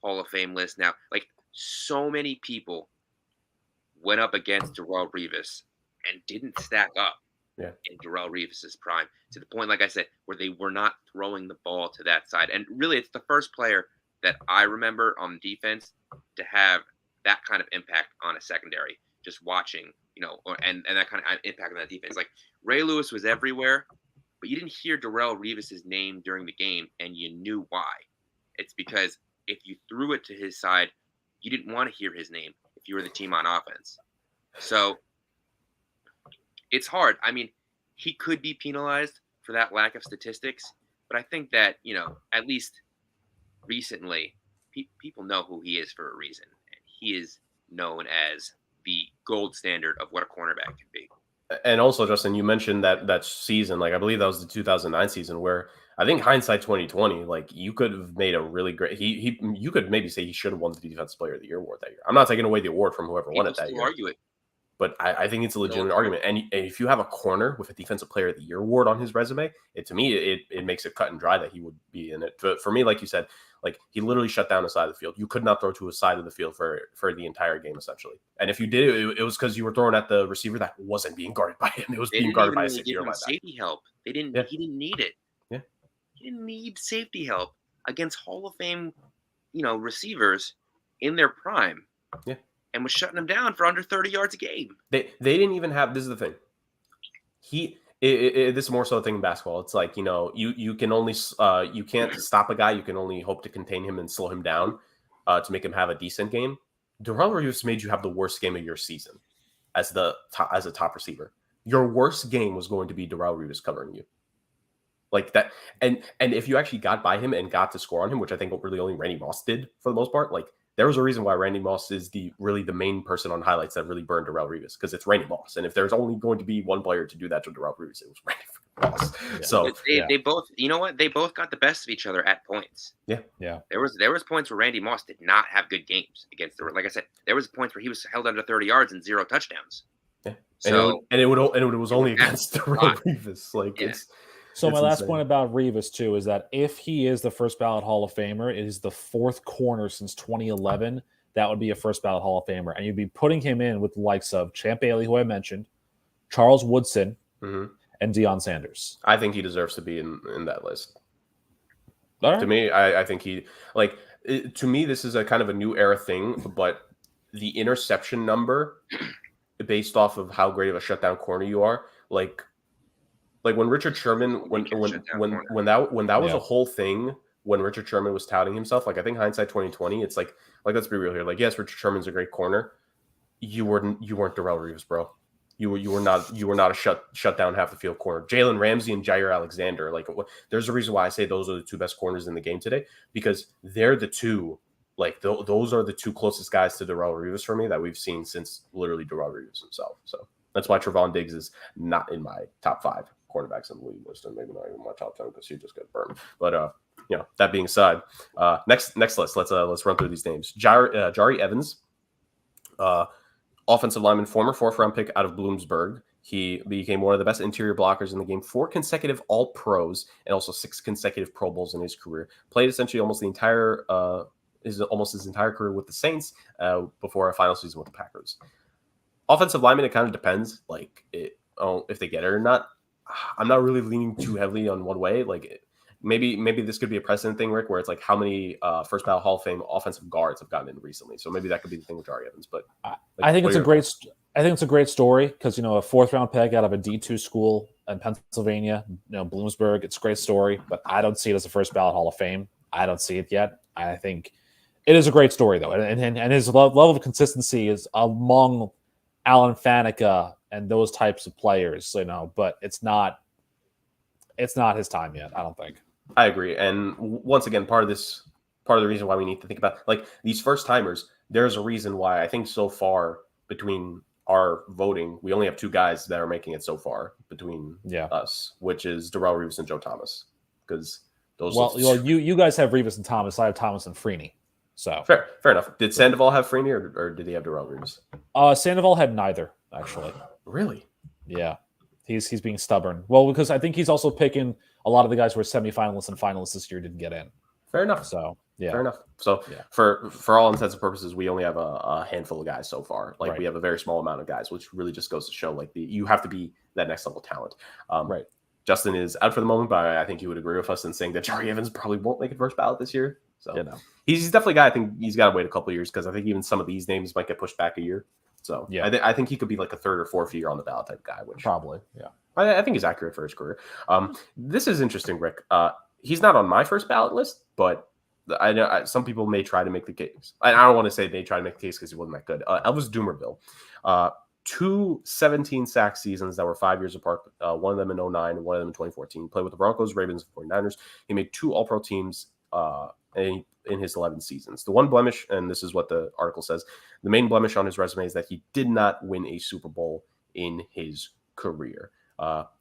Hall of Fame list now. Like, so many people went up against Darrelle Revis and didn't stack up in Darrelle Revis's prime, to the point, like I said, where they were not throwing the ball to that side. And really, it's the first player that I remember on defense to have that kind of impact on a secondary. Just watching, and that kind of impact on that defense. Like Ray Lewis was everywhere, but you didn't hear Darrelle Revis's name during the game, and you knew why. It's because if you threw it to his side, you didn't want to hear his name if you were the team on offense. So it's hard. I mean, he could be penalized for that lack of statistics, but I think that, at least recently, people know who he is for a reason. And he is known as the gold standard of what a cornerback can be. And also, Justin, you mentioned that season, like I believe that was the 2009 season, where I think hindsight 2020, like you could have made a really great. You could maybe say he should have won the Defensive Player of the Year award that year. I'm not taking away the award from whoever won it that year. Argue it. But I think it's a legitimate argument. And if you have a corner with a Defensive Player of the Year award on his resume, to me, it makes it cut and dry that he would be in it. For me, like you said, like he literally shut down a side of the field. You could not throw to a side of the field for the entire game, essentially. And if you did, it was because you were throwing at the receiver that wasn't being guarded by him. It was being guarded by a 6-year linebacker. Safety help. He didn't need it. Yeah. He didn't need safety help against Hall of Fame, receivers in their prime. Yeah. And was shutting them down for under 30 yards a game. They didn't even have. This is the thing. This is more so a thing in basketball. It's like you can only you can't stop a guy. You can only hope to contain him and slow him down to make him have a decent game. Darrelle Revis made you have the worst game of your season as a top receiver. Your worst game was going to be Darrelle Revis covering you. Like that, and if you actually got by him and got to score on him, which I think really only Randy Moss did for the most part, like. There was a reason why Randy Moss is really the main person on highlights that really burned Darrelle Revis, because it's Randy Moss. And if there's only going to be one player to do that to Darrelle Revis, it was Randy Moss. Yeah. So they both, they both got the best of each other at points. Yeah. There was points where Randy Moss did not have good games against like I said, there was points where he was held under 30 yards and 0 touchdowns. Yeah. So it was only against Darrelle Revis. Like it's. So my last point about Revis, too, is that if he is the first ballot Hall of Famer, it is the 4th corner since 2011. That would be a first ballot Hall of Famer. And you'd be putting him in with the likes of Champ Bailey, who I mentioned, Charles Woodson, and Deion Sanders. I think he deserves to be in that list. All right. To me, I think to me, this is a kind of a new era thing, but the interception number based off of how great of a shutdown corner you are, like when Richard Sherman, when that was a whole thing, when Richard Sherman was touting himself, like I think hindsight 2020, it's like let's be real here. Like, yes, Richard Sherman's a great corner. You weren't Darrelle Revis, bro. You were not a shut down half the field corner. Jalen Ramsey and Jair Alexander, like there's a reason why I say those are the 2 best corners in the game today, because they're the 2. Like those are the 2 closest guys to Darrelle Revis for me that we've seen since literally Darrelle Revis himself. So that's why Trevon Diggs is not in my top 5 cornerbacks in the league list, and maybe not even my top 10 because he just got burned. But that being said, next list, let's run through these names. Jari Evans, offensive lineman, former 4th-round pick out of Bloomsburg. He became one of the best interior blockers in the game, 4 consecutive All-Pros, and also 6 consecutive Pro Bowls in his career. Played essentially almost his entire career with the Saints before a final season with the Packers. Offensive lineman, it kind of depends, if they get it or not. I'm not really leaning too heavily on one way. Like maybe this could be a precedent thing, Rick, where it's like how many first ballot Hall of Fame offensive guards have gotten in recently. So maybe that could be the thing with Jari Evans. But I think it's a great story because a 4th-round pick out of a D2 school in Pennsylvania, Bloomsburg. It's a great story, but I don't see it as a first ballot Hall of Fame. I don't see it yet. I think it is a great story though, and his level of consistency is among Alan Faneca and those types of players, but it's not his time yet, I don't think. I agree. And once again, part of the reason why we need to think about these first timers, there's a reason why I think so far between our voting, we only have 2 guys that are making it so far between us, which is Darrelle Revis and Joe Thomas. Because those you guys have Revis and Thomas, I have Thomas and Freeney. So fair enough. Did Sandoval have Freeney or did he have Darrelle Revis? Sandoval had neither, actually. Really? Yeah. He's being stubborn. Well, because I think he's also picking a lot of the guys who were semifinalists and finalists this year didn't get in. Fair enough. So yeah. Fair enough. So for all intents and purposes, we only have a handful of guys so far. We have a very small amount of guys, which really just goes to show you have to be that next level talent. Right. Justin is out for the moment, but I think he would agree with us in saying that Jari Evans probably won't make it first ballot this year. So he's definitely a guy. I think he's got to wait a couple of years because I think even some of these names might get pushed back a year. So Yeah. I think he could be like a third or fourth year on the ballot type guy, which Probably, yeah. I think he's accurate for his career. This is interesting, Rick. He's not on my first ballot list, but I know some people may try to make the case. I don't want to say they try to make the case because he wasn't that good. Elvis Dumervil, 2 17 sack seasons that were 5 years apart. One of them in 09 and one of them in 2014. Played with the Broncos, Ravens, and 49ers. He made 2 All-Pro teams in his 11 seasons. The one blemish, and this is what the article says, the main blemish on his resume is that he did not win a Super Bowl in his career.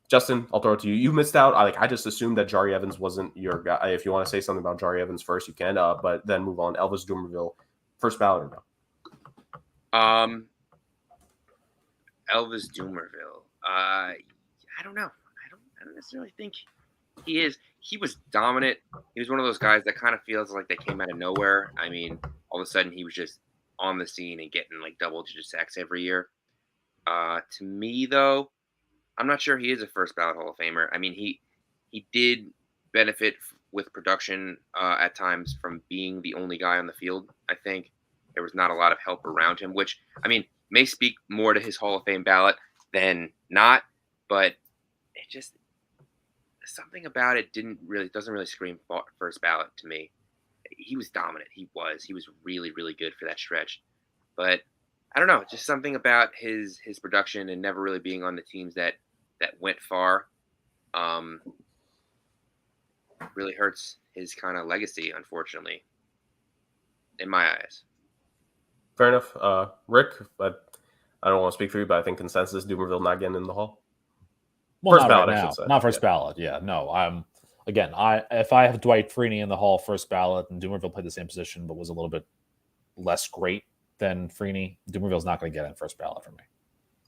Justin, I'll throw it to you. You missed out. I just assumed that Jari Evans wasn't your guy. If you want to say something about Jari Evans first, you can. But then move on. Elvis Dumervil, first ballot or no? Elvis Dumervil. I don't know. I don't necessarily think he is. He was dominant. He was one of those guys that kind of feels like they came out of nowhere. I mean, all of a sudden he was just on the scene and getting like double-digit sacks every year. To me, though, I'm not sure he is a first ballot Hall of Famer. I mean, he did benefit with production at times from being the only guy on the field. I think there was not a lot of help around him, which, I mean, may speak more to his Hall of Fame ballot than not, but it just, something about it doesn't really scream first ballot to me. He was dominant. He was really, really good for that stretch, but I don't know, just something about his production and never really being on the teams that went far really hurts his kind of legacy, unfortunately, in my eyes. Fair enough. Rick, but I don't want to speak for you, but I think consensus Dumervil not getting in the Hall. Well, First not ballot, right I now. should say. Not first ballot. Yeah, no. If I have Dwight Freeney in the Hall first ballot and Dumervil played the same position but was a little bit less great than Freeney, Dumervil's not going to get in first ballot for me.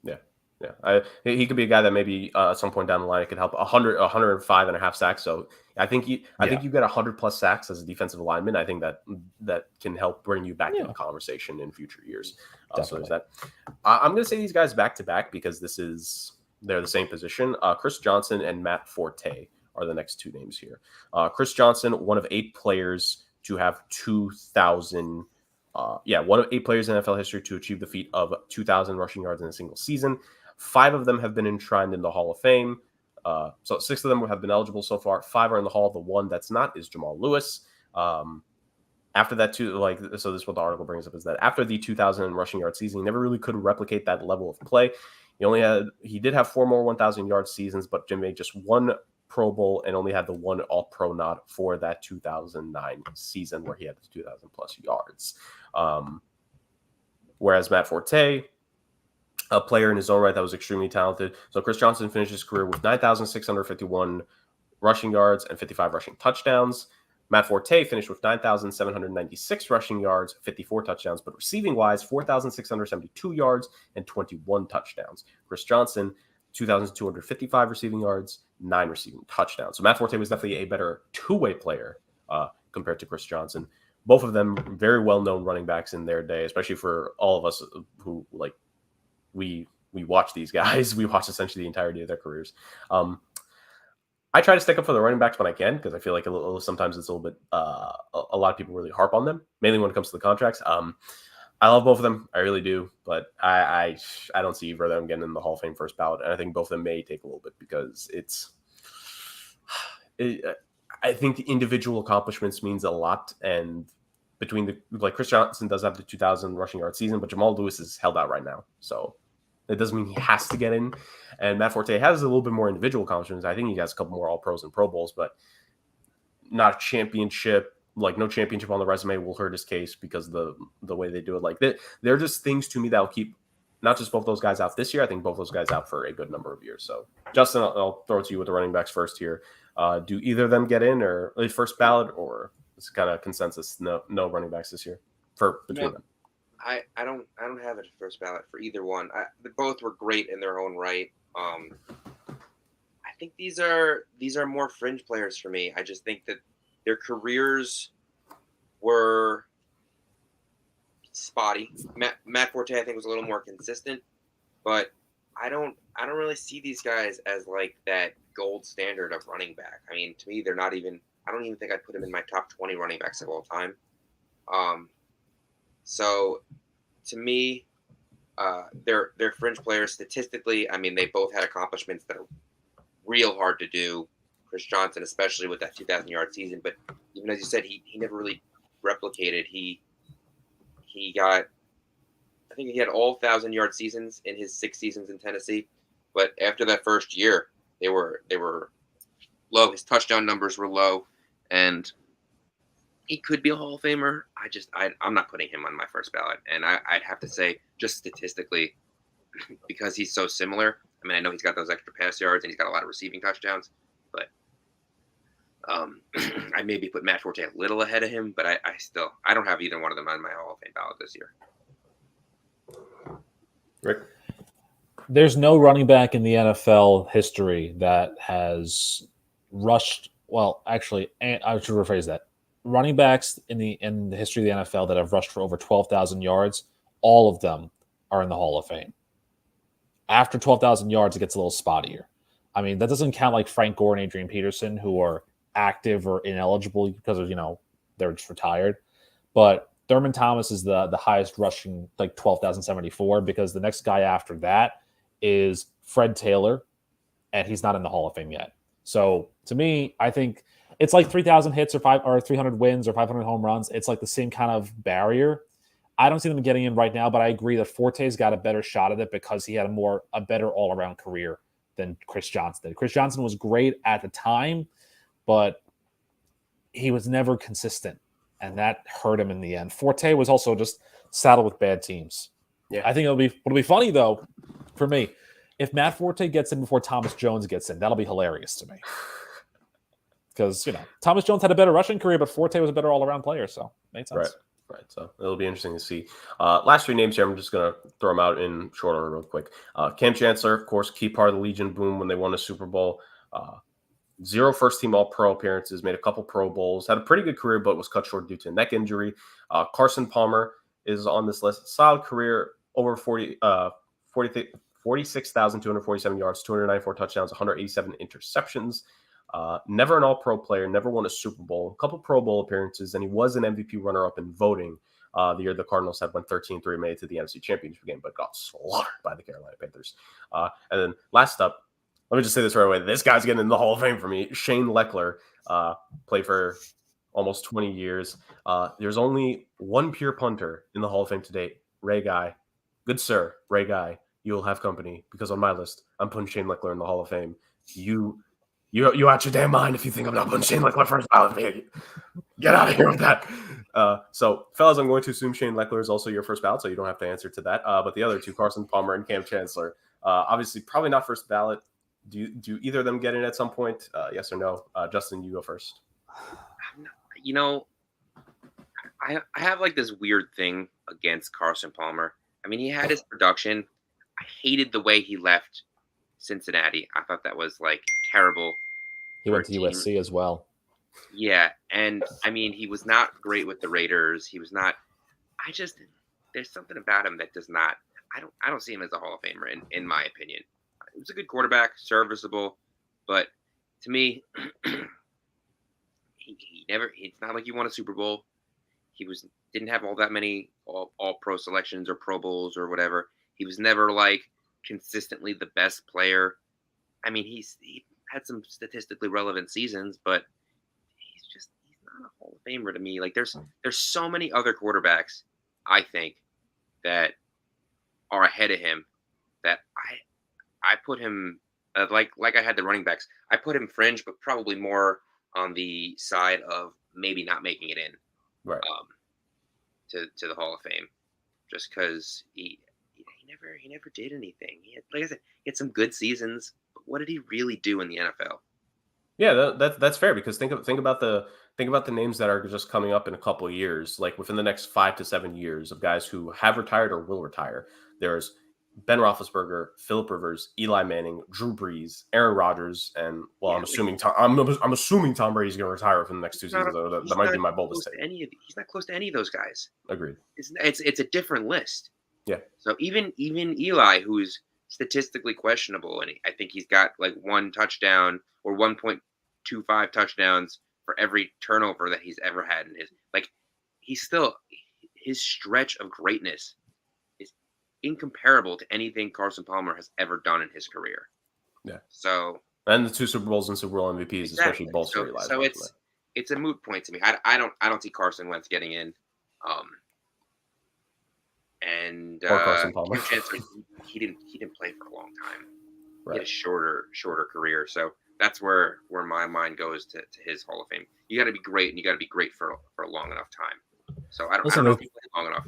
Yeah. He could be a guy that maybe at some point down the line could help 105 and a half sacks. So I think you get 100 plus sacks as a defensive lineman. I think that can help bring you back in the conversation in future years. So there's that. I'm going to say these guys back to back because they're the same position. Chris Johnson and Matt Forte are the next two names here. Chris Johnson, one of 8 players to have 2,000. One of 8 players in NFL history to achieve the feat of 2,000 rushing yards in a single season. 5 of them have been enshrined in the Hall of Fame. So 6 of them have been eligible so far. 5 are in the Hall. The one that's not is Jamal Lewis. After that, too, so this is what the article brings up, is that after the 2,000 rushing yard season, he never really could replicate that level of play. He did have 4 more 1,000 yard seasons, but Jim made just 1 Pro Bowl and only had the 1 All-Pro nod for that 2009 season where he had the 2,000 plus yards. Whereas Matt Forte, a player in his own right that was extremely talented. So Chris Johnson finished his career with 9,651 rushing yards and 55 rushing touchdowns. Matt Forte finished with 9,796 rushing yards, 54 touchdowns, but receiving-wise, 4,672 yards and 21 touchdowns. Chris Johnson, 2,255 receiving yards, 9 receiving touchdowns. So Matt Forte was definitely a better two-way player compared to Chris Johnson. Both of them very well-known running backs in their day, especially for all of us who, we watch these guys. We watch essentially the entirety of their careers. I try to stick up for the running backs when I can because I feel like sometimes it's a little bit a lot of people really harp on them, mainly when it comes to the contracts. I love both of them, I really do, but I don't see either of them getting in the Hall of Fame first ballot, and I think both of them may take a little bit because I think the individual accomplishments means a lot, and between Chris Johnson does have the 2,000 rushing yard season, but Jamal Lewis is held out right now, so it doesn't mean he has to get in. And Matt Forte has a little bit more individual accomplishments. I think he has a couple more All-Pros and Pro Bowls, but not a championship. No championship on the resume will hurt his case because the way they do it. They're just things to me that will keep not just both those guys out this year. I think both those guys out for a good number of years. So, Justin, I'll throw it to you with the running backs first here. Do either of them get in or first ballot, or it's kind of consensus? No running backs this year for between them. I don't have it first ballot for either one. They both were great in their own right. I think these are more fringe players for me. I just think that their careers were spotty. Matt Forte, I think, was a little more consistent, but I don't really see these guys as that gold standard of running back. I mean, to me, they're not even. I don't even think I'd put them in my top 20 running backs of all time. So, to me, they're fringe players statistically. I mean, they both had accomplishments that are real hard to do. Chris Johnson, especially with that 2,000-yard season, but even as you said, he never really replicated. He got, I think he had all 1,000-yard seasons in his 6 seasons in Tennessee, but after that first year, they were low. His touchdown numbers were low, and he could be a Hall of Famer. I'm not putting him on my first ballot, and I'd have to say just statistically because he's so similar. I mean, I know he's got those extra pass yards and he's got a lot of receiving touchdowns, but I maybe put Matt Forte a little ahead of him, but I don't have either one of them on my Hall of Fame ballot this year. Rick? There's no running back in the NFL history that has rushed. Well, actually, I should rephrase that. Running backs in the history of the NFL that have rushed for over 12,000 yards, all of them are in the Hall of Fame. After 12,000 yards, it gets a little spottier. I mean, that doesn't count like Frank Gore and Adrian Peterson, who are active or ineligible because of, they're just retired. But Thurman Thomas is the highest rushing, like 12,074, because the next guy after that is Fred Taylor, and he's not in the Hall of Fame yet. So to me, I think it's like 3,000 hits or 300 wins or 500 home runs. It's like the same kind of barrier. I don't see them getting in right now, but I agree that Forte's got a better shot at it because he had a better all-around career than Chris Johnson did. Chris Johnson was great at the time, but he was never consistent, and that hurt him in the end. Forte was also just saddled with bad teams. Yeah. I think it'll be funny, though, for me, if Matt Forte gets in before Thomas Jones gets in. That'll be hilarious to me. Because, Thomas Jones had a better rushing career, but Forte was a better all-around player, so made sense. Right. So it'll be interesting to see. Last 3 names here, I'm just going to throw them out in short order real quick. Cam Chancellor, of course, key part of the Legion boom when they won a Super Bowl. 0 first-team All-Pro appearances, made a couple Pro Bowls, had a pretty good career, but was cut short due to a neck injury. Carson Palmer is on this list. Solid career, over 46,247 yards, 294 touchdowns, 187 interceptions. Never an All-Pro player, never won a Super Bowl, a couple Pro Bowl appearances, and he was an MVP runner-up in voting the year the Cardinals had won 13-3, made it to the NFC Championship game, but got slaughtered by the Carolina Panthers. And then last up, let me just say this right away. This guy's getting in the Hall of Fame for me. Shane Leckler played for almost 20 years. There's only one pure punter in the Hall of Fame to date, Ray Guy. Good sir, Ray Guy, you will have company because on my list, I'm putting Shane Leckler in the Hall of Fame. You out your damn mind if you think I'm not putting Shane Leckler first ballot. Get out of here with that. So, fellas, I'm going to assume Shane Leckler is also your first ballot, so you don't have to answer to that. But the other two, Carson Palmer and Cam Chancellor, obviously probably not first ballot. Do either of them get in at some point? Yes or no? Justin, you go first. I have like this weird thing against Carson Palmer. I mean, he had his production. I hated the way he left Cincinnati. I thought that was like terrible. He went to USC as well. Yeah, and I mean, he was not great with the Raiders. He was not. There's something about him that does not. I don't see him as a Hall of Famer in my opinion. He was a good quarterback, serviceable, but to me, he never. It's not like he won a Super Bowl. He didn't have all that many all pro selections or Pro Bowls or whatever. He was never like consistently the best player. I mean, he had some statistically relevant seasons, but he's not a Hall of Famer to me. Like there's so many other quarterbacks I think that are ahead of him that I put him like I had the running backs. I put him fringe, but probably more on the side of maybe not making it in, right? To the Hall of Fame, just because he never did anything. He had, like I said, he had some good seasons, but what did he really do in the NFL? Yeah, that's fair because think about the names that are just coming up in a couple of years, like within the next 5 to 7 years of guys who have retired or will retire. There's Ben Roethlisberger, Philip Rivers, Eli Manning, Drew Brees, Aaron Rodgers, and I'm assuming Tom Brady's going to retire within the next 2 seasons. That might be my boldest take. He's not close to any of those guys. Agreed. It's a different list. Yeah. So even Eli, who's statistically questionable, and I think he's got like 1 touchdown or 1.25 touchdowns for every turnover that he's ever had in his. Like, he's still his stretch of greatness is incomparable to anything Carson Palmer has ever done in his career. Yeah. So and the 2 Super Bowls and Super Bowl MVPs, especially exactly. both So story lies. so it's a moot point to me. I don't see Carson Wentz getting in. And Or Carson Palmer. Cam Chancellor, he didn't play for a long time. He had Right. a shorter career. So that's where my mind goes to his Hall of Fame. You got to be great, and you got to be great for a long enough time. So I don't know if he played long enough.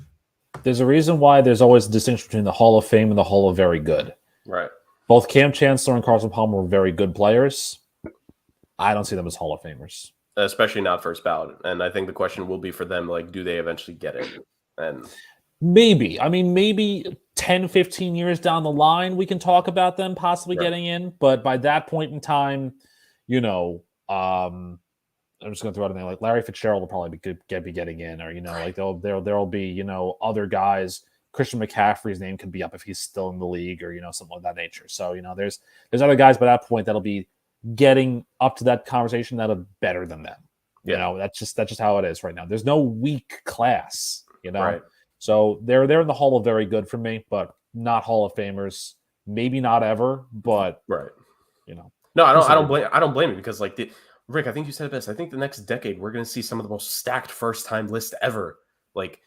There's a reason why there's always a distinction between the Hall of Fame and the Hall of Very Good. Right. Both Cam Chancellor and Carson Palmer were very good players. I don't see them as Hall of Famers. Especially not first ballot. And I think the question will be for them, like, do they eventually get it? And maybe. I mean, maybe 10, 15 years down the line, we can talk about them possibly getting in. But by that point in time, I'm just going to throw out a name like Larry Fitzgerald will probably be getting in, or like there'll be other guys. Christian McCaffrey's name could be up if he's still in the league, or something of that nature. So there's other guys by that point that'll be getting up to that conversation that are better than them. That's just how it is right now. There's no weak class, Right. So they're in the Hall of Very Good for me, but not Hall of Famers. Maybe not ever, but right. No, I don't blame you, because like Rick, I think you said it best. I think the next decade we're going to see some of the most stacked first time lists ever. Like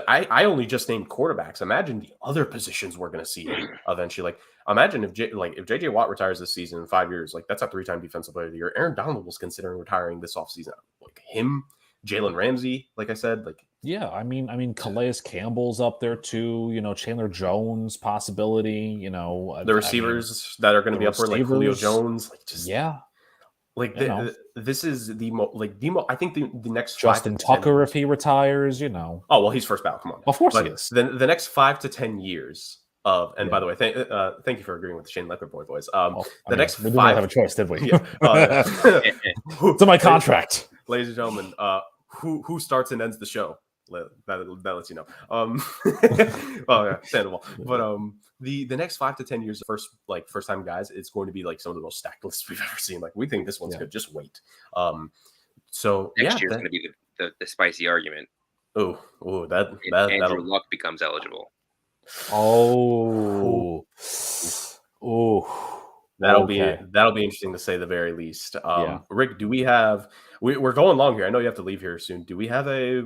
I only just named quarterbacks. Imagine the other positions we're going to see eventually. Like imagine if JJ Watt retires this season in 5 years, like that's a 3-time defensive player of the year. Aaron Donald was considering retiring this offseason. Like him, Jalen Ramsey, like I said, like yeah, I mean Calais Campbell's up there too. Chandler Jones possibility. The receivers that are going to be up there, like Julio Jones, like just like this is I think the next Justin Tucker if he retires. Oh well, he's first ballot. Come on, of course he is. The next 5 to 10 years of, and by the way, thank you for agreeing with the Shane Leopard boys. Next we 5 didn't have a choice, did we? It's in my contract, ladies and gentlemen. Who starts and ends the show? That lets you know. Well, yeah, understandable. But the next 5 to 10 years, first time guys, it's going to be like some of the most stacked lists we've ever seen. Like we think this one's good. Just wait. So next year's going to be the spicy argument. Oh, Andrew Luck becomes eligible. Oh. That'll be interesting to say the very least. Rick, do we have? We're going long here. I know you have to leave here soon. Do we have a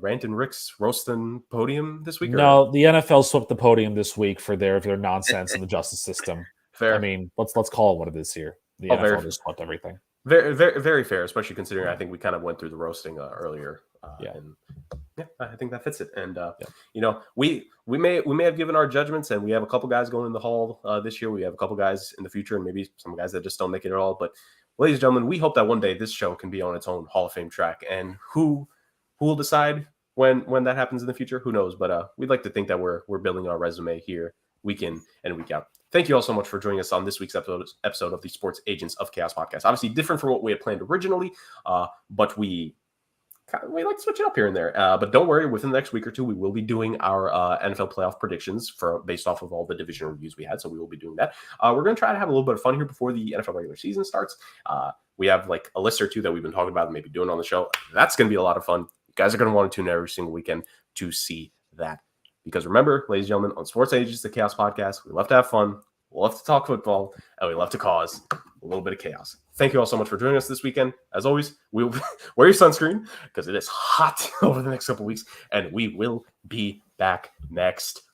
Rant and Rick's roasting podium this week? No, the NFL swept the podium this week for their nonsense in the justice system. Fair. I mean, let's call it what it is here. The NFL just swept everything. Very, very, very fair, especially considering I think we kind of went through the roasting earlier. And I think that fits it. And we may have given our judgments, and we have a couple guys going in the hall this year. We have a couple guys in the future, and maybe some guys that just don't make it at all. But ladies and gentlemen, we hope that one day this show can be on its own Hall of Fame track. And who will decide when that happens in the future? Who knows? But we'd like to think that we're building our resume here week in and week out. Thank you all so much for joining us on this week's episode of the Sports Agents of Chaos podcast. Obviously different from what we had planned originally, but we like to switch it up here and there. But don't worry, within the next week or two, we will be doing our NFL playoff predictions based off of all the division reviews we had. So we will be doing that. We're going to try to have a little bit of fun here before the NFL regular season starts. We have like a list or two that we've been talking about and maybe doing on the show. That's going to be a lot of fun. You guys are going to want to tune in every single weekend to see that. Because remember, ladies and gentlemen, on Sports Agents of Chaos podcast, we love to have fun, we love to talk football, and we love to cause a little bit of chaos. Thank you all so much for joining us this weekend. As always, we'll wear your sunscreen because it is hot over the next couple of weeks, and we will be back next